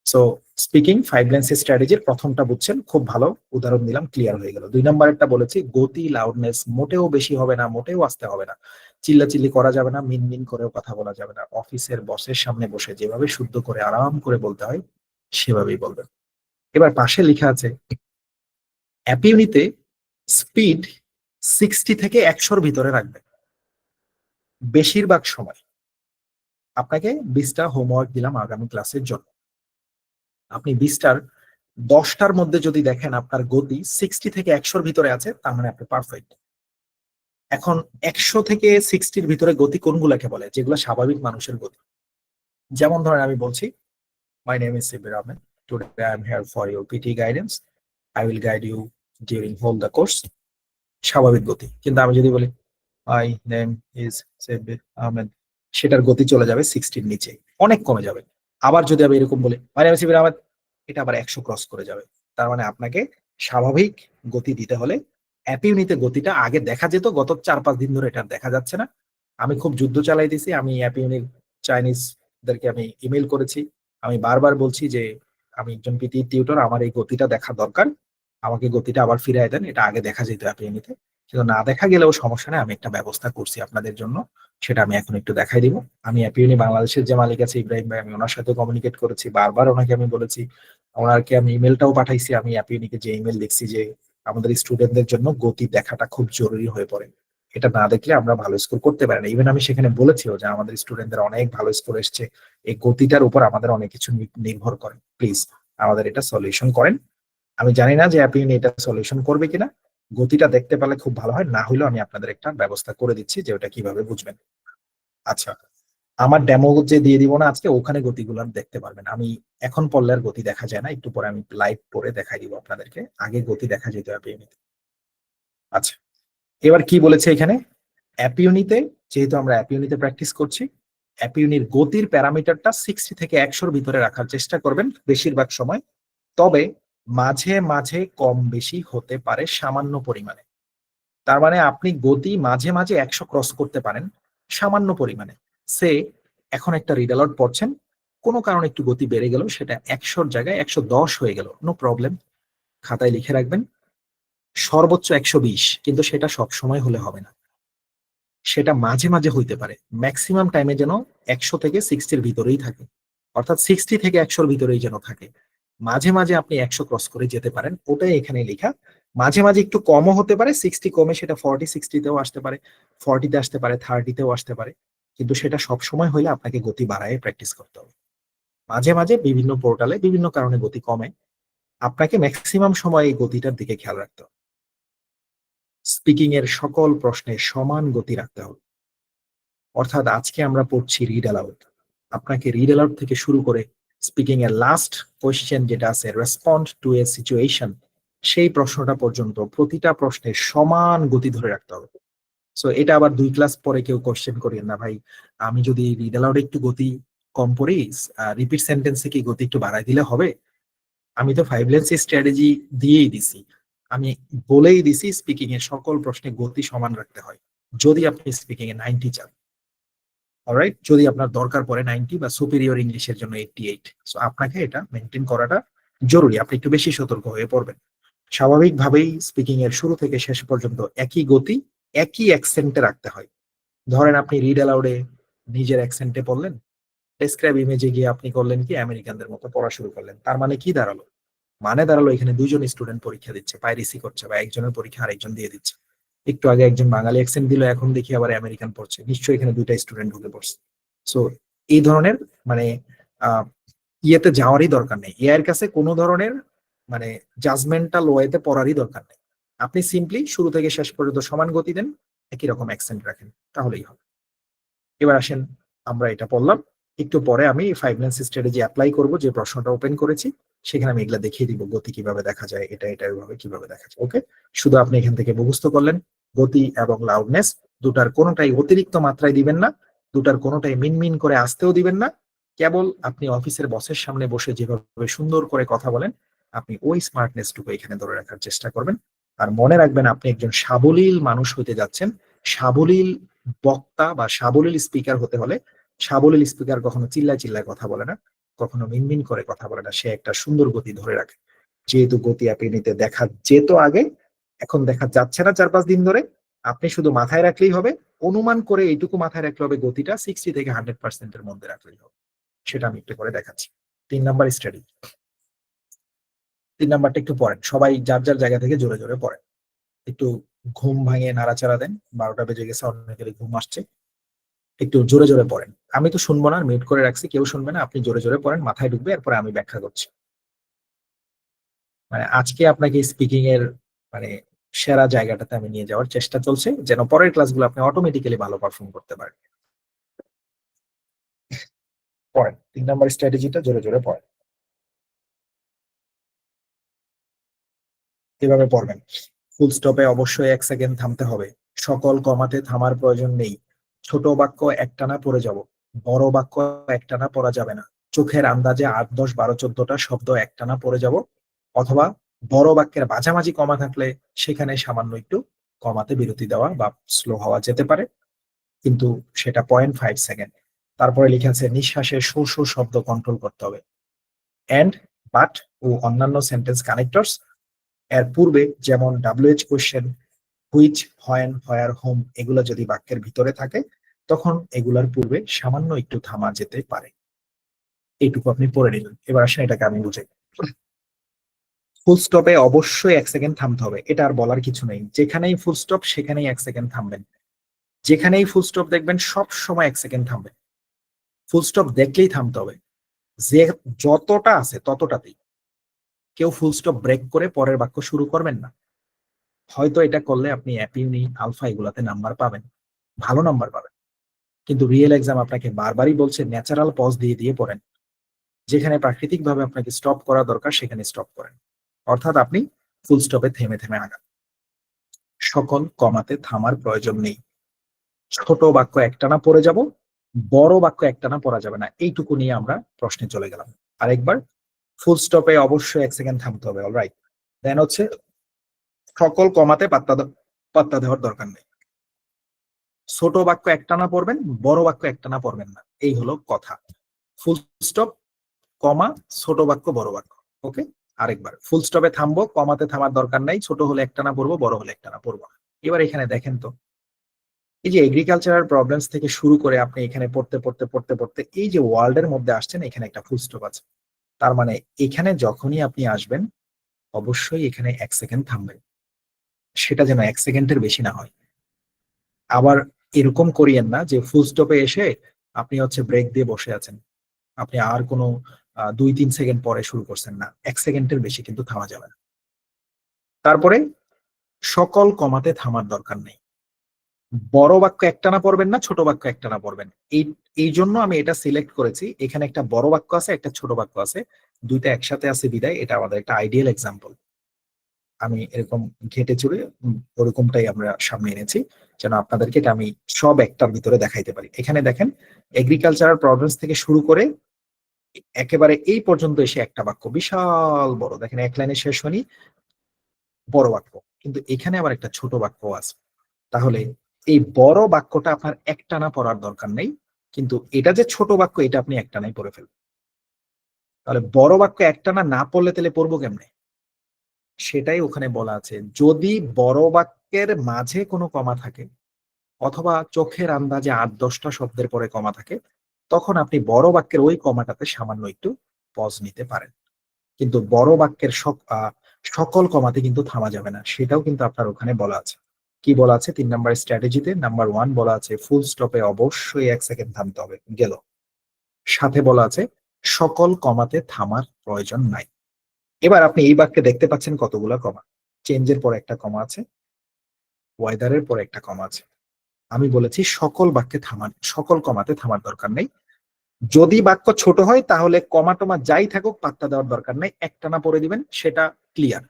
সো স্পিকিং 5 লাইন্স স্ট্র্যাটেজির প্রথমটা বুঝছেন, খুব ভালো উদাহরণ দিলাম, ক্লিয়ার হয়ে গেল। 2 নম্বরেরটা বলেছি গতি লাউডনেস মোটেও বেশি হবে না, মোটেও আস্তে হবে না, চিল্লাচিল্লি করা যাবে না, মিনমিন করেও কথা বলা যাবে না। অফিসের বসের সামনে বসে যেভাবে শুদ্ধ করে আরাম করে বলতে হয় সেভাবেই বলবেন। এবার পাশে লেখা আছে অ্যাপ ইউনিতে স্পিড 60 থেকে 100-র ভিতরে রাখবেন বেশিরভাগ সময়। আপনাকে 20টা হোমওয়ার্ক দিলাম আগামী ক্লাসের জন্য। আপনি 20টার 10টার মধ্যে যদি দেখেন আপনার গতি 60 থেকে 100-র ভিতরে আছে, তার মানে আপনি পারফেক্ট। এখন 100 থেকে 60-র ভিতরে গতি কোনগুলাকে বলে? যেগুলো স্বাভাবিক মানুষের গতি। যেমন ধরেন আমি বলছি, my name is Shibir Ahmed, today I am here for your PT guidance, I will guide you during whole the course. স্বাভাবিক গতি। কিন্তু আমি যদি বলি my name is Shibir Ahmed, সেটার গতি চলে যাবে 60-র নিচে, অনেক কমে যাবে। আবার যদি আমি এরকম বলি my name is Shibir Ahmed, এটা আবার 100 ক্রস করে যাবে। তার মানে আপনাকে স্বাভাবিক গতি দিতে হলে অ্যাপ ইউনিতে গতিটা আগে দেখা যেত, গত 4-5 দিন ধরে এটা দেখা যাচ্ছে না। আমি খুব যুদ্ধ চালাই দিছি, আমি অ্যাপ ইউনির চাইনিজদেরকে আমি ইমেল করেছি, আমি বারবার বলছি যে আমি একজন পিটি টিউটর, আমার এই গতিটা দেখা দরকার, আমাকে গতিটা আবার ফিরিয়ে দেন, এটা আগে দেখা যেত অ্যাপ ইউনিতে। কিন্তু না দেখা গেলেও সমস্যা নেই, আমি একটা ব্যবস্থা করছি আপনাদের জন্য, সেটা আমি এখন একটু দেখাই দিব। আমি অ্যাপ ইউনি বাংলাদেশের যে মালিক আছে ইব্রাহিম ভাই, আমি ওনার সাথে কমিউনিকেট করেছি, বারবার ওনাকে আমি বলেছি, ওনাকে আমি ইমেলটাও পাঠাইছি। আমি অ্যাপ ইউনিকে যে ইমেল লিখছি যে আমাদের স্টুডেন্টদের জন্য গতি দেখাটা খুব জরুরি হয়ে পড়ে, এটা না দেখলে আমরা ভালো স্কোর করতে পারি না। ইভেন আমি সেখানে বলেছিও যে আমাদের স্টুডেন্টদের অনেক ভালো স্কোর এসছে, এই গতিটার উপর আমাদের অনেক কিছু নির্ভর করে, প্লিজ আমাদের এটা সলিউশন করেন। আমি জানি না যে অ্যাপ ইউনি এটা সলিউশন করবে কিনা, গতিটা দেখতে পেলে খুব ভালো হয়, না হলেও আমি আপনাদের একটা ব্যবস্থা করে দিচ্ছি যে ওটা কিভাবে বুঝবেন। আচ্ছা, আমার ডেমো যে দিয়ে দিব না আজকে, ওখানে গতিগুলো দেখতে পারবেন। আমি এখন পড়লে আর গতি দেখা যায় না, একটু পরে আমি লাইভ পড়ে দেখাই দিব আপনাদেরকে, আগে গতি দেখা যেত অ্যাপ ইউনিতে। আচ্ছা, এবার কি বলেছে এখানে, অ্যাপ ইউনিতে, যেহেতু আমরা অ্যাপ ইউনিতে প্র্যাকটিস করছি, অ্যাপ ইউনির গতির প্যারামিটারটা 60 থেকে 100-র ভিতরে রাখার চেষ্টা করবেন বেশিরভাগ সময়। তবে মাঝে মাঝে কম বেশি হতে পারে সামান্য পরিমাণে। তার মানে আপনি গতি মাঝে মাঝে 100 ক্রস করতে পারেন সামান্য পরিমাণে। সে এখন একটা রিড অ্যালাউড পড়ছেন, কোনো কারণে একটু গতি বেড়ে গেল, সেটা 100-র জায়গায় 110 হয়ে গেল, নো প্রবলেম, খাতায় লিখে রাখবেন সর্বোচ্চ 120, কিন্তু সেটা সব সময় হলে হবে না, সেটা মাঝে মাঝে হইতে পারে। ম্যাক্সিমাম টাইমে যেন 100 থেকে 60-র ভিতরেই থাকে, অর্থাৎ 60 থেকে 100-র ভিতরেই যেন থাকে। মাঝে মাঝে আপনি 100 ক্রস করে যেতে পারেন, ওটাই এখানে লেখা। মাঝে মাঝে একটু কমও হতে পারে, 60 কমে সেটা 40-60-তেও আসতে পারে, 40-তে আসতে পারে, 30-তেও আসতে পারে, কিন্তু সেটা সব সময় হইলে আপনাকে গতি বাড়ায় প্র্যাকটিস করতে হবে। মাঝে মাঝে বিভিন্ন পোর্টালে বিভিন্ন কারণে গতি কমে, আপনাকে ম্যাক্সিমাম সময় এই গতিটার দিকে খেয়াল রাখতে হবে। স্পিকিং এর সকল প্রশ্নে সমান গতি রাখতে হবে। অর্থাৎ আজকে আমরা পড়ছি রিড অ্যালাউড, আপনাকে রিড অ্যালাউড থেকে শুরু করে স্পিকিং এর লাস্ট কোয়েশ্চেন যেটা আছে রেসপন্ড টু এ সিচুয়েশন, সেই প্রশ্নটা পর্যন্ত প্রতিটা প্রশ্নে সমান গতি ধরে রাখতে হবে। সো এটা আবার 2 ক্লাস পরে কেউ কোশ্চেন করিয়েন না ভাই, আমি যদি রিড অ্যালাউড একটু গতি কম পড়ি, রিপিট সেন্টেন্সে কি গতি একটু বাড়াই দিলে হবে? আমি তো 5 লেন্স স্ট্র্যাটেজি দিয়েই দিছি, আমি বলেই দিছি স্পিকিং এর সকল প্রশ্নে গতি সমান রাখতে হয় যদি আপনি স্পিকিং এ 90 চান। অলরাইট, যদি আপনার দরকার পড়ে 90 বা সুপিরিয়র ইংলিশের জন্য 88, সো আপনাকে এটা মেনটেন করাটা জরুরি, আপনি একটু বেশি সতর্ক হয়ে পড়বেন। স্বাভাবিকভাবেই স্পিকিং এর শুরু থেকে শেষ পর্যন্ত একই গতি একই অ্যাকসেন্টে রাখতে হয়। ধরেন আপনি রিড অ্যালাউডে নিজের অ্যাকসেন্টে পড়লেন, ডেসক্রাইব ইমেজে গিয়ে আপনি করলেন কি আমেরিকানদের মতো পড়া শুরু করলেন, তার মানে কি দাঁড়ালো? মানে দাঁড়ালো এখানে দুইজন স্টুডেন্ট পরীক্ষা দিচ্ছে, পাইরেসি করছে, বা একজনের পরীক্ষা আরেকজন দিয়ে দিচ্ছে। একটু আগে একজন বাঙালি অ্যাকসেন্ট দিল, এখন দেখি আবার আমেরিকান পড়ছে, নিশ্চয়ই এখানে দুইটা স্টুডেন্ট ঢুকে পড়ছে। সো এই ধরনের মানে আহ ইয়েতে যাওয়ারই দরকার নেই, এর কাছে কোনো ধরনের মানে জাজমেন্টাল ওয়েতে পড়ারই দরকার নেই। আপনি সিম্পলি শুরু থেকে শেষ পর্যন্ত সমান গতি দেন, একই রকম অ্যাকসেন্ট রাখেন, তাহলেই হবে। এবার আসেন, আমরা এটা পড়লাম, একটু পরে আমি 5 লেন্স স্ট্র্যাটেজি অ্যাপ্লাই করব, যে প্রশ্নটা ওপেন করেছি সেখানে আমি এগুলা দেখিয়ে দিব গতি কিভাবে দেখা যায়, এটা এটা এভাবে কিভাবে দেখা যায়। ওকে, শুধু আপনি এখান থেকে মুখস্থ করলেন গতি এবং লাউডনেস দুটার কোনোটাই অতিরিক্ত মাত্রায় দিবেন না, দুটার কোনোটাই মিনমিন করে আসতেও দিবেন না। কেবল আপনি অফিসের বসের সামনে বসে যেভাবে সুন্দর করে কথা বলেন, আপনি ওই স্মার্টনেসটুকু এখানে ধরে রাখার চেষ্টা করবেন। আর মনে রাখবেন আপনি একজন সাবলীল মানুষ হতে যাচ্ছেন। সাবলীল বক্তা বা সাবলীল স্পিকার হতে হলে, সাবলীল স্পিকার কখনো চিল্লায় চিল্লায় কথা বলে না, কখনো মিনমিন করে কথা বলে না, সে একটা সুন্দর গতি ধরে রাখে। যেহেতু গতি আপনি নিতে দেখা যেত আগে, এখন দেখা যাচ্ছে না 4-5 দিন ধরে, আপনি শুধু মাথায় রাখলেই হবে, অনুমান করে এইটুকু মাথায় রাখলে হবে, গতিটা 60 থেকে 100% এর মধ্যে রাখলেই হবে। সেটা আমি একটু করে দেখাচ্ছি। 3 নাম্বার স্টাডি, 3 নাম্বারটা একটু পড়েন, সবাই যার যার জায়গা থেকে জোরে জোরে পড়েন, একটু ঘুম ভাঙিয়ে নাড়াচাড়া দেন, 12টা বেজে গেছে, অনেকের ঘুম আসছে, একটু জোরে জোরে পড়েন। আমি তো শুনবো না, মিউট করে রাখছি, কেউ শুনবে না, আপনি জোরে জোরে পড়েন, মাথায় ঢুকবে, এরপরে আমি ব্যাখ্যা করছি। মানে আজকে আপনাকে স্পিকিং এর মানে সেরা জায়গাটাতে আমি নিয়ে যাওয়ার চেষ্টা চলছে, যেন পরের ক্লাসগুলো আপনি অটোমেটিক্যালি ভালো পারফর্ম করতে পারেন। পড়েন, 3 নাম্বার স্ট্র্যাটেজিটা জোরে জোরে পড়েন, কিভাবে পড়বেন। ফুল স্টপে অবশ্যই 1 সেকেন্ড থামতে হবে, সকল কমাতে থামার প্রয়োজন নেই। ছোট বাক্য একটানা পড়ে যাব, বড় বাক্য একটানা পড়া যাবে না। চোখের আন্দাজে 8, 10, 12, 14টা শব্দ একটানা পড়ে যাব, অথবা বড় বাক্যের মাঝামাঝি কমা থাকলে সেখানে সামান্য একটু কমাতে বিরতি দেওয়া বা স্লো হওয়া যেতে পারে, কিন্তু সেটা 0.5 সেকেন্ড। তারপরে লিখে আছে নিঃশ্বাসের শো শো শব্দ কন্ট্রোল করতে হবে। এন্ড, বাট ও অন্যান্য সেন্টেন্স কানেক্টরস এর পূর্বে, যেমন WH question, which, when, where, home, এগুলো যদি বাক্যের ভিতরে থাকে তখন এগুলার পূর্বে সামান্য একটু থামা যেতে পারে। এইটুকু আপনি পড়ে নিলেন। এবার আসেন এটাকে আমি বুঝাই। ফুল স্টপে অবশ্যই 1 সেকেন্ড থামতে হবে, এটা আর বলার কিছু নেই। যেখানেই ফুল স্টপ সেখানেই 1 সেকেন্ড থামবেন, যেখানেই ফুল স্টপ দেখবেন সব সময় 1 সেকেন্ড থামবেন। ফুল স্টপ দেখলেই থামতে হবে, যে যতটা আছে ততটাতেই। কেউ ফুল স্টপ ব্রেক করে পরের বাক্য শুরু করবেন না। হয়তো এটা করলে আপনি অ্যাপিউনি, আলফা এগুলাতে নাম্বার পাবেন, ভালো নাম্বার পাবেন, কিন্তু রিয়েল এক্সাম আপনাকে বারবারই বলছে ন্যাচারাল পজ দিয়ে দিয়ে পড়েন। যেখানে প্রাকৃতিক ভাবে আপনাকে স্টপ করা দরকার সেখানে স্টপ করেন, অর্থাৎ আপনি ফুল স্টপে থেমে থেমে আগান। সকল কমাতে থামার প্রয়োজন নেই। ছোট বাক্য একটানা পড়ে যাব, বড় বাক্য একটানা পড়া যাবে না, এইটুকু নিয়ে আমরা প্রশ্নে চলে গেলাম। আরেকবার, ফুল স্টপে অবশ্যই 1 সেকেন্ড থামতে হবে, অলরাইট। দেন হচ্ছে সকল কমাতে পাত্তা দেওয়ার দরকার নেই। ছোট বাক্য একটানা পড়বেন, বড় বাক্য একটানা পড়বেন না, এই হলো কথা। ফুল স্টপ, কমা, ছোট বাক্য, বড় বাক্য। ওকে, আরেকবার, ফুল স্টপে থামবো, কমাতে থামার দরকার নাই, ছোট হলে একটানা পড়বো, বড় হলে একটানা পড়বো। এবার এখানে দেখেন তো, এই যে এগ্রিকালচারাল প্রবলেমস থেকে শুরু করে আপনি এখানে পড়তে পড়তে পড়তে পড়তে এই যে ওয়ার্ল্ডের মধ্যে আসছেন, এখানে একটা ফুল স্টপ আছে। তার মানে এখানে যখনই আপনি আসবেন অবশ্যই এখানে 1 সেকেন্ড থামবেন, সেটা যেন 1 সেকেন্ডের বেশি না হয়। আবার এরকম করিয়েন না যে ফুল স্টপে এসে আপনি হচ্ছে ব্রেক দিয়ে বসে আছেন, আপনি আর কোনো 2-3 সেকেন্ড পরে শুরু করছেন না, 1 সেকেন্ডের বেশি কিন্তু থামা যাবে না। তারপরে সকল কমাতে থামার দরকার নেই। বড় বাক্য একটানা পড়বেন না, ছোট বাক্য একটানা পড়বেন। এই জন্য আমি এটা সিলেক্ট করেছি, এখানে একটা বড় বাক্য আছে, একটা ছোট বাক্য আছে, দুইটা একসাথে আছে বিদায় এটা আমাদের একটা আইডিয়াল এক্সাম্পল। আমি এরকম ঘেটে চুড়ে ওরকমটাই আমরা সামনে এনেছি, যেন আপনাদেরকে এটা আমি সব একটার ভিতরে দেখাইতে পারি। এখানে দেখেন এগ্রিকালচারাল প্রবলেমস থেকে শুরু করে একেবারে এই পর্যন্ত এসে একটা বাক্য বিশাল বড়, দেখেন এক লাইনে শেষ হয়নি, বড় বাক্য। কিন্তু এখানে আবার একটা ছোট বাক্য আছে। তাহলে এই বড় বাক্যটা আপনার একটানা পড়ার দরকার নেই, কিন্তু এটা যে ছোট বাক্য এটা আপনি একটানাই পড়ে ফেলবেন। তাহলে বড় বাক্য একটানা না পড়লে তাহলে পড়বো কেমনে? সেটাই ওখানে বলা আছে, যদি বড় বাক্যের মাঝে কোনো কমা থাকে অথবা চোখের আন্দাজে 8-10টা শব্দের পরে কমা থাকে, তখন আপনি বড় বাক্যের ওই কমাটাতে সামান্য একটু পজ নিতে পারেন। কিন্তু বড় বাক্যের সকল কমাতে কিন্তু থামা যাবে না, সেটাও কিন্তু আপনার ওখানে বলা আছে। কি বলা আছে 3 নাম্বার স্ট্র্যাটেজিতে? নাম্বার 1 বলা আছে ফুল স্টপে অবশ্যই 1 সেকেন্ড থামতে হবে, গেল। সাথে বলা আছে সকল কমাতে থামার প্রয়োজন নাই। এবার আপনি এই বাক্যে দেখতে পাচ্ছেন কতগুলো কমা। চেঞ্জের পর একটা কমা আছে, ওয়েদারের পর একটা কমা আছে। আমি বলেছি সকল বাক্যে সকল কমাতে থামার দরকার নেই। যদি বাক্য ছোট হয় তাহলে কমা টমা যাই থাকুক পাত্তা দেওয়ার দরকার নেই, একটানা পড়ে দিবেন, সেটা ক্লিয়ার।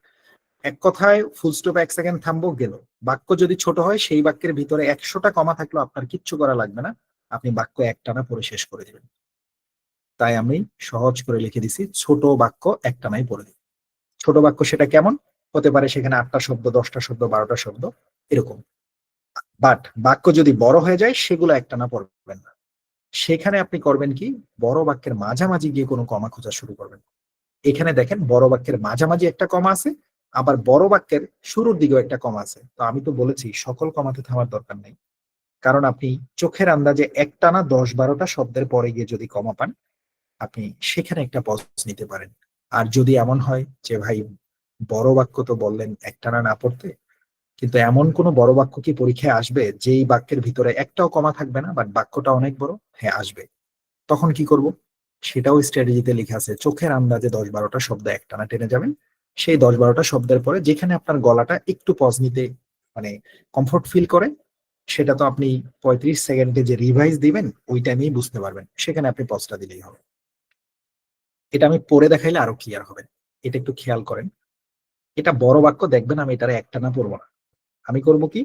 এক কথায় ফুল স্টপে 1 সেকেন্ড থামবো, গেল। বাক্য যদি ছোট হয় সেই বাক্যের ভিতরে 100টা কমা থাকলেও আপনার কিচ্ছু করা লাগবে না, আপনি বাক্য একটানা পড়ে শেষ করে দিবেন। তাই আমি সহজ করে লিখে দিছি ছোট বাক্য একটানাই পড়ে দিই। ছোট বাক্য সেটা কেমন হতে পারে? সেখানে 8টা শব্দ, 10টা শব্দ, 12টা শব্দ, এরকম। বাট বাক্য যদি বড় হয়ে যায় সেগুলো একটানা পড়বেন না। সেখানে আপনি করবেন কি, বড় বাক্যের মাঝামাঝি গিয়ে কোনো কমা খোঁজা শুরু করবেন। এখানে দেখেন বড় বাক্যের মাঝামাঝি একটা কমা আছে, আবার বড় বাক্যের শুরুর দিকেও একটা কমা আছে। তো আমি তো বলেছি সকল কমাতে থামার দরকার নেই, কারণ আপনি চোখের আন্দাজে একটানা 10-12টা শব্দের পরে গিয়ে যদি কমা পান, আপনি সেখানে একটা পজ নিতে পারেন। আর যদি এমন হয় যে ভাই বড় বাক্য তো বললেন একটানা না পড়তে, কিন্তু এমন কোন বড় বাক্য কি পরীক্ষায় আসবে যেই বাক্যের ভিতরে একটাও কমা থাকবে না, বাট বাক্যটা অনেক বড়? হ্যাঁ আসবে। তখন কি করব? সেটাও স্ট্র্যাটেজিতে লেখা আছে, চোখের আন্দাজে 10-12টা শব্দ একটানা টেনে যাবেন। সেই 10-12টা শব্দের পরে যেখানে আপনার গলাটা একটু পজ নিতে মানে কমফোর্ট ফিল করে, সেটা তো আপনি 35 সেকেন্ডে যে রিভাইজ দিবেন ওই টাইমেই বুঝতে পারবেন, সেখানে আপনি পজটা দিলেই হবে। এটা আমি পড়ে দেখাইলে আরো ক্লিয়ার হবে, এটা একটু খেয়াল করেন। এটা বড় বাক্য, দেখবেন আমি এটারে একটানা পড়বো না। আমি করব কি,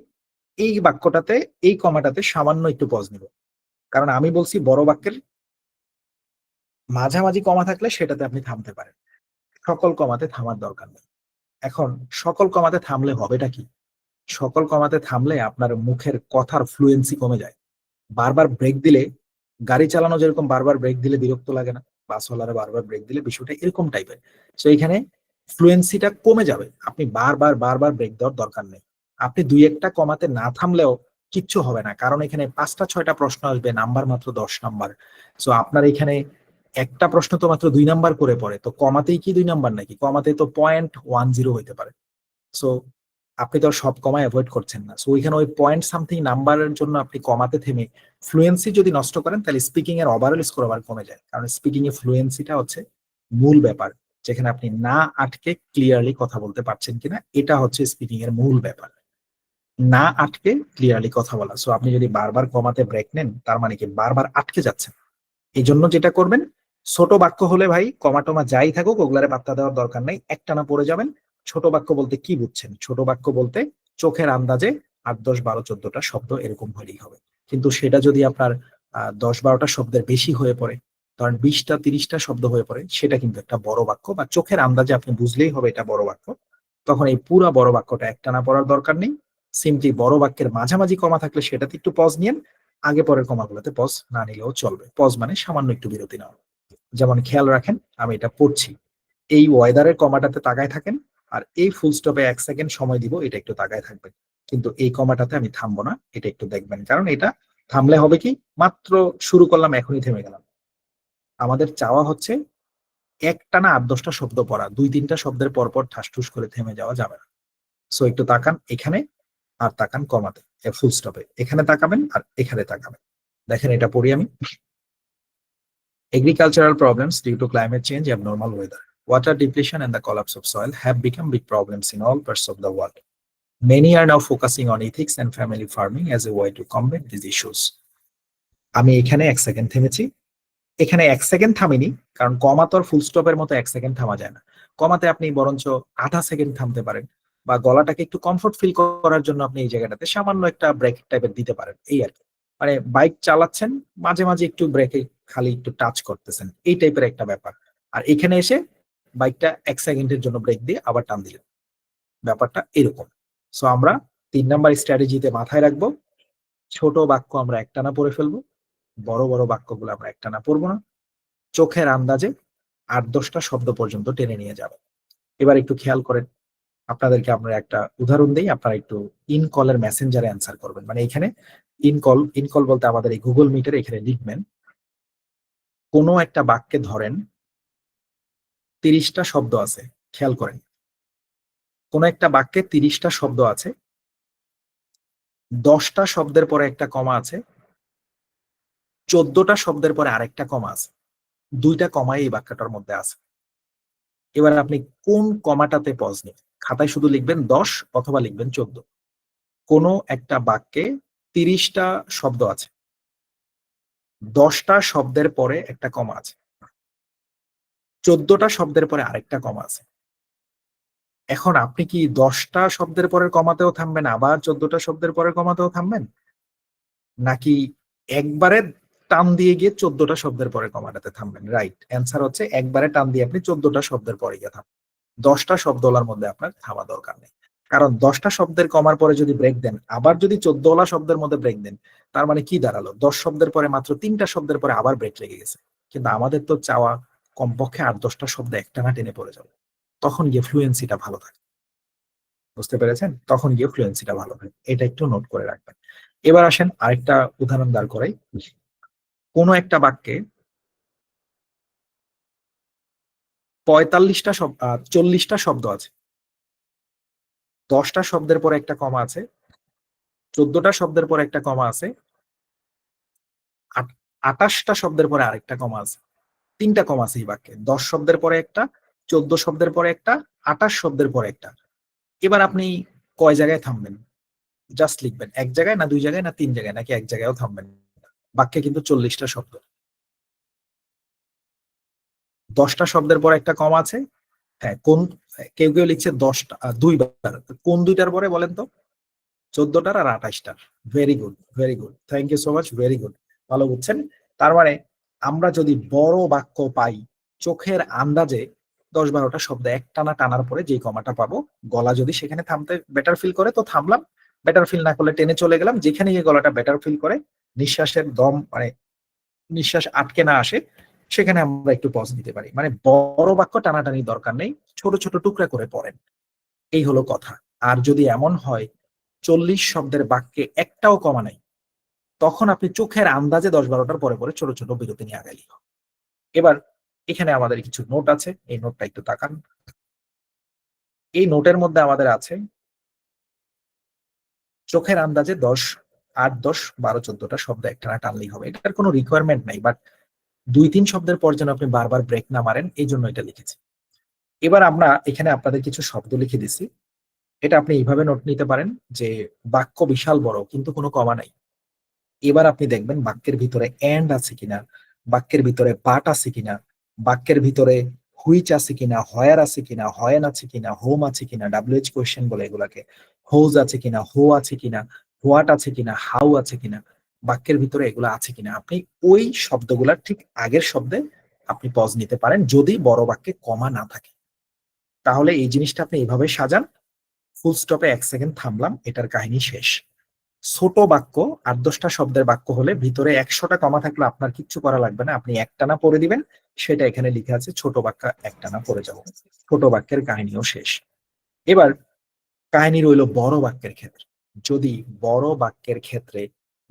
এই বাক্যটাতে এই কমাটাতে সামান্য একটু পজ নিব, কারণ আমি বলছি বড় বাক্যের মাঝামাঝি কমা থাকলে সেটাতে আপনি থামতে পারেন, সকল কমাতে থামার দরকার নেই। এখন সকল কমাতে থামলে হবেটা কি? সকল কমাতে থামলে আপনার মুখের কথার ফ্লুয়েন্সি কমে যায়। বারবার ব্রেক দিলে, গাড়ি চালানো যেরকম বারবার ব্রেক দিলে বিরক্ত লাগে না, বাসওয়ালারা বারবার ব্রেক দিলে বিষয়টা এরকম টাইপের। তো এখানে ফ্লুয়েন্সিটা কমে যাবে, আপনি বারবার বারবার ব্রেক দেওয়ার দরকার নেই। আপনি 2-1টা কমাতে না থামলেও কিচ্ছু হবে না, কারণ এখানে 5টা 6টা প্রশ্ন আসবে, নাম্বার মাত্র 10 নাম্বার। সো আপনার এখানে একটা প্রশ্ন তো মাত্র 2 নাম্বার করে পড়ে, তো কমাতেই কি 2 নাম্বার নাকি? কমাতে তো 0.10 হইতে পারে। সো আপনি তো সব কমা অ্যাভয়েড করছেন না, সো ওইখানে ওই পয়েন্ট সামথিং নাম্বারের জন্য আপনি কমাতে থেমে ফ্লুয়েন্সি যদি নষ্ট করেন, তাহলে স্পিকিং এর ওভারঅল স্কোর আবার কমে যায়। কারণ স্পিকিং এ ফ্লুয়েন্সিটা হচ্ছে মূল ব্যাপার, যেখানে আপনি না আটকে ক্লিয়ারলি কথা বলতে পারছেন কিনা, এটা হচ্ছে স্পিকিং এর মূল ব্যাপার, না আটকে ক্লিয়ারলি কথা বলা। সো আপনি যদি বারবার কমাতে ব্রেক নেন, তার মানে কি বারবার আটকে যাচ্ছেন। এই জন্য যেটা করবেন, ছোট বাক্য হলে ভাই কমা টমা যাই থাকুক ওগুলারে পাত্তা দেওয়ার দরকার নেই, একটানা পড়ে যাবেন। ছোট বাক্য বলতে কি বুঝছেন? ছোট বাক্য বলতে চোখের আন্দাজে 8, 10, 12, 14টা শব্দ এরকম হলেই হবে। কিন্তু সেটা যদি আপনার 10-12টা শব্দের বেশি হয়ে পড়ে, ধরেন 20টা 30টা শব্দ হয়ে পড়ে, সেটা কিন্তু একটা বড় বাক্য, বা চোখের আন্দাজে আপনি বুঝলেই হবে এটা বড় বাক্য। তখন এই পুরা বড় বাক্যটা একটানা পড়ার দরকার নেই, সিম্পলি বড় বাক্যের মাঝামাঝি কমা থাকলে সেটাতে একটু পজ নিয়েন, আগে পরের কমাগুলোতে পজ না নিলেও চলবে। পজ মানে সামান্য একটু বিরতি নেওয়া। যেমন খেয়াল রাখেন, আমি এটা পড়ছি, এই ওয়েদারের কমাটাতে তাকায় থাকেন, আর এই ফুল স্টপে 1 সেকেন্ড সময় দিব, এটা একটু তাকায় থাকবেন। কিন্তু এই কমাটাতে আমি থামবো না, এটা একটু দেখবেন, কারণ এটা থামলে হবে কি, মাত্র শুরু করলাম এখনই থেমে গেলাম। আমাদের চাওয়া হচ্ছে একটানা 8-10টা শব্দ পড়া, 2-3টা শব্দের পরপর ঠাসঠুস করে থেমে যাওয়া যাবে না। সো একটু তাকান এখানে, আর তাকান কমাতে, ফুল স্টপে এখানে তাকাবেন আর এখানে তাকাবেন। দেখেন এটা পড়ি আমি। Agricultural problems due to climate change, abnormal weather, water depletion and the collapse of soil have become big problems in all parts of the world. Many are now focusing on ethics and family farming as a way to combat these issues. আমি এখানে 1 second থেমেছি, এখানে 1 second থামিনি, কারণ কমা তো ফুল স্টপের মতো 1 second থামা যায় না। কমাতে আপনি বরঞ্চ 0.5 সেকেন্ড থামতে পারেন, বা গলাটাকে একটু কমফোর্ট ফিল করার জন্য আপনি এই জায়গাটাতে সামান্য একটা ব্রেক টাইপের দিতে পারেন, এই আর কি। মানে বাইক চালাচ্ছেন, মাঝে মাঝে একটু ব্রেকে খালি একটু টাচ করতেছেন, এই টাইপের একটা ব্যাপার। আর এখানে এসে বাইকটা 1 সেকেন্ডের জন্য ব্রেক দিয়ে আবার টান দিলেন, ব্যাপারটা এরকম। সো আমরা 3 নাম্বার স্ট্র্যাটেজিতে মাথায় রাখবো, ছোট বাক্য আমরা একটানা পড়ে ফেলবো, বড় বড় বাক্যগুলো আমরা একটানা পড়বো না, চোখের আন্দাজে 8-10টা শব্দ পর্যন্ত টেনে নিয়ে যাবে। এবার একটু খেয়াল করেন, আপনাদেরকে আমরা একটা উদাহরণ দেই, আপনারা একটু ইন কলের মেসেঞ্জারে অ্যান্সার করবেন। মানে এখানে ইন কল বলতে আমাদের এই গুগল মিটের এখানে লিখবেন, কোনো একটা বাক্যে ধরেন 30টা শব্দ আছে, খেয়াল করেন, কোন একটা বাক্যে 30টা শব্দ আছে, 10টা শব্দের পরে একটা কমা আছে, 14টা শব্দের পরে আরেকটা কমা আছে, 2টা কমাই এই বাক্যটার মধ্যে আছে। এবার আপনি কোন কমাটাতে পজ নেবেন? খাতায় শুধু লিখবেন 10 অথবা লিখবেন 14। কোনো একটা বাক্যে 30টা শব্দ আছে, 10টা শব্দের পরে একটা কমা আছে, 14টা শব্দের পরে আরেকটা কমা আছে। এখন আপনি কি 10টা শব্দের পরের কমাতেও থামবেন, আবার 14টা শব্দের পরের কমাতেও থামবেন, নাকি একবারে টান দিয়ে গিয়ে 14টা শব্দের পরে কমাটাতে থামবেন? রাইট অ্যান্সার হচ্ছে একবারে টান দিয়ে আপনি 14টা শব্দের পরে গিয়ে থামবেন। 10টা শব্দওয়ালার মধ্যে আপনার থামা দরকার নেই, কারণ 10টা শব্দের কমার পরে যদি ব্রেক দেন, আবার যদি 14ওয়ালা শব্দের মধ্যে ব্রেক দেন, তার মানে কি দাঁড়ালো? 10 শব্দের পরে মাত্র 3টা শব্দের পরে আবার ব্রেক লেগে গেছে। কিন্তু আমাদের তো চাওয়া কমপক্ষে 8-10টা শব্দ একটানা টেনে পড়ে যাবে, তখন গিয়ে ফ্লুয়েন্সিটা ভালো থাকে। বুঝতে পেরেছেন? তখন গিয়ে ফ্লুয়েন্সিটা ভালো হয়, এটা একটু নোট করে রাখবেন। এবার আসেন আরেকটা উদাহরণ দাঁড় করাই। কোনো একটা বাক্যে 40টা শব্দ আছে, 10টা শব্দের পরে একটা কমা আছে, 14টা শব্দের পরে একটা কমা আছে, 28টা শব্দের পরে আরেকটা কমা আছে, 3টা কমা আছে এই বাক্যে। 10 শব্দের পরে একটা, 14 শব্দের পরে একটা, 28 শব্দের পরে একটা। এবার আপনি কয় জায়গায় থামবেন? জাস্ট লিখবেন, এক জায়গায় না 2 জায়গায় না 3 জায়গায়, নাকি এক জায়গায়ও থামবেন? বাক্যে কিন্তু 40টা শব্দ, 10টা শব্দের পরে একটা কমা আছে। হ্যাঁ, কোন কেউ কেউ লিখছে 10টা 2বার, কোন 2টার পরে বলেন তো? 14টার আর 28টার। Very good, very good, thank you so much, very good, ভালো বুঝছেন। তার মানে আমরা যদি বড় বাক্য পাই, চোখের আন্দাজে 10-12টা শব্দ একটানা টানার পরে যে কমাটা পাবো, গলা যদি সেখানে থামতে বেটার ফিল করে তো থামলাম, বেটার ফিল না করলে টেনে চলে গেলাম, যেখানে গিয়ে গলাটা বেটার ফিল করে, নিঃশ্বাসের দম মানে নিঃশ্বাস আটকে না আসে, সেখানে আমরা একটু পজ দিতে পারি। মানে বড় বাক্য টানাটানি দরকার নেই, ছোট ছোট টুকরা করে পড়েন, এই হলো কথা। আর যদি এমন হয় 40 শব্দের বাক্যে একটাও কমা নাই, তখন আপনি চোখের আন্দাজে 10-12টার পরে পরে ছোট ছোট বিরতি নিয়ে আগাইলেই হবে। এবার এখানে আমাদের কিছু নোট আছে, এই নোটটা একটু তাকান। এই নোটের মধ্যে আমাদের আছে চোখের আন্দাজে 10, 8, 10, 12, 14টা শব্দ একটানা টানলেই হবে, এটার কোনো রিকোয়ারমেন্ট নাই, বাট 2-3 শব্দের পর যেন আপনি বারবার ব্রেক না মারেন, এই জন্য এটা লিখেছি। এবার আমরা এখানে আপনাদের কিছু শব্দ লিখে দিছি, এটা আপনি এইভাবে নোট নিতে পারেন যে বাক্য বিশাল বড় কিন্তু কোনো কমা নাই। এবার আপনি দেখবেন বাক্যের ভিতরে এন্ড আছে কিনা, বাক্যের ভিতরে বাট আছে কিনা, বাক্যের ভিতরে হুইচ আছে কিনা, হয়ার আছে কিনা, হয়েন আছে কিনা, হোম আছে কিনা, WH কোয়েশ্চেন বলে এগুলাকে, হোজ আছে কিনা, হো আছে কিনা, হোয়াট আছে কিনা, হাউ আছে কিনা, বাক্যের ভিতরে এগুলো আছে কিনা। আপনি ওই শব্দগুলার ঠিক আগের শব্দে আপনি পজ নিতে পারেন যদি বড় বাক্যে কমা না থাকে। তাহলে এই জিনিসটা আপনি এইভাবে সাজান, ফুল স্টপে 1 সেকেন্ড থামলাম, এটার কাহিনী শেষ। ছোট বাক্য 8-10টা শব্দের বাক্য হলে ভিতরে 100টা কমা থাকলে আপনার কিচ্ছু করা লাগবে না, আপনি একটানা পড়ে দিবেন, সেটা এখানে লিখে আছে, ছোট বাক্য একটানা পড়ে যাবো, ছোট বাক্যের কাহিনীও শেষ। এবার কাহিনী রইল বড় বাক্যের ক্ষেত্রে। যদি বড় বাক্যের ক্ষেত্রে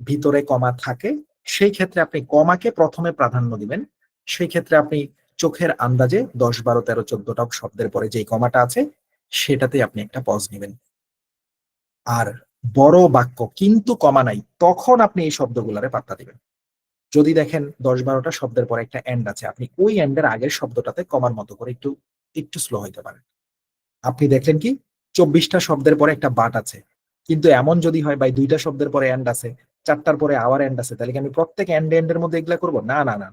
ভিতরে কমা থাকে, সেই ক্ষেত্রে আপনি কমাকে প্রথমে প্রাধান্য দিবেন, সেই ক্ষেত্রে আপনি চোখের আন্দাজে 10, 12, 13, 14টা শব্দের পরে যেই কমাটা আছে সেটাতে আপনি একটা পজ নেবেন। আর বড় বাক্য কিন্তু কমা নাই, তখন আপনি এই শব্দগুলারে পাত্তা দিবেন। যদি দেখেন 10-12টা শব্দের পরে একটা এন্ড আছে, আপনি ওই এন্ডের আগের শব্দটাতে কমার মতো করে একটু একটু স্লো হইতে পারেন। আপনি দেখলেন কি 24টা শব্দের পরে একটা বাট আছে, কিন্তু এমন যদি হয় ভাই 2টা শব্দের পরে এন্ড আছে, 4টার পরে আবার এন্ড আছে, তাহলে কি আমি প্রত্যেক এন্ডের মধ্যে এগুলা করবো? না না না,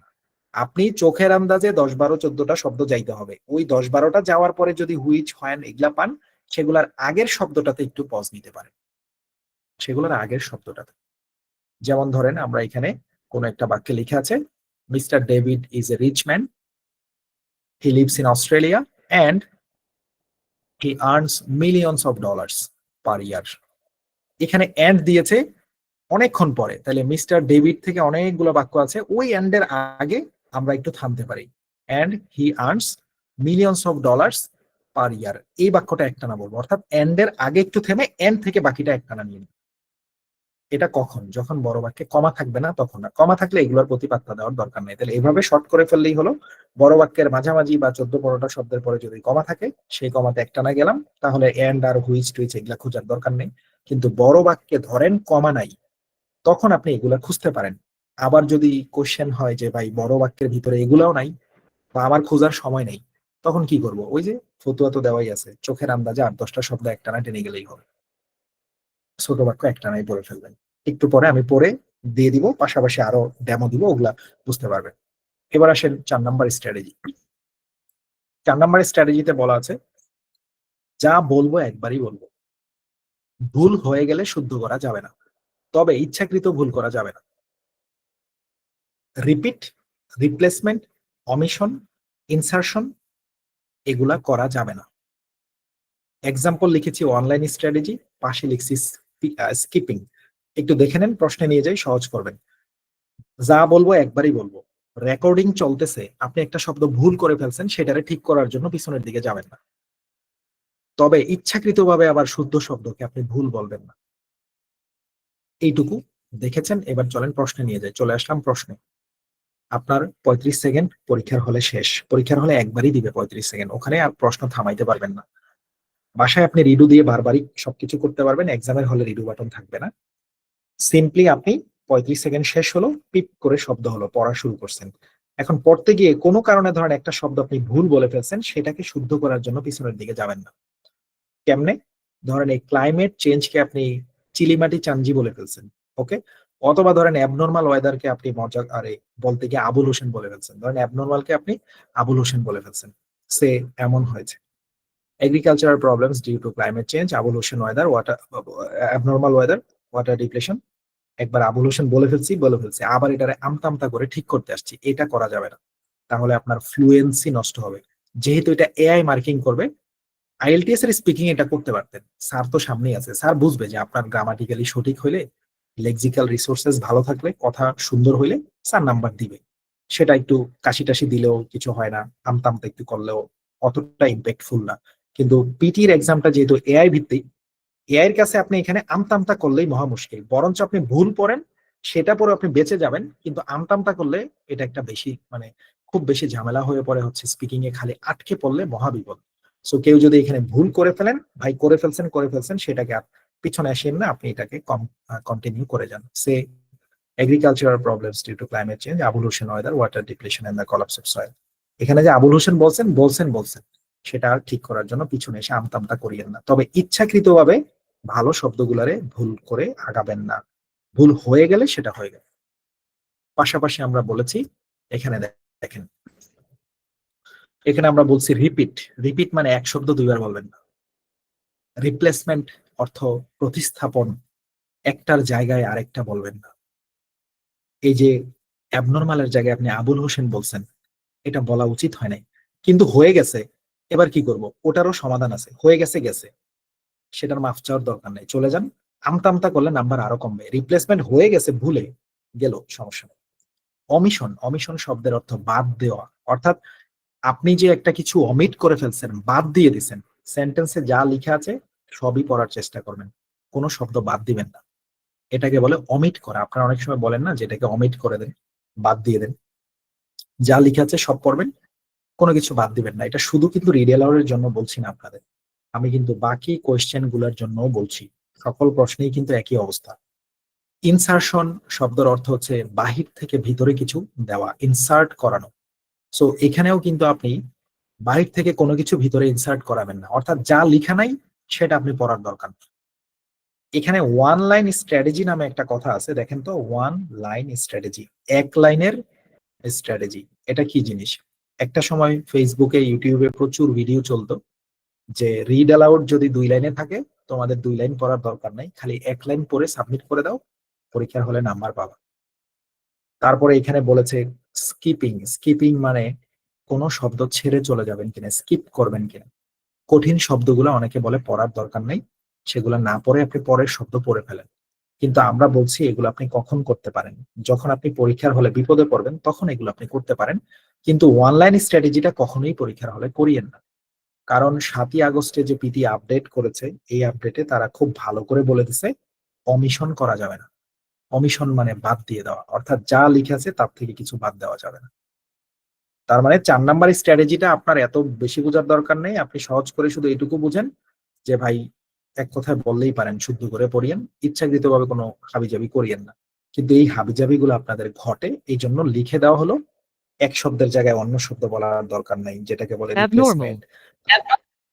আপনি চোখের আন্দাজে 10, 12, 14টা শব্দ যাইতে হবে। ওই 10-12টা যাওয়ার পরে যদি হুইচ, হোয়েন এগুলা পান, সেগুলোর আগের শব্দটাতে একটু পজ নিতে পারেন, সেগুলোর আগের শব্দটাতে। যেমন ধরেন আমরা এখানে কোন একটা বাক্যে লিখে আছে mister David is a rich man, he lives in Australia and he earns millions of dollars per year. এখানে অ্যান্ড দিয়েছে অনেকক্ষণ পরে, তাহলে মিস্টার ডেভিড থেকে অনেকগুলো বাক্য আছে, ওই অ্যান্ডের আগে আমরা একটু থামতে পারি। And he earns millions of dollars per year, এই বাক্যটা একটানা বলবো, অর্থাৎ অ্যান্ডের আগে একটু থেমে অ্যান্ড থেকে বাকিটা একটানা নিয়ে নিই। এটা কখন? যখন বড় বাক্যে কমা থাকবে না তখন না, কমা থাকলে এগুলোর প্রতি পাত্তা দেওয়ার দরকার নেই। তাহলে এভাবে শর্ট করে ফেললেই হলো, বড় বাক্যের মাঝামাঝি বা 14-15টা শব্দের পরে যদি কমা থাকে সেই কমাতে একটানা গেলাম, তাহলে এন্ড আর হুইচ টুইচ এগুলা খোঁজার দরকার নেই। কিন্তু বড় বাক্যে ধরেন কমা নাই, তখন আপনি এগুলা খুঁজতে পারেন। আবার যদি কোশ্চেন হয় যে ভাই বড় বাক্যের ভিতরে এগুলাও নাই বা আমার খোঁজার সময় নেই, তখন কি করব? ওই যে ফতুয়া তো দেওয়াই আছে, চোখের আন্দাজে 8-10টা শব্দ একটানা টেনে গেলেই হবে, ছোট বাক্য একটানাই পড়ে ফেলবেন। একটু পরে আমি পড়ে দিয়ে দিব, পাশাপাশি আরো ডেমো দিব, ওগুলা বুঝতে পারবেন। এবার আসেন 4 নাম্বার স্ট্র্যাটেজি। 4 নাম্বার স্ট্র্যাটেজিতে বলা আছে যা বলবো একবারই বলবো, ভুল হয়ে গেলে শুদ্ধ করা যাবে না, তবে ইচ্ছাকৃত ভুল করা যাবে না। রিপিট, রিপ্লেসমেন্ট, অমিশন, ইনসারশন এগুলা করা যাবে না। এক্সাম্পল লিখেছি অনলাইন স্ট্র্যাটেজি, পাশে লিখছি স্কিপিং। একটু দেখে নেন, প্রশ্নে নিয়ে যাই, সহজ করবেন। যা বলবো একবারই বলবো, রেকর্ডিং চলতেছে, আপনি একটা শব্দ ভুল করে ফেলছেন, সেটারে ঠিক করার জন্য পিছনের দিকে যাবেন না, তবে ইচ্ছাকৃতভাবে আবার শুদ্ধ শব্দকে আপনি ভুল বলবেন না। এইটুকু দেখেছেন। এবার চলেন প্রশ্নে নিয়ে যাই। চলে আসলাম প্রশ্নে। আপনার 35 সেকেন্ড পরীক্ষার হলে শেষ, পরীক্ষার হলে একবারই দিবে 35 সেকেন্ড, ওখানে আর প্রশ্ন থামাইতে পারবেন না। বাসায় আপনি রিডু দিয়ে বারবারই সবকিছু করতে পারবেন, এক্সামের হলে রিডু বাটন থাকবে না। সিম্পলি আপনি 35 সেকেন্ড শেষ হলো, পিপ করে শব্দ হলো, পড়া শুরু করছেন। এখন পড়তে গিয়ে কোনো কারণে ধরেন একটা শব্দ আপনি ভুল বলে ফেলছেন, সেটাকে শুদ্ধ করার জন্য পিছনের দিকে যাবেন না। কেমনে? ধরেন এই ক্লাইমেট চেঞ্জকে আপনি চিলিমাটি চাঞ্জি বলে ফেলছেন, ওকে? অথবা ধরেন অ্যাবনর্মাল ওয়েদারকে আপনি মজা আরে বলতে গিয়ে আবুল হোসেন বলে ফেলছেন, ধরেন অ্যাবনর্মালকে আপনি আবুল হোসেন বলে ফেলছেন, সে এমন হয়েছে। Agricultural problems due to climate change, Abul Hossain weather, water abnormal weather, water depletion. একবার আবুল হোসেন বলে ফেলছি, আবার এটারে আমতামতা করে ঠিক করতে আসছি, এটা করা যাবে না। তাহলে আপনার ফ্লুয়েন্সি নষ্ট হবে। যেহেতু এটা এআই মার্কিং করবে, আইএলটিএস এর স্পিকিং এটা করতে পারতেন, স্যার তো সামনেই আছে, স্যার বুঝবে যে আপনার গ্রামাটিক্যালি সঠিক হইলে, লেক্সিক্যাল রিসোর্সেস ভালো থাকলে, কথা সুন্দর হইলে স্যার নাম্বার দিবে। সেটা একটু কাশি টাশি দিলেও কিছু হয় না, আমতামতা একটু করলেও অতটা ইম্প্যাক্টফুল না। কিন্তু পিটির এক্সামটা যেহেতু এআই ভিত্তিক, এআই এর কাছে আপনি এখানে আমতামতা করলেই মহা মুশকিল, বরঞ্চ আপনি ভুল পড়েন, সেটা পরে আপনি বেঁচে যাবেন, কিন্তু আমতামতা করলে এটা একটা বেশি মানে খুব বেশি ঝামেলা হয়ে পড়ে, হচ্ছে স্পিকিং এ খালি আটকে পড়লে মহা বিপদ। সো কেউ যদি এখানে ভুল করে ফেলেন, ভাই করে ফেলছেন, সেটাকে আর পিছনে আসেন না, আপনি এটাকে কন্টিনিউ করে যান। সে agricultural problems due to climate change, Abul Hossain weather, water depletion and the collapse of soil. এখানে যে আবুল হোসেন বলছেন, সেটা ঠিক করার জন্য পিছনে এসে আমতামতা করিয়েন না, তবে ইচ্ছাকৃতভাবে ভালো শব্দগুলারে ভুল করে আগাবেন না, ভুল হয়ে গেলে সেটা হয়ে গেল। পাশাপাশি আমরা বলেছি এখানে দেখেন, এখানে আমরা বলছি রিপিট, রিপিট মানে এক শব্দ দুইবার বলবেন না। রিপ্লেসমেন্ট অর্থ প্রতিস্থাপন, একটার জায়গায় আরেকটা বলবেন না। এই যে অ্যাবনর্মালের জায়গায় আপনি আবুল হোসেন বলছেন, এটা বলা উচিত হয় নাই, কিন্তু হয়ে গেছে, এবার কি করব? ওটারও সমাধান আছে, হয়ে গেছে, সেটার মাফ চাওয়ার দরকার নেই, চলে যান। আমতামতা করলে নাম্বার আরো কমবে। রিপ্লেসমেন্ট হয়ে গেছে, ভুলে গেল, সমস্যা নেই। অমিশন শব্দের অর্থ বাদ দেওয়া, অর্থাৎ আপনি যে একটা কিছু অমিট করে ফেলছেন, বাদ দিয়ে দিচ্ছেন, সেন্টেন্সে যা লেখা আছে সবই পড়ার চেষ্টা করবেন, কোনো শব্দ বাদ দিবেন না, এটাকে বলে অমিট করা। আপনারা অনেক সময় বলেন না, যেটাকে অমিট করে দেন, বাদ দিয়ে দেন, যা লেখা আছে সব পড়বেন, কোনো কিছু বাদ দিবেন না। এটা শুধু কিন্তু রিডেলারের জন্য বলছি না আপনাদের, আমি কিন্তু বাকি কোয়েশ্চেন গুলোর জন্য বলছি, সকল প্রশ্নেই কিন্তু একই অবস্থা। ইনসার্শন শব্দের অর্থ হচ্ছে বাহির থেকে ভিতরে কিছু দেওয়া, ইনসার্ট করানো। সো এখানেও কিন্তু আপনি বাহির থেকে কোনো কিছু ভিতরে ইনসার্ট করাবেন না, অর্থাৎ যা লেখা নাই সেটা আপনি পড়ার দরকার নেই। এখানে ওয়ান লাইন স্ট্র্যাটেজি নামে একটা কথা আছে, দেখেন তো, ওয়ান লাইন স্ট্র্যাটেজি, এক লাইনের স্ট্র্যাটেজি, এটা কি জিনিস? একটা সময় ফেসবুকে ইউটিউবে প্রচুর ভিডিও চলতো, যে রিড অ্যালাউড যদি 2 লাইনে থাকে তোমাদের 2 লাইন পড়ার দরকার নাই, খালি 1 লাইন পড়ে সাবমিট করে দাও, পরীক্ষার হলে নাম্বার পাবা। তারপরে এখানে বলেছে স্কিপিং। স্কিপিং মানে কোনো শব্দ ছেড়ে চলে যাবেন কিনা, স্কিপ করবেন কিনা। কঠিন শব্দগুলো অনেকে বলে পড়ার দরকার নেই, সেগুলো না পড়ে আপনি পরের শব্দ পড়ে ফেলেন, কিন্তু আমরা বলছি এগুলো আপনি কখন করতে পারেন, যখন আপনি পরীক্ষার হলে বিপদে পড়বেন তখন এগুলো আপনি করতে পারেন। কিন্তু অনলাইন স্ট্র্যাটেজিটা কখনোই পরীক্ষার হলে করিয়েন না, কারণ 7ই আগস্টে যে পিটি আপডেট করেছে, এই আপডেটে তারা খুব ভালো করে বলে দিছে অমিশন করা যাবে না। অমিশন মানে বাদ দিয়ে দেওয়া, অর্থাৎ যা লিখে আছে তার থেকে কিছু বাদ দেওয়া যাবে না। তার মানে 4 নাম্বার স্ট্র্যাটেজিটা আপনার এত বেশি বোঝার দরকার নেই, আপনি সহজ করে শুধু এইটুকু বুঝেন যে ভাই এক কথায় বললেই পারেন শুদ্ধ করে পড়িয়েন, ইচ্ছাকৃতভাবে কোনো হাবিজাবি করিয়েন না। কিন্তু এই হাবিজাবি গুলো আপনাদের ঘটে, এই জন্য লিখে দেওয়া হলো এক শব্দের জায়গায় অন্য শব্দ বলার দরকার নাই, যেটাকে বলে Abnormal. রিপ্লেসমেন্ট।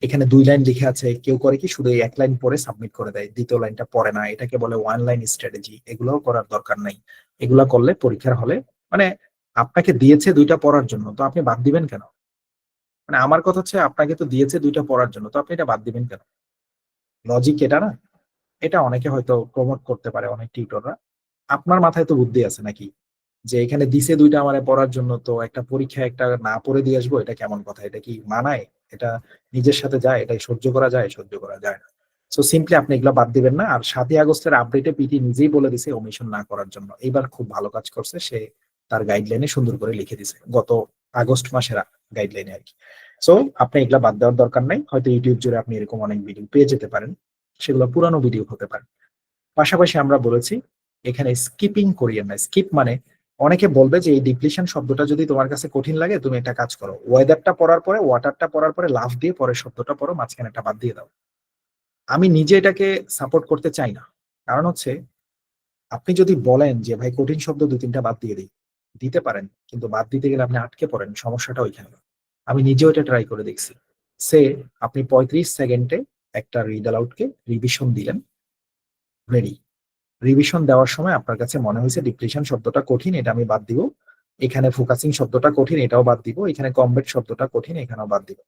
এখানে 2 লাইন লিখে আছে, কেউ করে কি শুধু এই 1 লাইন পরে সাবমিট করে দেয়, দ্বিতীয় লাইনটা পড়ে না, এটাকে বলে ওয়ান লাইন স্ট্র্যাটেজি। এগুলোও করার দরকার নাই। এগুলা করলে পরীক্ষার হলে মানে আপনাকে দিয়েছে 2টা পড়ার জন্য, তো আপনি বাদ দিবেন কেন? মানে আমার কথা হচ্ছে আপনাকে তো দিয়েছে 2টা পড়ার জন্য, তো আপনি এটা বাদ দিবেন কেন? লজিক এটা না? এটা অনেকে হয়তো প্রমোট করতে পারে, অনেক টিউটররা। আপনার মাথায় তো বুদ্ধি আছে নাকি, যে এখানে দিছে 2টা আমারে পড়ার জন্য, তো একটা পরীক্ষা একটা না পড়ে দিয়ে আসবো, এটা কেমন কথা? এটা কি মানায়? এটা নিজের সাথে যায়? এটা সহ্য করা যায়? সহ্য করা যায় না। সো সিম্পলি আপনি এগুলো বাদ দিবেন না। আর 7ই আগস্টের আপডেটে পিটি নিজেই বলে দিছে ওমিশন না করার জন্য। এবার খুব ভালো কাজ করছে, সে তার গাইডলাইনে সুন্দর করে লিখে দিছে, গত আগস্ট মাসের গাইডলাইনে আর কি। সো আপনি এগুলা বাদ দেওয়ার দরকার নাই। হয়তো ইউটিউব জুড়ে আপনি এরকম অনেক ভিডিও পেয়ে যেতে পারেন, সেগুলো পুরানো ভিডিও হতে পারে। পাশাপাশি আমরা বলেছি এখানে স্কিপিং করিয়েন না। স্কিপ মানে অনেকে বলবে যে এই ডিপ্লিশন শব্দটা যদি তোমার কাছে কঠিন লাগে, তুমি একটা কাজ করো, ওয়েদারটা পড়ার পরে ওয়াটারটা পড়ার পরে লাফ দিয়ে পরের শব্দটা পড়ো, মাঝখানে একটা বাদ দিয়ে দাও। আমি নিজে এটাকে সাপোর্ট করতে চাই না। কারণ হচ্ছে আপনি যদি বলেন যে ভাই কঠিন শব্দ 2-3টা বাদ দিয়ে দিই, দিতে পারেন, কিন্তু বাদ দিতে গেলে আপনি আটকে পড়েন, সমস্যাটা ওইখানে। আমি নিজেও এটা ট্রাই করে দেখছি। সে আপনি 35 সেকেন্ডে একটা রিড অ্যালাউডকে রিভিশন দিলেন, রেডি। রিভিশন দেওয়ার সময় আপনার কাছে মনে হয়েছে ডিপ্লিশন শব্দটা কঠিন, এটা আমি বাদ দিব, এখানে ফোকাসিং শব্দটা কঠিন, এটাও বাদ দিব, এখানে কমবেট শব্দটা কঠিন, এখানেও বাদ দিব।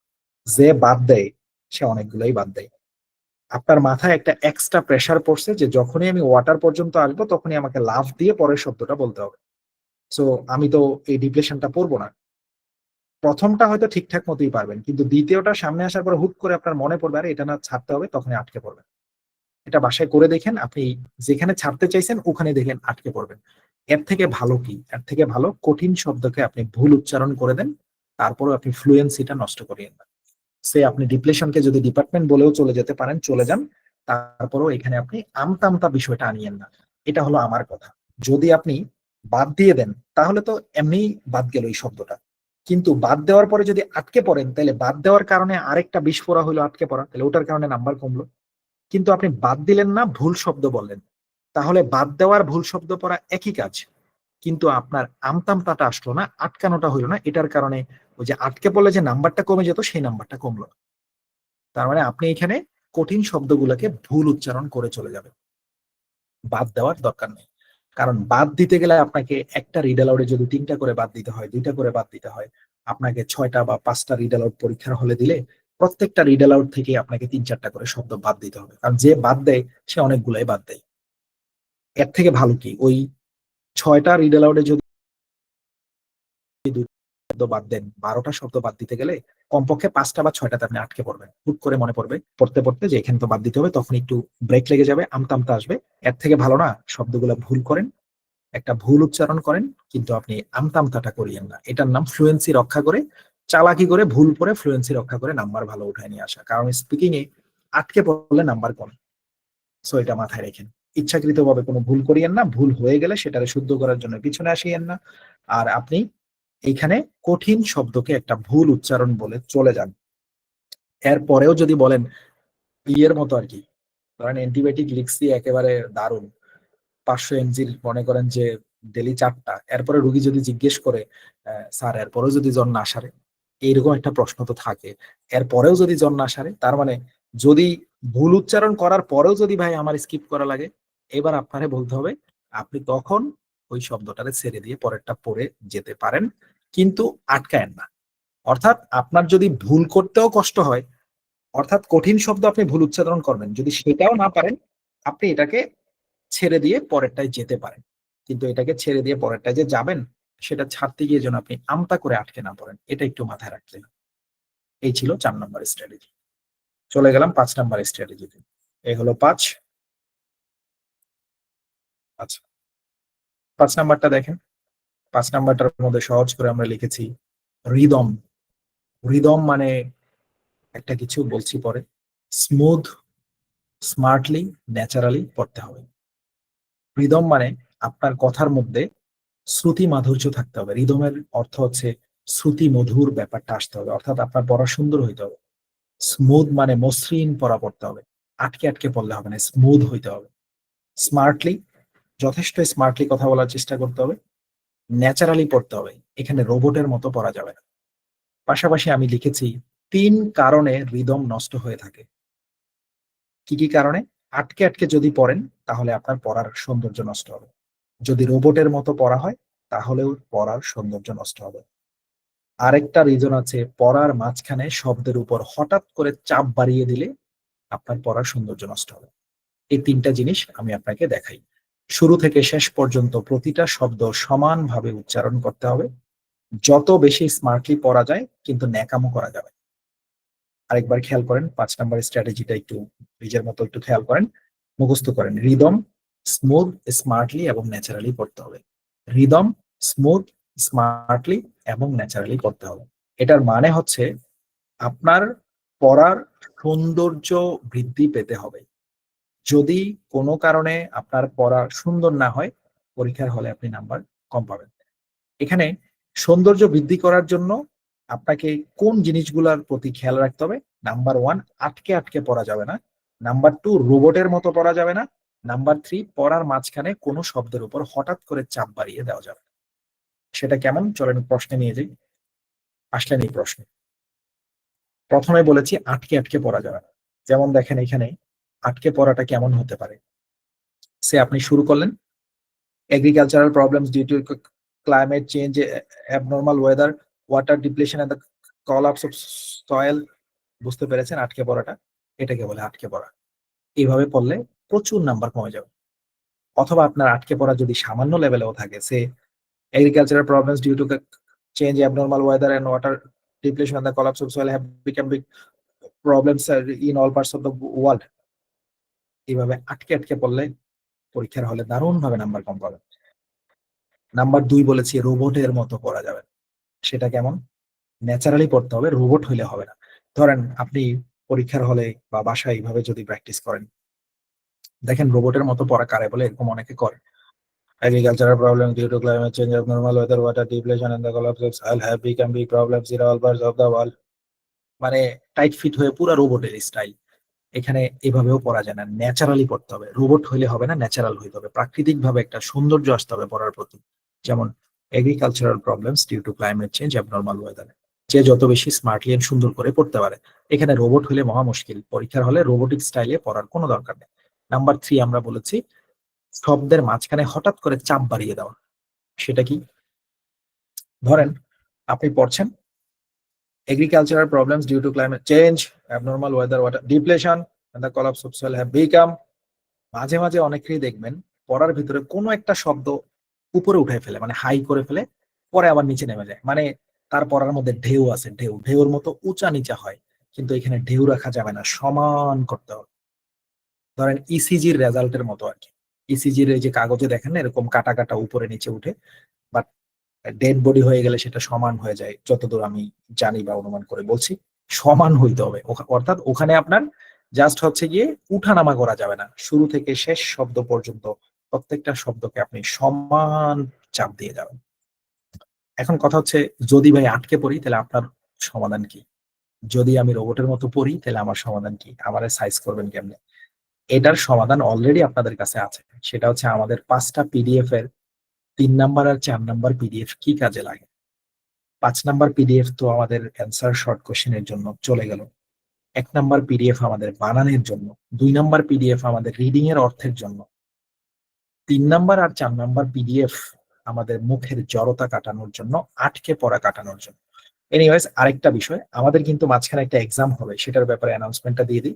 যে বাদ দেয় সে অনেকগুলোই বাদ দেয়। আপনার মাথায় একটা এক্সট্রা প্রেসার পড়ছে যে যখনই আমি ওয়াটার পর্যন্ত আসবো তখনই আমাকে লাফ দিয়ে পরের শব্দটা বলতে হবে। সো আমি তো এই ডিপ্লেশনটা পড়বো না। প্রথমটা হয়তো ঠিকঠাক মতোই পারবেন, কিন্তু দ্বিতীয়টা সামনে আসার পর হুট করে আপনার মনে পড়বে আরে এটা না ছাড়তে হবে, তখনই আটকে পড়বেন। এটা বাসায় করে দেখেন, আপনি যেখানে ছাড়তে চাইছেন ওখানে দেখেন আটকে পড়বেন। এর থেকে ভালো কি? এর থেকে ভালো কঠিন শব্দকে আপনি ভুল উচ্চারণ করে দেন, তারপরেও আপনি ফ্লুয়েন্সিটা নষ্ট করিয়েন না। সে আপনি ডিপ্লেশনকে যদি ডিপার্টমেন্ট বলেও চলে যেতে পারেন, চলে যান, তারপরেও এখানে আপনি আমতা বিষয়টা আনিয়েন না। এটা হলো আমার কথা। যদি আপনি বাদ দিয়ে দেন তাহলে তো এমনিই বাদ গেল এই শব্দটা, কিন্তু বাদ দেওয়ার পরে যদি আটকে পড়েন তাহলে বাদ দেওয়ার কারণে আরেকটা বিস্ফোরা হলো আটকে পড়া, তাহলে ওটার কারণে নাম্বার কমলো। কিন্তু আপনি বাদ দিলেন না, ভুল শব্দ বললেন, তাহলে বাদ দেওয়ার ভুল শব্দ পড়া একই কাজ, কিন্তু আপনার আমতামতাটা আসলো না, আটকানোটা হইলো না, এটার কারণে ওই যে আটকে পড়লে যে নাম্বারটা কমে যেত সেই নাম্বারটা কমলো। তার মানে আপনি এখানে কঠিন শব্দগুলোকে ভুল উচ্চারণ করে চলে যাবেন, বাদ দেওয়ার দরকার নেই। কারণ বাদ দিতে গেলে আপনাকে একটা রিড অ্যালাউডে যদি 3টা করে বাদ দিতে হয়, 2টা করে বাদ দিতে হয়, আপনাকে 6টা বা 5টা রিড অ্যালাউড পরীক্ষার হলে দিলে প্রত্যেকটা রিড অ্যালাউড থেকে আপনাকে 3-4টা করে শব্দ বাদ দিতে হবে, কারণ যে বাদ দেয় সে অনেকগুলাই বাদ দেয়। এর থেকে ভালো কি ওই 6টা রিড অ্যালাউডে যদি শব্দ বাদ দেন, 12টা শব্দ বাদ দিতে গেলে কমপক্ষে 5টা বা 6টাতে আপনি আটকে পড়বেন, হুট করে মনে পড়বে পড়তে পড়তে যে এখানে তো বাদ দিতে হবে, তখন একটু ব্রেক লেগে যাবে, আমতা আসবে। এর থেকে ভালো না শব্দগুলো ভুল করেন, একটা ভুল উচ্চারণ করেন, কিন্তু আপনি আমতাটা করিয়েন না। এটার নাম ফ্লুয়েন্সি রক্ষা করে, চালাকি করে ভুল পরে ফ্লুয়েন্সি রক্ষা করে নাম্বার ভালো উঠায় নিয়ে আসা। কারণ স্পিকিং এ আটকে পড়লে নাম্বার কমে। সো এটা মাথায় রেখেন, ইচ্ছাকৃতভাবে কোনো ভুল করিয়েন না, ভুল হয়ে গেলে সেটারে শুদ্ধ করার জন্য পিছনে আসিয়েন না। আর আপনি এইখানে কঠিন শব্দকে একটা ভুল উচ্চারণ বলে চলে যান। এর পরেও যদি বলেন ইয়ের মতো আর কি, ধরেন অ্যান্টিবায়োটিক লিখছি একেবারে দারুণ, 500 mg মনে করেন যে ডেলি 4টা, এরপরে রুগী যদি জিজ্ঞেস করে স্যার এরপরেও যদি জ্বর না সারে, এইরকম একটা প্রশ্ন তো থাকে, এরপরেও যদি জ্বর না সারে, তার মানে যদি ভুল উচ্চারণ করার পরেও যদি ভাই আমার স্কিপ করা লাগে, এবার আপনারে বলতে হবে আপনি তখন ওই শব্দটারে ছেড়ে দিয়ে পরেরটা পড়ে যেতে পারেন, কিন্তু আটকায়েন না। অর্থাৎ আপনার যদি ভুল করতেও কষ্ট হয়, অর্থাৎ কঠিন শব্দ আপনি ভুল উচ্চারণ করবেন, যদি সেটাও না পারেন আপনি এটাকে ছেড়ে দিয়ে পরেরটায় যেতে পারেন, কিন্তু এটাকে ছেড়ে দিয়ে পরেরটায় যে যাবেন সেটা ছাড়তে গিয়ে যেন আপনি আমতা করে আটকে না পড়েন, এটা একটু মাথায় রাখতে হবে। এই ছিল 4 নম্বর স্ট্র্যাটেজি। চলে গেলাম 5 নম্বর স্ট্র্যাটেজিতে। এই হলো 5। আচ্ছা, 5 নাম্বারটা দেখেন। 5 নাম্বারটার মধ্যে সহজ করে আমরা লিখেছি রিদম। রিদম মানে একটা কিছু বলছি পরে, স্মুথ, স্মার্টলি, ন্যাচারালি পড়তে হবে। রিদম মানে আপনার কথার মধ্যে শ্রুতি মাধুর্য থাকতে হবে। রিদমের অর্থ হচ্ছে শ্রুতি মধুর ব্যাপারটা আসতে হবে, অর্থাৎ আপনার পড়া সুন্দর হইতে হবে। স্মুথ মানে মসৃণ পড়া পড়তে হবে, আটকে আটকে পড়লে হবে না, স্মুথ হইতে হবে। স্মার্টলি, যথেষ্ট স্মার্টলি কথা বলার চেষ্টা করতে হবে। ন্যাচারালি পড়তে হবে, এখানে রোবটের মতো পড়া যাবে না। পাশাপাশি আমি লিখেছি 3 কারণে রিদম নষ্ট হয়ে থাকে। কি কি কারণে? আটকে আটকে যদি পড়েন তাহলে আপনার পড়ার সৌন্দর্য নষ্ট হবে, যদি রোবটের মতো পড়া হয় তাহলেও পড়ার সৌন্দর্য নষ্ট হবে। আরেকটা রিজন আছে, পড়ার মাঝখানে শব্দের উপর হঠাৎ করে চাপ বাড়িয়ে দিলে আপনার পড়ার সৌন্দর্য নষ্ট হবে। এই 3টা জিনিস আমি আপনাকে দেখাই। শুরু থেকে শেষ পর্যন্ত প্রতিটা শব্দ সমানভাবে উচ্চারণ করতে হবে, যত বেশি স্মার্টলি পড়া যায়, কিন্তু ন্যাকামো করা যাবে। আরেকবার খেয়াল করেন 5 নাম্বার স্ট্র্যাটেজিটা একটু নিজের মতো একটু খেয়াল করেন, মুখস্থ করেন। রিদম, স্মুথ, স্মার্টলি এবং ন্যাচারালি পড়তে হবে। রিদম, স্মুথ, স্মার্টলি এবং ন্যাচারালি পড়তে হবে। এটার মানে হচ্ছে আপনার পড়ার সৌন্দর্য বৃদ্ধি পেতে হবে। যদি কোনো কারণে আপনার পড়া সুন্দর না হয়, পরীক্ষার হলে আপনি নাম্বার কম পাবেন। এখানে সৌন্দর্য বৃদ্ধি করার জন্য আপনাকে কোন জিনিসগুলোর প্রতি খেয়াল রাখতে হবে? নাম্বার 1, আটকে আটকে পড়া যাবে না। নাম্বার 2, রোবটের মতো পড়া যাবে না। নাম্বার 3, পড়ার মাঝখানে কোনো শব্দের উপর হঠাৎ করে চাপ বাড়িয়ে দেওয়া যাবে না। সেটা কেমন? চলেন প্রশ্নে নিয়ে যাই। আসলেন এই প্রশ্নে। প্রথমে বলেছি আটকে আটকে পড়া যাবে না। যেমন দেখেন এখানে আটকে পড়াটা কেমন হতে পারে। সে আপনি শুরু করলেন, agricultural problems due to climate change, abnormal weather, water depletion and the collapse of soil। বুঝতে পেরেছেন আটকে পড়াটা? এটাকে বলে আটকে পড়া। এইভাবে পড়লে প্রচুর নাম্বার কমে যাবে। অথবা আপনার আটকে পড়া যদি সামান্য লেভেলেও থাকে, সে agricultural problems due to change, abnormal weather and water depletion and the collapse of soil have become big problems in all parts of the world। এইভাবে আটকে আটকে পড়লে পরীক্ষার হলে দারুণ ভাবে নাম্বার কম পাবেন। নাম্বার 2 বলেছি রোবটের মতো পড়া যাবে। সেটা কেমন? ন্যাচারালি পড়তে হবে, রোবট হইলে হবে না। ধরেন আপনি পরীক্ষার হলে বা বাসায় এইভাবে যদি প্র্যাকটিস করেন, দেখেন রোবটের মতো পড়া কারে বলে, এরকম অনেকে করে। Agricultural problems due to climate change, abnormal weather, water depletion and the collapse of soil have become big problems in all parts of the world। মানে টাইট ফিট হয়ে পুরো রোবটের স্টাইল। এখানে এভাবেও পড়া যায় না, ন্যাচারালি পড়তে হবে। রোবট হইলে হবে না, ন্যাচারাল হইতে হবে, প্রাকৃতিক ভাবে একটা সৌন্দর্য আসতে হবে পড়ার প্রতি। যেমন agricultural problems due to climate change, abnormal weather. যে যত বেশি স্মার্টলি এন্ড সুন্দর করে পড়তে পারে। এখানে রোবট হলে মহা মুশকিল, পরীক্ষার হলে রোবোটিক স্টাইলে পড়ার কোনো দরকার নেই। নাম্বার 3 আমরা বলেছি শব্দের মাঝখানে হঠাৎ করে চাপ বাড়িয়ে দেওয়া। সেটা কি? ধরেন আপনি পড়ছেন agricultural problems due to climate change, abnormal weather, water depletion and the collapse of soil have become। মাঝে মাঝে অনেকেই দেখবেন পড়ার ভিতরে কোনো একটা শব্দ উপরে উঠাই ফেলে, মানে হাই করে ফেলে, পরে আবার নিচে নেমে যায়। মানে তার পড়ার মধ্যে ঢেউ আছে, ঢেউ ঢেউর মতো উঁচা নিচা হয়, কিন্তু এখানে ঢেউ রাখা যাবে না, সমান করতে হবে। ধরেন ইসিজির রেজাল্টের মতো আর কি। ইসিজির এই যে কাগজে দেখেন না এরকম কাটা কাটা উপরে নিচে উঠে, বাট ডেড বডি হয়ে গেলে সেটা সমান হয়ে যায়, যতদূর আমি জানি বা অনুমান করে বলছি। সমান হইতে হবে, অর্থাৎ ওখানে আপনার জাস্ট হচ্ছে গিয়ে উঠানামা করা যাবে না, শুরু থেকে শেষ শব্দ পর্যন্ত প্রত্যেকটা শব্দকে আপনি সমান চাপ দিয়ে যাবেন। এখন কথা হচ্ছে যদি ভাই আটকে পড়ি তাহলে আপনার সমাধান কি? যদি আমি রোবটের মতো পড়ি তাহলে আমার সমাধান কি? আমারে সাইজ করবেন কেমনে? এটার সমাধান অলরেডি আপনাদের কাছে আছে। সেটা হচ্ছে আমাদের 5টা পিডিএফ এর 3 নাম্বার আর 4 নাম্বার পিডিএফ কি কাজে লাগে। 5 নাম্বার পিডিএফ তো আমাদের অ্যান্সার শর্ট কোশ্চেনের জন্য চলে গেল। 1 নাম্বার পিডিএফ আমাদের বানানের জন্য, 2 নাম্বার পিডিএফ আমাদের রিডিং এর অর্থের জন্য, 3 নাম্বার আর 4 নাম্বার পিডিএফ আমাদের মুখের জড়তা কাটানোর জন্য, আটকে পড়া কাটানোর জন্য। এনিওয়েজ, আরেকটা বিষয়, আমাদের কিন্তু মাঝখানে একটা এক্সাম হবে, সেটার ব্যাপারে অ্যানাউন্সমেন্টটা দিয়ে দিই।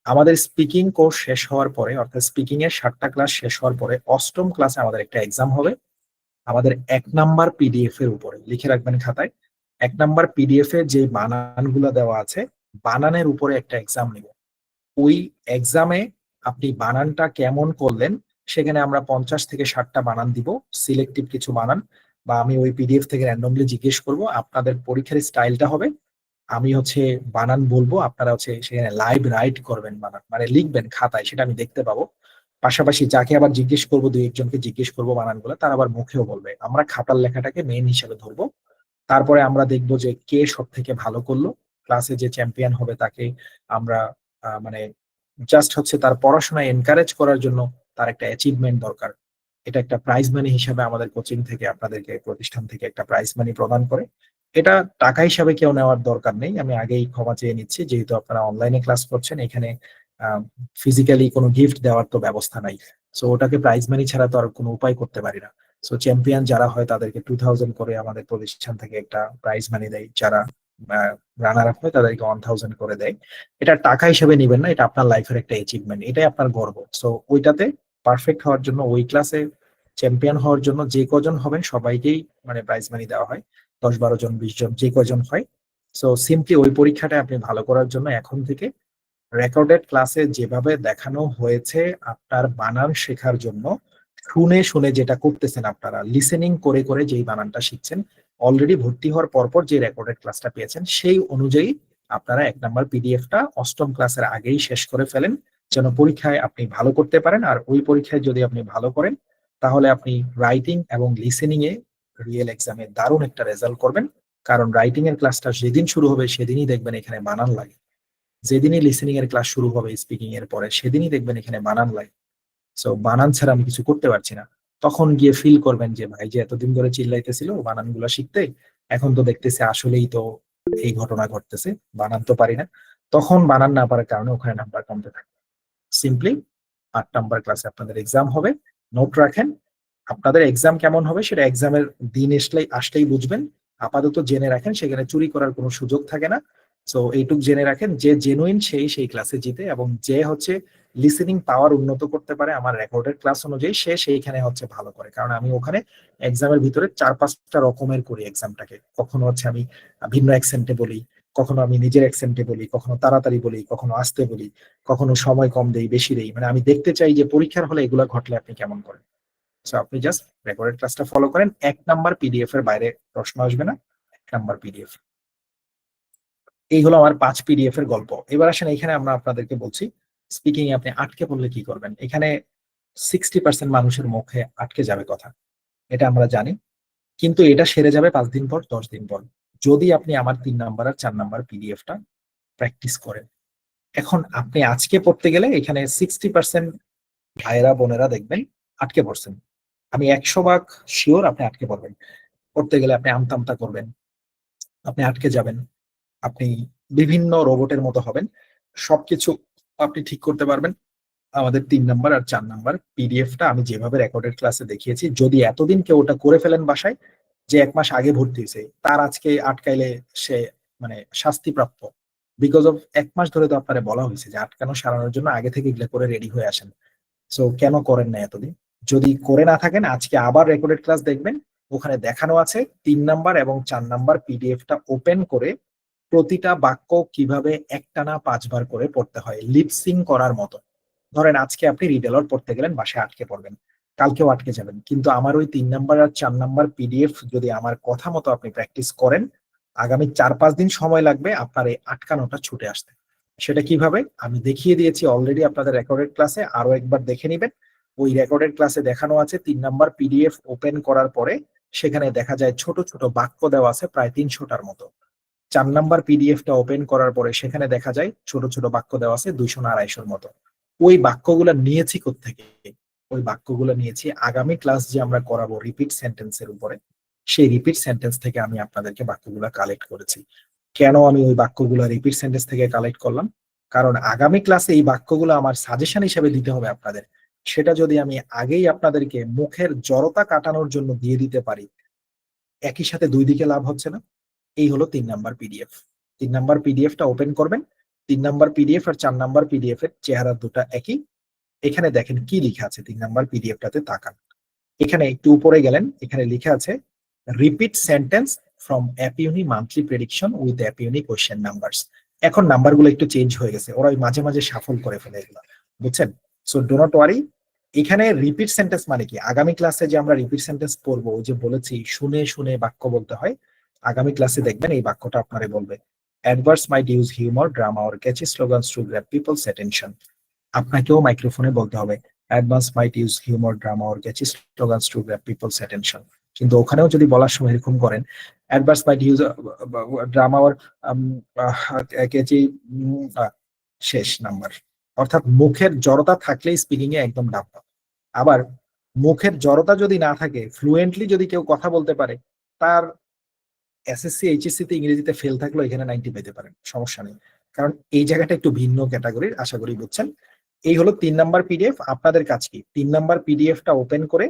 আমাদের স্পিকিং কোর্স শেষ হওয়ার পরে, অর্থাৎ স্পিকিং এর 7টা ক্লাস শেষ হওয়ার পরে 8ম ক্লাসে আমাদের একটা এক্সাম হবে। আমাদের 1 নাম্বার পিডিএফ এর উপরে লিখে রাখবেন খাতায়, 1 নাম্বার পিডিএফ এ যে বানানগুলো দেওয়া আছে, বানানের উপরে একটা এক্সাম নিব। ওই এক্সামে আপনি বানানটা কেমন করলেন, সেখানে আমরা 50 থেকে 60টা বানান দিব, সিলেক্টিভ কিছু বানান, বা আমি ওই পিডিএফ থেকে র্যান্ডমলি জিজ্ঞেস করব। আপনাদের পরীক্ষার স্টাইলটা হবে, আমি হচ্ছে বানান বলবো, আপনারা হচ্ছে সেখানে লাইভ রাইট করবেন, বানান মানে লিখবেন খাতায়, সেটা আমি দেখতে পাবো। পাশাপাশি যাকে আবার জিজ্ঞেস করবো, দুই একজনকে জিজ্ঞেস করবো বানানগুলো, তারা আবার মুখেও বলবে। আমরা খাতার লেখাটাকে মেইন হিসেবে ধরবো। তারপরে আমরা দেখবো যে কে সব থেকে ভালো করলো, ক্লাসে যে চ্যাম্পিয়ন হবে তাকে আমরা মানে জাস্ট হচ্ছে তার পড়াশোনায় এনকারেজ করার জন্য তার একটা অ্যাচিভমেন্ট দরকার। এটা একটা প্রাইজ মানি হিসাবে আমাদের কোচিং থেকে আপনাদেরকে, প্রতিষ্ঠান থেকে একটা প্রাইজ মানি প্রদান করে। এটা টাকা হিসাবে কেউ নেওয়ার দরকার নেই, আমি আগেই ক্ষমা চেয়ে নিচ্ছি, যেহেতু আপনারা অনলাইনে ক্লাস করছেন, এখানে ফিজিক্যালি কোনো গিফট দেওয়ার তো ব্যবস্থা নাই। সো ওটাকে প্রাইজ মানি ছাড়া তো আর কোনো উপায় করতে পারি না। সো চ্যাম্পিয়ন যারা হয় তাদেরকে 2000 করে আমাদের প্রতিষ্ঠান থেকে একটা প্রাইজ মানি দেয়, যারা রানার আপ হয় তাদেরকে 1000 করে দেয়। এটা টাকা হিসেবে নিবেন না, এটা আপনার লাইফের একটা অ্যাচিভমেন্ট, এটাই আপনার গর্ব। সো ওইটাতে পারফেক্ট হওয়ার জন্য, ওই ক্লাসে চ্যাম্পিয়ন হওয়ার জন্য যে কজন হবেন সবাইকেই মানে প্রাইজ মানি দেওয়া হয়, 10-12 জন 20 জন যে কজন হয়। সো সিম্পলি ওই পরীক্ষাটা আপনি ভালো করার জন্য এখন থেকে রেকর্ডেড ক্লাসে যেভাবে দেখানো হয়েছে আপনার বানান শেখার জন্য, শুনে শুনে যেটা করতেছেন, আপনারা লিসেনিং করে করে যেই বানানটা শিখছেন, অলরেডি ভর্তি হওয়ার পরপর যে রেকর্ডেড ক্লাসটা পেয়েছেন, সেই অনুযায়ী আপনারা 1 নাম্বার পিডিএফটা 8ম ক্লাসের আগেই শেষ করে ফেলেন, যেন পরীক্ষায় আপনি ভালো করতে পারেন। আর ওই পরীক্ষায় যদি আপনি ভালো করেন, তাহলে আপনি রাইটিং এবং লিসেনিং এ রিয়েল এক্সামে দারুণ একটা রেজাল্ট করবেন। কারণ রাইটিং এর ক্লাসটা যেদিন শুরু হবে সেদিনই দেখবেন এখানে বানান লাগে, যেদিনই লিসেনিং এর ক্লাস শুরু হবে স্পিকিং এর পরে সেদিনই দেখবেন এখানে বানান লাগে। সো বানান ছাড়া আমি কিছু করতে পারছি না। তখন গিয়ে ফিল করবেন যে ভাই যে এতদিন ধরে চিল্লাইতেছিল বানানগুলো শিখতে, এখন তো দেখতেছে আসলেই তো এই ঘটনা ঘটতেছে, বানান তো পারি না। তখন বানান না পারার কারণে ওখানে নাম্বার কমতে থাকে। সিম্পলি 8 নাম্বার ক্লাসে আপনাদের এক্সাম হবে, নোট রাখেন। আপনাদের এক্সাম কেমন হবে সেটা এক্সামের দিন আসলেই বুঝবেন। আপাতত জেনে রাখেন, সেখানে চুরি করার কোনো সুযোগ থাকে না। সো এইটুক জেনে রাখেন, যে জেনুইন সেই ক্লাসে জিতে, এবং যে হচ্ছে লিসেনিং পাওয়ার উন্নত করতে পারে আমার রেকর্ডেড ক্লাস অনুযায়ী, সে সেইখানে হচ্ছে ভালো করে। কারণ আমি ওখানে এক্সামের ভিতরে 4-5টা রকমের করি এক্সামটাকে। কখনো হচ্ছে আমি ভিন্ন অ্যাকসেন্টে বলি, কখনো আমি নিজের অ্যাকসেন্টে বলি, কখনো তাড়াতাড়ি বলি, কখনো আস্তে বলি, কখনো সময় কম দেই বেশি দেই। মানে আমি দেখতে চাই যে পরীক্ষার হলে এগুলা ঘটলে আপনি কেমন করেন। সো আপনি জাস্ট রেকর্ডেড ক্লাসটা ফলো করেন, 1 নাম্বার পিডিএফ এর বাইরে প্রশ্ন আসবে না, 1 নাম্বার পিডিএফ। এই হলো আমার 5 পিডিএফ এর গল্প। এবার আসেন, এখানে আমরা আপনাদেরকে বলছি স্পিকিং এ আপনি আটকে পড়লে কি করবেন। এখানে 60% মানুষের মুখে আটকে যাবে কথা, এটা আমরা জানি, কিন্তু এটা সেরে যাবে 5 দিন পর, 10 দিন পর, যদি আপনি আমার 3 নাম্বার আর 4 নাম্বার পিডিএফটা প্র্যাকটিস করেন। এখন আপনি আজকে পড়তে গেলে এখানে 60% ভাইয়েরা বোনেরা দেখবেন আটকে পড়ছেন। আমি 100 ভাগ শিওর আপনি আটকে পড়বেন। পড়তে গেলে আপনি আমতামতা করবেন, আপনি আটকে যাবেন, আপনি বিভিন্ন রোবটের মতো হবেন। সবকিছু আপনি ঠিক করতে পারবেন আমাদের 3 নাম্বার আর 4 নাম্বার পিডিএফটা আমি যেভাবে রেকর্ডেড ক্লাসে দেখিয়েছি। যদি এতদিন কেউ ওটা করে ফেলেন বাসায়, যে 1 মাস আগে ভর্তি হয়েছে, তার আজকে আটকাইলে সে মানে শাস্তিপ্রাপ্ত। বিকজ অফ 1 মাস ধরে তো আপনারা বলা হয়েছে যে আটকানো সারানোর জন্য আগে থেকে এগুলো করে রেডি হয়ে আসেন। সো কেন করেন না এতদিন? যদি করে না থাকেন, আজকে আবার রেকর্ডেড ক্লাস দেখবেন, ওখানে দেখানো আছে 3 নাম্বার এবং 4 নাম্বার পিডিএফটা ওপেন করে প্রতিটা বাক্য কিভাবে একটানা 5 বার করে পড়তে হয়, লিপসিং করার মতো। ধরেন আজকে আপনি রিড অ্যালাউড পড়তে গেলেন, বাসায় আটকে পড়বেন, কালকেও আটকে যাবেন, কিন্তু আমার ওই 3 নাম্বার আর 4 নাম্বার পিডিএফ যদি আমার কথা মতো আপনি প্র্যাকটিস করেন, আগামী 4-5 দিন সময় লাগবে আপনার এই আটকানোটা ছুটে আসতে। সেটা কিভাবে আমি দেখিয়ে দিয়েছি অলরেডি আপনাদের রেকর্ডেড ক্লাসে, আরো একবার দেখে নিবেন। ওই রেকর্ডেড ক্লাসে দেখানো আছে 3 নাম্বার পিডিএফ ওপেন করার পরে সেখানে দেখা যায় ছোট ছোট বাক্য দেওয়া আছে প্রায় 300টার মতো। 4 নাম্বার পিডিএফটা ওপেন করার পরে সেখানে দেখা যায় ছোট ছোট বাক্য দেওয়া আছে 200 না 250-র মতো। ওই বাক্যগুলো নিয়েছি কোত্থেকে? ওই বাক্যগুলো নিয়েছি আগামী ক্লাস যে আমরা করাবো রিপিট সেন্টেন্সের উপরে, সেই রিপিট সেন্টেন্স থেকে আমি আপনাদেরকে বাক্যগুলো কালেক্ট করেছি। কেন আমি ওই বাক্যগুলো রিপিট সেন্টেন্স থেকে কালেক্ট করলাম? কারণ আগামী ক্লাসে এই বাক্যগুলো আমার সাজেশন হিসেবে দিতে হবে আপনাদের। সেটা যদি আমি আগেই আপনাদেরকে মুখের জড়তা কাটানোর জন্য দিয়ে দিতে পারি, একই সাথে 2 দিকে লাভ হচ্ছে না? এই হলো 3 নাম্বার পিডিএফ। 3 নাম্বার পিডিএফটা ওপেন করবেন। 3 নাম্বার পিডিএফ আর 4 নাম্বার পিডিএফ এর চেহারা দুটো একই। এখানে দেখেন কি লেখা আছে, 3 নাম্বার পিডিএফটাতে তাকান। এখানে একটু উপরে গেলেন, এখানে লেখা আছে repeat sentence from APEUni monthly prediction with APEUni question numbers. এখন নাম্বারগুলো একটু চেঞ্জ হয়ে গেছে, ওরা ওই মাঝে মাঝে শাফল করে ফেলে এগুলো, বুঝছেন? So do not worry. এখানে রিপিট সেন্টেন্স মানে কি? আগামী ক্লাসে যে আমরা রিপিট সেন্টেন্স পড়বো, ওই যে বলেছি শুনে শুনে বাক্য বলতে হয়, আগামী ক্লাসে দেখবেন এই বাক্যটা আপনারে বলবে adverse might use humour, drama or catchy slogans to grab people's attention. আপনাকেও মাইক্রোফোনে বলতে হবে advance might use humour, drama or catchy slogans to grab people's attention. কিন্তু ওখানেও যদি বলার সময় এরকম করেন adverse might use drama or catchy, শেষ নাম্বার। অর্থাৎ মুখের জড়তা থাকলেই স্পিকিং এ একদম ডাব। আবার মুখের জড়তা যদি না থাকে, ফ্লুয়েন্টলি যদি কেউ কথা বলতে পারে, তার এসএসসি এইচএসসি তে ইংরেজিতে ফেল থাকলেও এখানে 90 পেতে পারেন, সমস্যা নেই। কারণ এই জায়গাটা একটু ভিন্ন ক্যাটাগরির, আশা করি বুঝছেন। এই হলো 3 নাম্বার পিডিএফ। আপনাদের কাজ কি? 3 নাম্বার পিডিএফটা ওপেন করে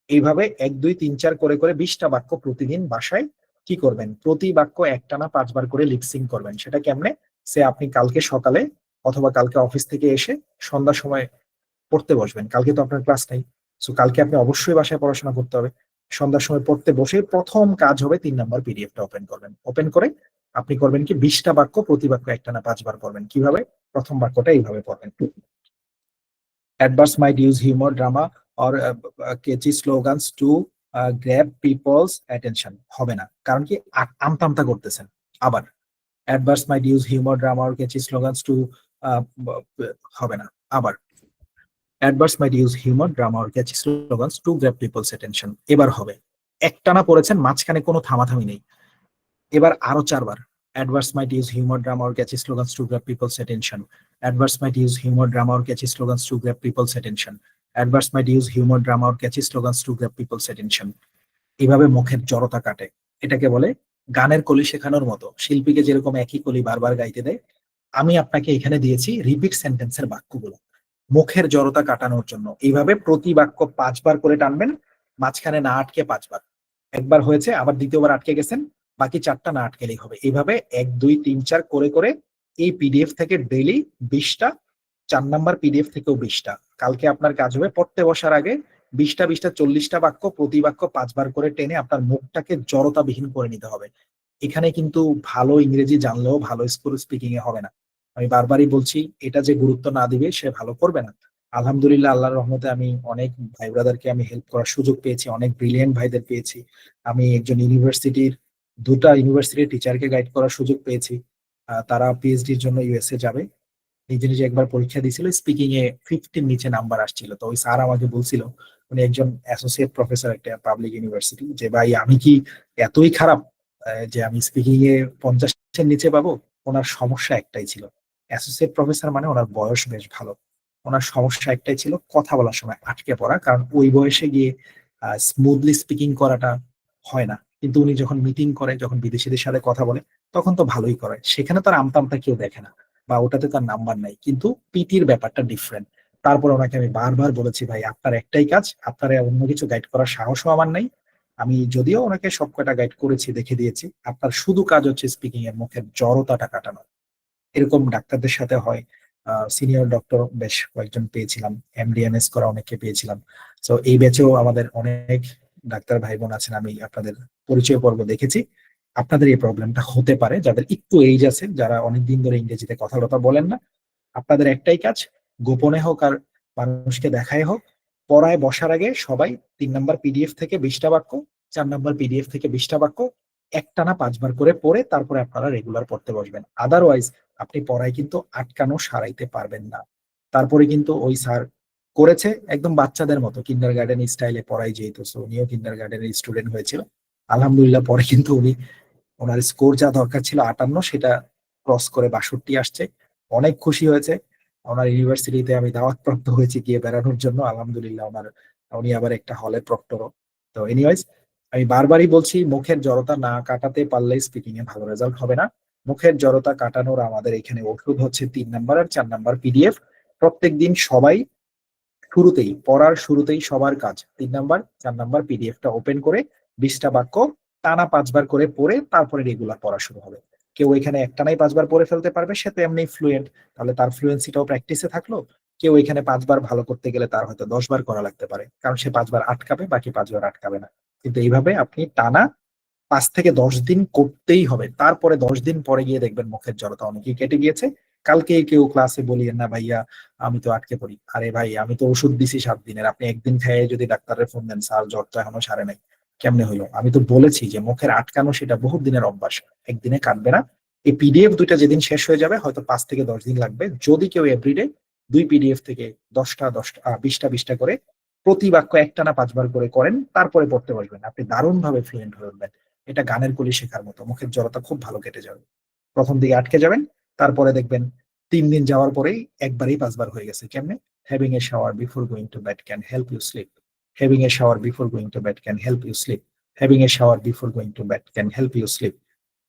এইভাবে 1 2 3 4 করে করে 20টা বাক্য প্রতিদিন বাসায় কি করবেন? প্রতি বাক্য একটানা 5 বার করে লিপসিং করবেন। সেটা কেমনে? সে আপনি কালকে সকালে অথবা কালকে অফিস থেকে এসে সন্ধ্যার সময় পড়তে বসবেন। কালকে তো আপনার ক্লাস নেই, সো কালকে আপনি অবশ্যই বাসায় পড়াশোনা করতে হবে। সন্ধ্যার সময় পড়তে বসে প্রথম কাজ হবে 3 নাম্বার পিডিএফটা ওপেন করবেন। ওপেন করে আপনি করবেন কি 20টা বাক্য, প্রতি বাক্য একটানা 5 বার পড়বেন। কিভাবে? প্রথম বাক্যটা এইভাবে পড়বেন, adverts might use humor, drama or catchy slogans to grab people's attention। হবে না, কারণ কি আমতা আমতা করতেছেন। আবার adverts might use humor, drama or catchy slogans to হবে না। আবার adverts might use humor, drama or catchy slogans to grab people's attention। এবার হবে। একটানা পড়েছেন, মাঝখানে কোনো থামাথামি নেই। এবার আরো 4 বার adverts might use humor, drama or catchy slogans to grab people's attention। adverts might use humor, drama or catchy slogans to grab people's attention। adverts might use humor, drama or catchy slogans to grab people's attention। এইভাবে মুখের জড়তা কাটে। এটাকে বলে গানের কলি শেখানোর মতো। শিল্পীকে যেরকম একই কলি বারবার গাইতে দেয়, আমি আপনাকে এখানে দিয়েছি রিপিট সেন্টেন্সের বাক্যগুলো মুখের জড়তা কাটানোর জন্য। এইভাবে প্রতি বাক্য 5 বার করে টানবেন, মাঝখানে না আটকে 5 বার। একবার হয়েছে, আবার দ্বিতীয়বার আটকে গেছেন, বাকি 4টা না আটকেলেই হবে। এইভাবে 1 2 3 4 করে করে এই পিডিএফ থেকে ডেইলি 20টা, 4 নাম্বার পিডিএফ থেকেও 20টা। কালকে আপনার কাজ হবে পড়তে বসার আগে 20টা 20টা 40টা বাক্য, প্রতি বাক্য 5 বার করে টেনে আপনার মুখটাকে জড়তাবিহীন করে নিতে হবে। এখানে কিন্তু ভালো ইংরেজি জানলেও ভালো স্কুল স্পিকিং এ হবে না। আমি বারবারই বলছি, এটা যে গুরুত্ব না দিবে সে ভালো করবে না। আলহামদুলিল্লাহ, আল্লাহর রহমতে আমি অনেক ভাই ব্রাদারকে আমি হেল্প করার সুযোগ পেয়েছি, অনেক ব্রিলিয়েন্ট ভাইদের পেয়েছি। আমি একজন ইউনিভার্সিটির 2টা ইউনিভার্সিটির টিচারকে গাইড করার সুযোগ পেয়েছি। তারা পিএইচডির জন্য ইউএসএ যাবে। নিজে নিজে একবার পরীক্ষা দিয়েছিল, স্পিকিং এ 50 নিচে নাম্বার আসছিল। তো ওই স্যার আমাকে বলছিল, উনি একজন অ্যাসোসিয়েট প্রফেসর একটা পাবলিক ইউনিভার্সিটি, যে ভাই আমি কি এতই খারাপ যে আমি স্পিকিং এ 50-এর নিচে পাবো? ওনার সমস্যা একটাই ছিল, অ্যাসোসিয়েট প্রফেসর মানে ওনার বয়স বেশ ভালো, ওনার সমস্যা একটাই ছিল কথা বলার সময় আটকে পড়া। কারণ ওই বয়সে গিয়ে স্মুথলি স্পিকিং করাটা হয় না। কিন্তু উনি যখন মিটিং করে, যখন বিদেশিদের সাথে কথা বলে, তখন তো ভালোই করে। সেখানে তার আমতা আমতা কেউ দেখে না, বা ওটাতে তার নাম্বার নাই। কিন্তু পিটির ব্যাপারটা ডিফারেন্ট। তারপর ওনাকে আমি বারবার বলেছি, ভাই আপনার একটাই কাজ, আপনার অন্য কিছু গাইড করার সাহসও আমার নাই। আমি যদিও ওনাকে সব কটা গাইড করেছি, দেখে দিয়েছি, আপনার শুধু কাজ হচ্ছে স্পিকিং এর মুখের জড়তাটা কাটানো। এরকম ডাক্তারদের সাথে হয়। সিনিয়র ডক্টর বেশ কয়েকজন পেয়েছিলাম, এমডিএমএস করা অনেককে পেয়েছিলাম। তো এই ব্যাচেও আমাদের অনেক ডাক্তার ভাই বোন আছেন, আমি আপনাদের পরিচয় পর্ব দেখেছি। আপনাদের এই প্রবলেমটা হতে পারে, যাদের একটু এইজ আছে, যারা অনেকদিন ধরে ইংরেজিতে কথাবার্তা বলেন না। আপনাদের একটাই কাজ, গোপনে হোক আর মানুষকে দেখায় হোক, পড়ায় বসার আগে সবাই 3 নাম্বার পিডিএফ থেকে 20টা বাক্য, 4 নাম্বার পিডিএফ থেকে 20টা বাক্য একটানা 5 বার করে পড়ে তারপরে আপনারা রেগুলার পড়তে বসবেন। আদারওয়াইজ আপনি পড়ায় কিন্তু আটকানো সারাইতে পারবেন না। তারপরে কিন্তু ওই স্যার করেছে একদম বাচ্চাদের মতো, কিন্ডার গার্ডেন স্টাইলে পড়াই, যেহেতু উনিও কিন্ডার গার্ডেনের স্টুডেন্ট হয়েছিল। আলহামদুলিল্লাহ, পরে কিন্তু উনি, ওনার স্কোর যা দরকার ছিল 58, সেটা ক্রস করে 62 আসছে। অনেক খুশি হয়েছে। ওনার ইউনিভার্সিটিতে আমি দাওয়াতপ্রাপ্ত হয়েছি গিয়ে বেড়ানোর জন্য। আলহামদুলিল্লাহ, উনি আবার একটা হলের প্রক্টরও। তো এনিওয়াইজ, আমি বারবারই বলছি, মুখের জড়তা না কাটাতে পারলে স্পিকিং এ ভালো রেজাল্ট হবে না। মুখের জড়তা কাটানোর আমাদের এখানে ওষুধ হচ্ছে 3 নাম্বার আর 4 নাম্বার পিডিএফ। প্রত্যেকদিন সবাই পড়ার শুরুতেই সবার কাজ 3 নাম্বার 4 নাম্বার পিডিএফটা ওপেন করে 20টা বাক্য টানা 5 বার করে পড়ে তারপরে রেগুলার পড়া শুরু হবে। কেউ এখানে একটানাই 5 বার পড়ে ফেলতে পারবে, সে তো এমনি ফ্লুয়েন্ট, তাহলে তার ফ্লুয়েন্সিটাও প্র্যাকটিসে থাকলো। কেউ এখানে 5 বার ভালো করতে গেলে তার হয়তো 10 বার করা লাগতে পারে, কারণ সে 5 বার আটকাবে, বাকি 5 বার আটকাবে না। কিন্তু এইভাবে আপনি টানা 5 থেকে 10 দিন করতেই হবে। তারপরে 10 দিন পরে গিয়ে দেখবেন মুখের জড়তা অনেকেই কেটে গিয়েছে। কালকে কেউ ক্লাসে বলিয়েন না, ভাইয়া আমি তো আটকে পড়ি। আরে ভাই, আমি তো ওষুধ দিছি 7 দিনের, আপনি একদিন খেয়ে যদি ডাক্তারের ফোন দেন, স্যার জ্বর তো এখনো সারে নাই, কেমনে হইলো? আমি তো বলেছি যে মুখের আটকানো সেটা বহুত দিনের অভ্যাস, একদিনে কাটবে না। এই পিডিএফ দুইটা যেদিন শেষ হয়ে যাবে, হয়তো 5 থেকে 10 দিন লাগবে। যদি কেউ এভরিডে 2 পিডিএফ থেকে 10টা 10টা 20টা করে প্রতি বাক্য একটানা 5 বার করে করেন, তারপরে পড়তে বসবেন, আপনি দারুণ ভাবে ফ্লুয়েন্ট হয়ে উঠবেন। এটা গানের কলি শেখার মতো, মুখের জড়তা খুব ভালো কেটে যাবে। প্রথম দিকে আটকে যাবেন, তারপরে দেখবেন 3 দিন যাওয়ার পরেই একবারেই 5 বার হয়ে গেছে। কেমনে? Having a shower before going to bed can help you sleep. Having a shower before going to bed can help you sleep. Having a shower before going to bed can help you sleep.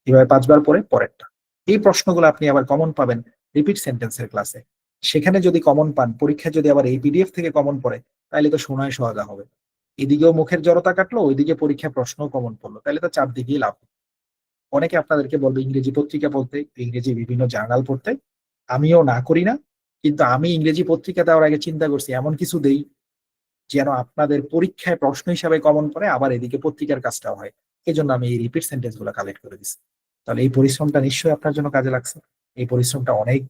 এভাবে 5 বার পরে পরেরটা। এই প্রশ্নগুলো আপনি আবার common পাবেন repeat সেন্টেন্সের ক্লাসে। সেখানে যদি কমন পান, পরীক্ষায় যদি আবার এই পিডিএফ থেকে কমন পড়ে, তাহলে তো শোনায় সহজা হবে। এদিকেও মুখের জড়তা কাটলো, ওইদিকে পরীক্ষা প্রশ্ন কমন পড়লো, তাহলে তো 4 দিকেই লাভ। অনেকে আপনাদেরকে বলবে ইংরেজি পত্রিকা পড়তে, ইংরেজি বিভিন্ন জার্নাল পড়তে। আমিও না করি না, কিন্তু আমি ইংরেজি পত্রিকা দেওয়ার আগে চিন্তা করছি এমন কিছু দেই যেন আপনাদের পরীক্ষায় প্রশ্ন হিসাবে কমন পড়ে, আবার এদিকে পত্রিকার কাজটাও হয়। এই জন্য আমি এই রিপিট সেন্টেন্স গুলো কালেক্ট করে দিচ্ছি। তাহলে এই পরিশ্রমটা নিশ্চয়ই আপনার জন্য কাজে লাগছে। এই পরিশ্রমটা অনেক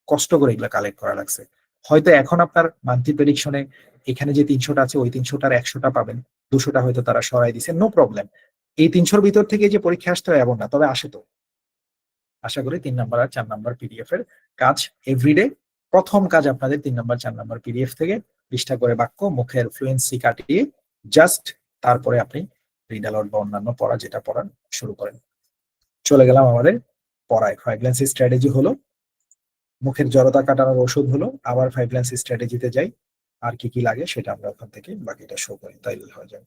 কষ্ট করে এগুলো কালেক্ট করা লাগছে। হয়তো এখন আপনার মান্থলি প্রেডিকশনে এখানে যে 300টা আছে, ওই 300টার 100টা পাবেন, 200টা হয়তো তারা সরাই দিছে, নো প্রবলেম। এই 300-র ভিতর থেকে যে পরীক্ষা আসতে হয় এমন না, তবে আসে তো। আশা করি 3 নাম্বার আর 4 নাম্বার পিডিএফ এর কাজ এভরিডে। প্রথম কাজ আপনাদের 3 নাম্বার 4 নাম্বার পিডিএফ থেকে 20টা করে বাক্য মুখের ফ্লুয়েন্সি কাটিয়ে জাস্ট তারপরে আপনি রিড অ্যালাউড বা অন্যান্য পড়া যেটা পড়ান শুরু করেন। চলে গেলাম আমাদের পড়ায়। 5 লাইন্স স্ট্র্যাটেজি হলো, মুখের জড়তা কাটানোর ওষুধ হলো। আবার 5 লাইন্স স্ট্র্যাটেজিতে যাই, আর কি কি লাগে সেটা আমরা ওখান থেকে বাকিটা শো করি, তাইলে হয়ে যাবে।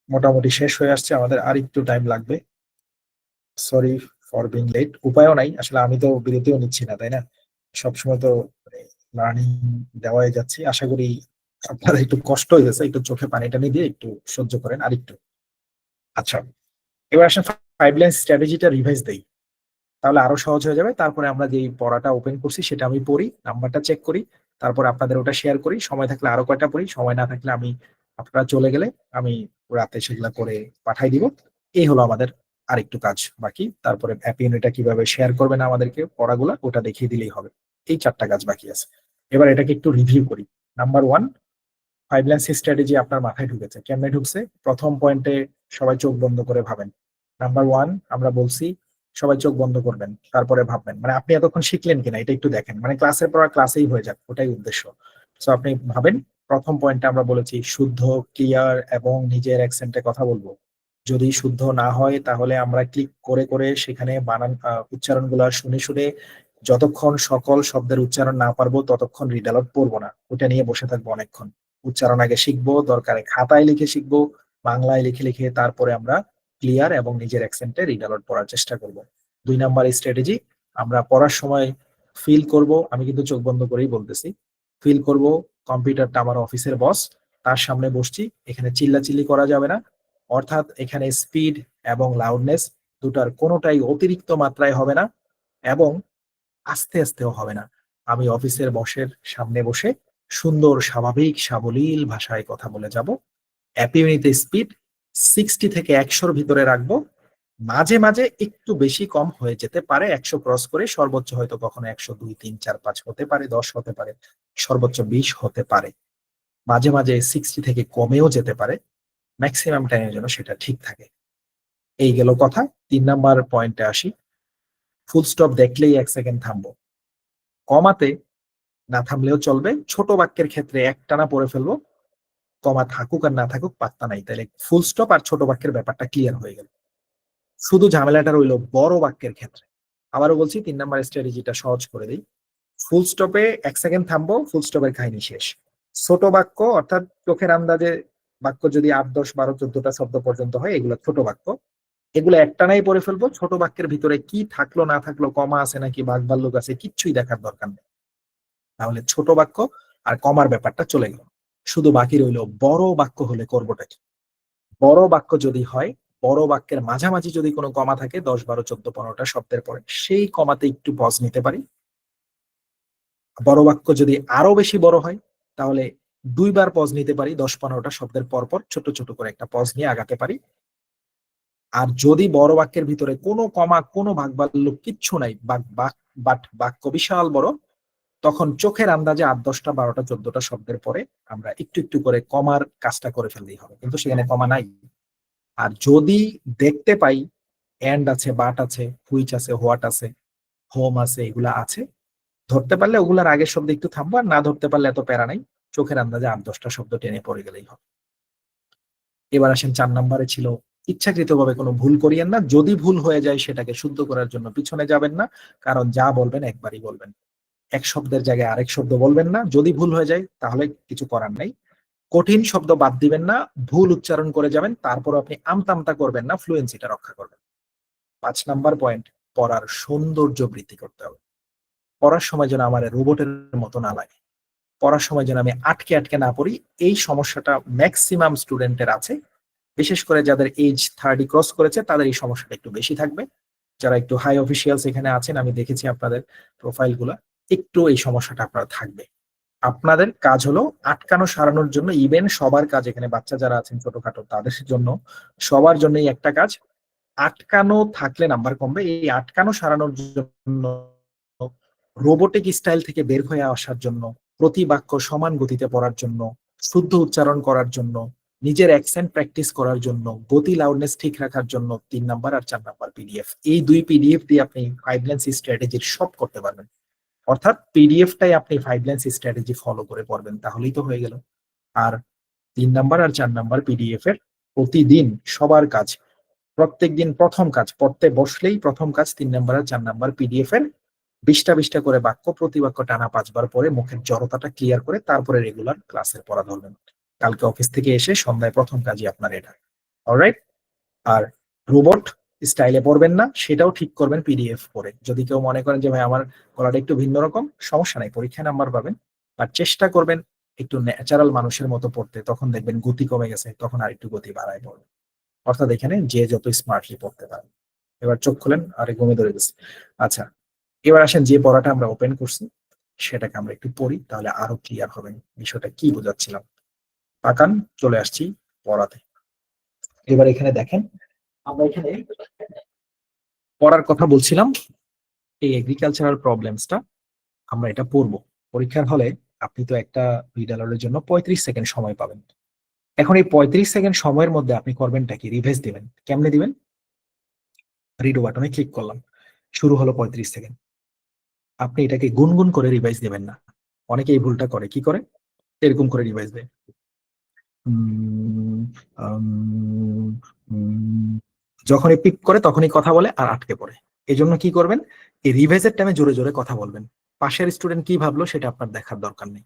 মোটামুটি শেষ হয়ে আসছে, আমাদের আর একটু টাইম লাগবে। Sorry for being late. উপায়ও নাই আসলে, আমি তো বিরতিও নিচ্ছি না, তাই না? সবসময় তো লার্নিং দেওয়াই যাচ্ছি। আশা করি আপনারা একটু কষ্ট হয়েছে, একটু চোখে পানি টানি দিয়ে একটু সহ্য করেন আর একটু। আচ্ছা, এবার আসেন 5 লাইন স্ট্র্যাটেজিটা রিভাইজ দেই, তাহলে আরো সহজ হয়ে যাবে। তারপরে আমরা যে পড়াটা ওপেন করছি সেটা আমি পড়ি, নাম্বারটা চেক করি, তারপর আপনাদের ওটা শেয়ার করি। সময় থাকলে আরো কয়টা পড়ি, সময় না থাকলে আমি, আপনারা চলে গেলে আমি রাতে সেগুলা করে পাঠাই দিব। এই হলো আমাদের আরেকটু কাজ বাকি। তারপরে অ্যাপিন এটা কিভাবে শেয়ার করবেন আমাদেরকে পড়াগুলা, ওটা দেখিয়ে দিলেই হবে। এই 4টা কাজ বাকি আছে। এবার এটাকে একটু রিভিউ করি। নাম্বার 1, 5 লাইন স্ট্র্যাটেজি আপনার মাথায় ঢুকেছে। কেমনে ঢুকছে? প্রথম পয়েন্টে সবাই চোখ বন্ধ করে ভাবেন। নাম্বার 1 আমরা বলছি সবাই চোখ বন্ধ করবেন, তারপরে ভাববেন। মানে আপনি এতক্ষণ শিখলেন কিনা এটা একটু দেখেন, মানে ক্লাসের পড়া ক্লাসেই হয়ে যাক, ওটাই উদ্দেশ্য। সো আপনি ভাবেন, প্রথম পয়েন্টে আমরা বলেছি শুদ্ধ, ক্লিয়ার এবং নিজের অ্যাকসেন্টে কথা বলবো। যদি শুদ্ধ না হয় তাহলে আমরা ক্লিক করে করে সেখানে বানান উচ্চারণগুলো শুনে শুনে যতক্ষণ সকল শব্দের উচ্চারণ না পারবো ততক্ষণ রিড অ্যালাউড পড়বো না, ওটা নিয়ে বসে থাকবো অনেকক্ষণ। উচ্চারণ আগে শিখবো, দরকারে খাতায় লিখে শিখবো, বাংলায় লিখে লিখে তারপরে আমরা ক্লিয়ার এবং নিজের অ্যাকসেন্টে রিড অ্যালাউড পড়ার চেষ্টা করব। 2 নাম্বার স্ট্র্যাটেজি, আমরা পড়ার সময় ফিল করব, আমি কিন্তু চোখ বন্ধ করেই বলতেছি, ফিল করব কম্পিউটারটা আমার অফিসের বস, তার সামনে বসছি, এখানে চিল্লাচিল্লি করা যাবে না। অর্থাৎ এখানে স্পিড এবং লাউডনেস দুটার কোনোটাই অতিরিক্ত মাত্রায় হবে না, এবং আস্তে আস্তেও হবে না। আমি অফিসের বসের সামনে বসে সুন্দর স্বাভাবিক সাবলীল ভাষায় কথা বলে যাব। অ্যাপিউনিতে স্পিড 60 থেকে 100-র ভিতরে রাখবো। মাঝে মাঝে একটু বেশি কম হয়ে যেতে পারে, 100 ক্রস করে সর্বোচ্চ হয়তো কখনো 102, 3, 4, 5 হতে পারে, 10 হতে পারে, সর্বোচ্চ 20 হতে পারে। মাঝে মাঝে 60 থেকে কমেও যেতে পারে, ম্যাক্সিমাম টাইমের জন্য সেটা ঠিক থাকে। এই গেল কথা। 3 নাম্বার পয়েন্টে আসি, ফুল স্টপ দেখলেই 1 সেকেন্ড থামবো। কমাতে না থামলেও চলবে, ছোট বাক্যের ক্ষেত্রে একটানা পড়ে ফেলবো, কমা থাকুক আর না থাকুক পাত্তা নাই, তাহলে ফুল স্টপ আর ছোট বাক্যের ব্যাপারটা ক্লিয়ার হয়ে গেল। শুধু ঝামেলাটা রইলো বড় বাক্যের ক্ষেত্রে। আবারও বলছি, 3 নাম্বার স্ট্র্যাটেজিটা সহজ করে দিই। ফুল স্টপে 1 সেকেন্ড থামবো, ফুল স্টপের কাহিনী শেষ। ছোট বাক্য অর্থাৎ চোখের আন্দাজে বাক্য যদি 8, 10, 12, 14টা শব্দ পর্যন্ত হয়, এগুলো ছোট বাক্য, এগুলো একটানাই পড়ে ফেলবো। ছোট বাক্যের ভিতরে কি থাকলো না থাকলো, কমা আছে নাকি বাকবাল্যক আছে, কিচ্ছুই দেখার দরকার নেই। তাহলে ছোট বাক্য আর কমার ব্যাপারটা চলে গেল, শুধু বাকি রইলো বড় বাক্য হলে করবোটা কি। বড় বাক্য যদি হয়, বড় বাক্যের মাঝামাঝি যদি কোনো কমা থাকে 10, 12, 14, 15টা শব্দের পরে, সেই কমাতে একটু পজ নিতে পারি। বড় বাক্য যদি আরো বেশি বড় হয় তাহলে 2বার পজ নিতে পারি, 10, 15টা শব্দের পর পর ছোট ছোট করে একটা পজ নিয়ে আগাতে পারি। আর যদি বড় বাক্যের ভিতরে কোনো কমা, কোনো ভাগবাল্য কিচ্ছু নাই, বাট বাক্য বিশাল বড়, তখন চোখের আন্দাজে 8, 10টা, 12টা, 14টা শব্দের পরে আমরা একটু একটু করে কমার কাজটা করে ফেললেই হবে, কিন্তু সেখানে কমা নাই। আর যদি দেখতে পাই এন্ড আছে, বাট আছে, হুইচ আছে, হোয়াট আছে, হোম আছে, এগুলা আছে, ধরতে পারলে ওগুলার আগের শব্দ একটু থামবো, আর না ধরতে পারলে এত প্যারা নাই, চোখের আন্দাজে 8, 10টা শব্দ টেনে পড়ে গেলেই হবে। এবার আসেন 4 নম্বরে ছিল ইচ্ছাকৃতভাবে কোনো ভুল করিয়েন না। যদি ভুল হয়ে যায় সেটাকে শুদ্ধ করার জন্য পিছনে যাবেন না, কারণ যা বলবেন একবারই বলবেন, এক শব্দের জায়গায় আরেক শব্দ বলবেন না। যদি ভুল হয়ে যায় তাহলে কিছু করার নাই। কঠিন শব্দ বাদ দিবেন না, ভুল উচ্চারণ করে যাবেন, তারপর আপনি আমতামতা করবেন না, ফ্লুয়েন্সিটা রক্ষা করবেন। 5 নাম্বার পয়েন্ট, পড়ার সৌন্দর্য বৃদ্ধি করতে হবে। পড়ার সময় যেন আমার রোবটের মতো না লাগে, পড়ার সময় যেন আমি আটকে আটকে না পড়ি। এই সমস্যাটা ম্যাক্সিমাম স্টুডেন্টের আছে, বিশেষ করে যাদের এজ 30 ক্রস করেছে তাদের এই সমস্যাটা একটু বেশি থাকবে। যারা একটু হাই অফিসিয়ালস এখানে আছেন, আমি দেখেছি আপনাদের প্রোফাইল গুলা, একটু এই সমস্যাটা আপনার থাকবে। আপনাদের কাজ হলো আটকানো সারানোর জন্য, ইভেন সবার কাজ, এখানে বাচ্চা যারা আছেন ছোটখাটো তাদের জন্য, সবার জন্যই একটা কাজ, আটকানো থাকলে নাম্বার কমবে। এই আটকানো সারানোর জন্য, রোবোটিক স্টাইল থেকে বের হয়ে আসার জন্য, প্রতি বাক্য সমান গতিতে পড়ার জন্য, শুদ্ধ উচ্চারণ করার জন্য, নিজের অ্যাকসেন্ট প্র্যাকটিস করার জন্য, গতি লাউডনেস ঠিক রাখার জন্য 3 নাম্বার আর 4 নাম্বার পিডিএফ। এই 2 পিডিএফ দিয়ে আপনি 5 লাইন্স স্ট্র্যাটেজির সব করতে পারবেন। অর্থাৎ পিডিএফটাই আপনি 5 লাইন্স স্ট্র্যাটেজি ফলো করে পড়বেন, তাহলেই তো হয়ে গেল। আর 3 নাম্বার আর 4 নাম্বার পিডিএফ এর প্রতিদিন সবার কাজ, প্রত্যেকদিন প্রথম কাজ, পড়তে বসলেই প্রথম কাজ 3 নাম্বার আর 4 নাম্বার পিডিএফ এর 20টা করে বাক্য, প্রতি বাক্য টানা 5বার পরে মুখের জড়তাটা ক্লিয়ার করে তারপরে রেগুলার ক্লাসের পড়া ধরবেন। কালকে অফিস থেকে এসে সন্ধ্যায় প্রথম কাজই আপনার এটা। অলরাইট। আর রোবট স্টাইলে পড়বেন না, সেটাও ঠিক করবেন পিডিএফ পড়ে। যদি কেউ মনে করেন যে ভাই আমার গলাটা একটু ভিন্ন রকম, সমস্যা নাই, পরীক্ষায় নাম্বার পাবেন, আর চেষ্টা করবেন একটু ন্যাচারাল মানুষের মতো পড়তে, তখন দেখবেন গতি কমে গেছে, তখন আর একটু গতি বাড়ায় পড়বেন। অর্থাৎ এখানে যে যত স্মার্টলি পড়তে পারেন। এবার চোখ খুলেন, আরে ঘুমে ধরে গেছে। আচ্ছা, এবার আসেন যে পড়াটা আমরা ওপেন করছি সেটাকে আমরা একটু পড়ি, তাহলে আরো ক্লিয়ার হবে বিষয়টা কি বোঝাচ্ছিলাম। পাকান, চলে আসছি পড়াতে। এবার এখানে দেখেন, আমরা এখানে পড়ার কথা বলছিলাম, এই এগ্রিকালচারাল প্রবলেমসটা আমরা এটা পড়বো। পরীক্ষার হলে আপনি তো একটা রিডালারের জন্য 35 সেকেন্ড সময় পাবেন। এখন এই 35 সেকেন্ড সময়ের মধ্যে আপনি করবেনটা কি, রিভাইজ দিবেন। কেমনে দিবেন? রিডো বাটনে ক্লিক করলাম, শুরু হলো 35 সেকেন্ড। আপনি এটাকে গুনগুন করে রিভাইজ দিবেন না। অনেকে এই ভুলটা করে, কি করে, এরকম করে রিভাইজ দেয়, যখনই পিক করে তখনই কথা বলে আর আটকে পড়ে। এই জন্য কি করবেন, এই রিভাইজের টাইমে জোরে জোরে কথা বলবেন। পাশের স্টুডেন্ট কি ভাবলো সেটা আপনার দেখার দরকার নেই,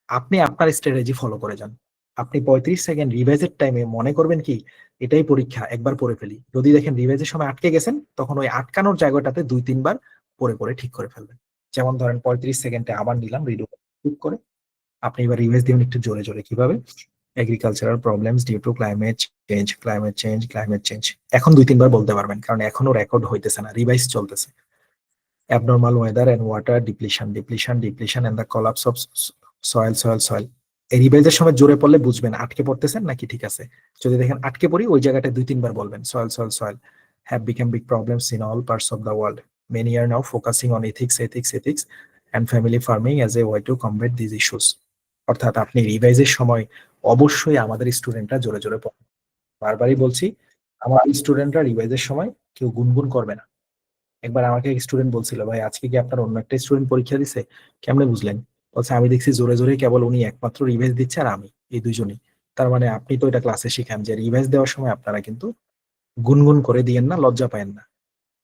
আপনি আপনার স্ট্র্যাটেজি ফলো করে যান। আপনি 35 সেকেন্ড রিভাইজের টাইমে মনে করবেন কি, এটাই পরীক্ষা, একবার পড়ে ফেলি। যদি দেখেন রিভাইজের সময় আটকে গেছেন, তখন ওই আটকানোর জায়গাটাতে 2-3 বার পড়ে পড়ে ঠিক করে ফেলবেন। যেমন ধরেন 35 সেকেন্ডে আবার নিলাম, রিডো ক্লিক করে আপনি এবার রিভাইজ দিবেন একটু জোরে জোরে। কিভাবে? Agricultural problems due to climate change, climate change, climate change. এখন 2-3 বার বলতে পারবেন, কারণ এখনো রেকর্ড হইতেছে না, রিভাইজ চলতেছে। Abnormal weather and water depletion, depletion, depletion and the collapse of soil, soil, soil. এই রিভাইজের সময় জোরে পড়লে বুঝবেন আটকে পড়তেছেন নাকি ঠিক আছে। যদি দেখেন আটকে পড়ি, ওই জায়গাটা 2-3 বার বলবেন, soil, soil, soil have become big problems in all parts of the world. Many are now focusing on ethics, ethics, ethics and family farming as a way to combat this issues. অর্থাৎ আপনি রিভাইজের সময় অবশ্যই আমাদের স্টুডেন্টরা জোরে জোরে পড়ে। বারবারই বলছি, আমার স্টুডেন্টরা রিভাইজের সময় কেউ গুনগুন করবে না। একবার আমাকে এক স্টুডেন্ট বলছিল, ভাই আজকে কি আপনার অন্য একটা স্টুডেন্ট পরীক্ষা দিছে? কেমনে বুঝলেন? বলছে আমি দেখছি জোরে জোরে কেবল উনি একমাত্র রিভাইজ দিচ্ছে আর আমি, এই দুইজনই। তার মানে আপনি তো এটা ক্লাসে শিখান যে রিভাইজ দেওয়ার সময় আপনারা কিন্তু গুনগুন করে দিয়েন না, লজ্জা পায়েন না।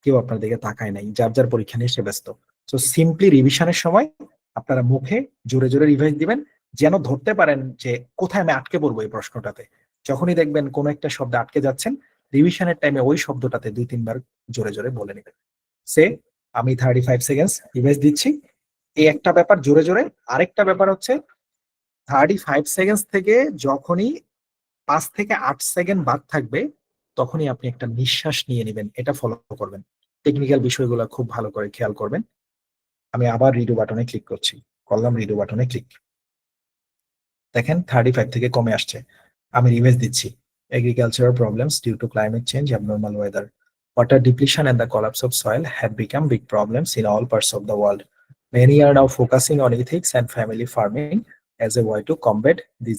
কেউ আপনার দিকে তাকায় নাই, যার যার পরীক্ষা নিয়ে সে ব্যস্ত। তো সিম্পলি রিভিশনের সময় আপনারা মুখে জোরে জোরে রিভাইজ দিবেন, যেন ধরতে পারেন যে কোথায় আমি আটকে পড়বো এই প্রশ্নটাতে। যখনই দেখবেন কোন একটা শব্দে আটকে যাচ্ছেন, রিভিশনের টাইমে ওই শব্দটাতে 2-3 বার জোরে জোরে বলে নেবেন। সে আমি 35 সেকেন্ডস রিভাইজ দিচ্ছি, এই একটা ব্যাপার জোরে জোরে। আরেকটা ব্যাপার হচ্ছে 35 সেকেন্ডস থেকে যখনই 5 থেকে 8 সেকেন্ড বাদ থাকবে, তখনই আপনি একটা নিঃশ্বাস নিয়ে নেবেন। এটা ফলো করবেন। টেকনিক্যাল বিষয়গুলো খুব ভালো করে খেয়াল করবেন। আমি আবার রিডো বাটনে ক্লিক করছি। করলাম রিডো বাটনে ক্লিক। দেখেন 35 থেকে কমে আসছে। আমি রিভাইজ দিচ্ছি। Agricultural problems due to climate change, abnormal weather, water depletion and the collapse of soil have become big problems in all parts of the world. Many are now focusing on ethics and family farming as a way to combat these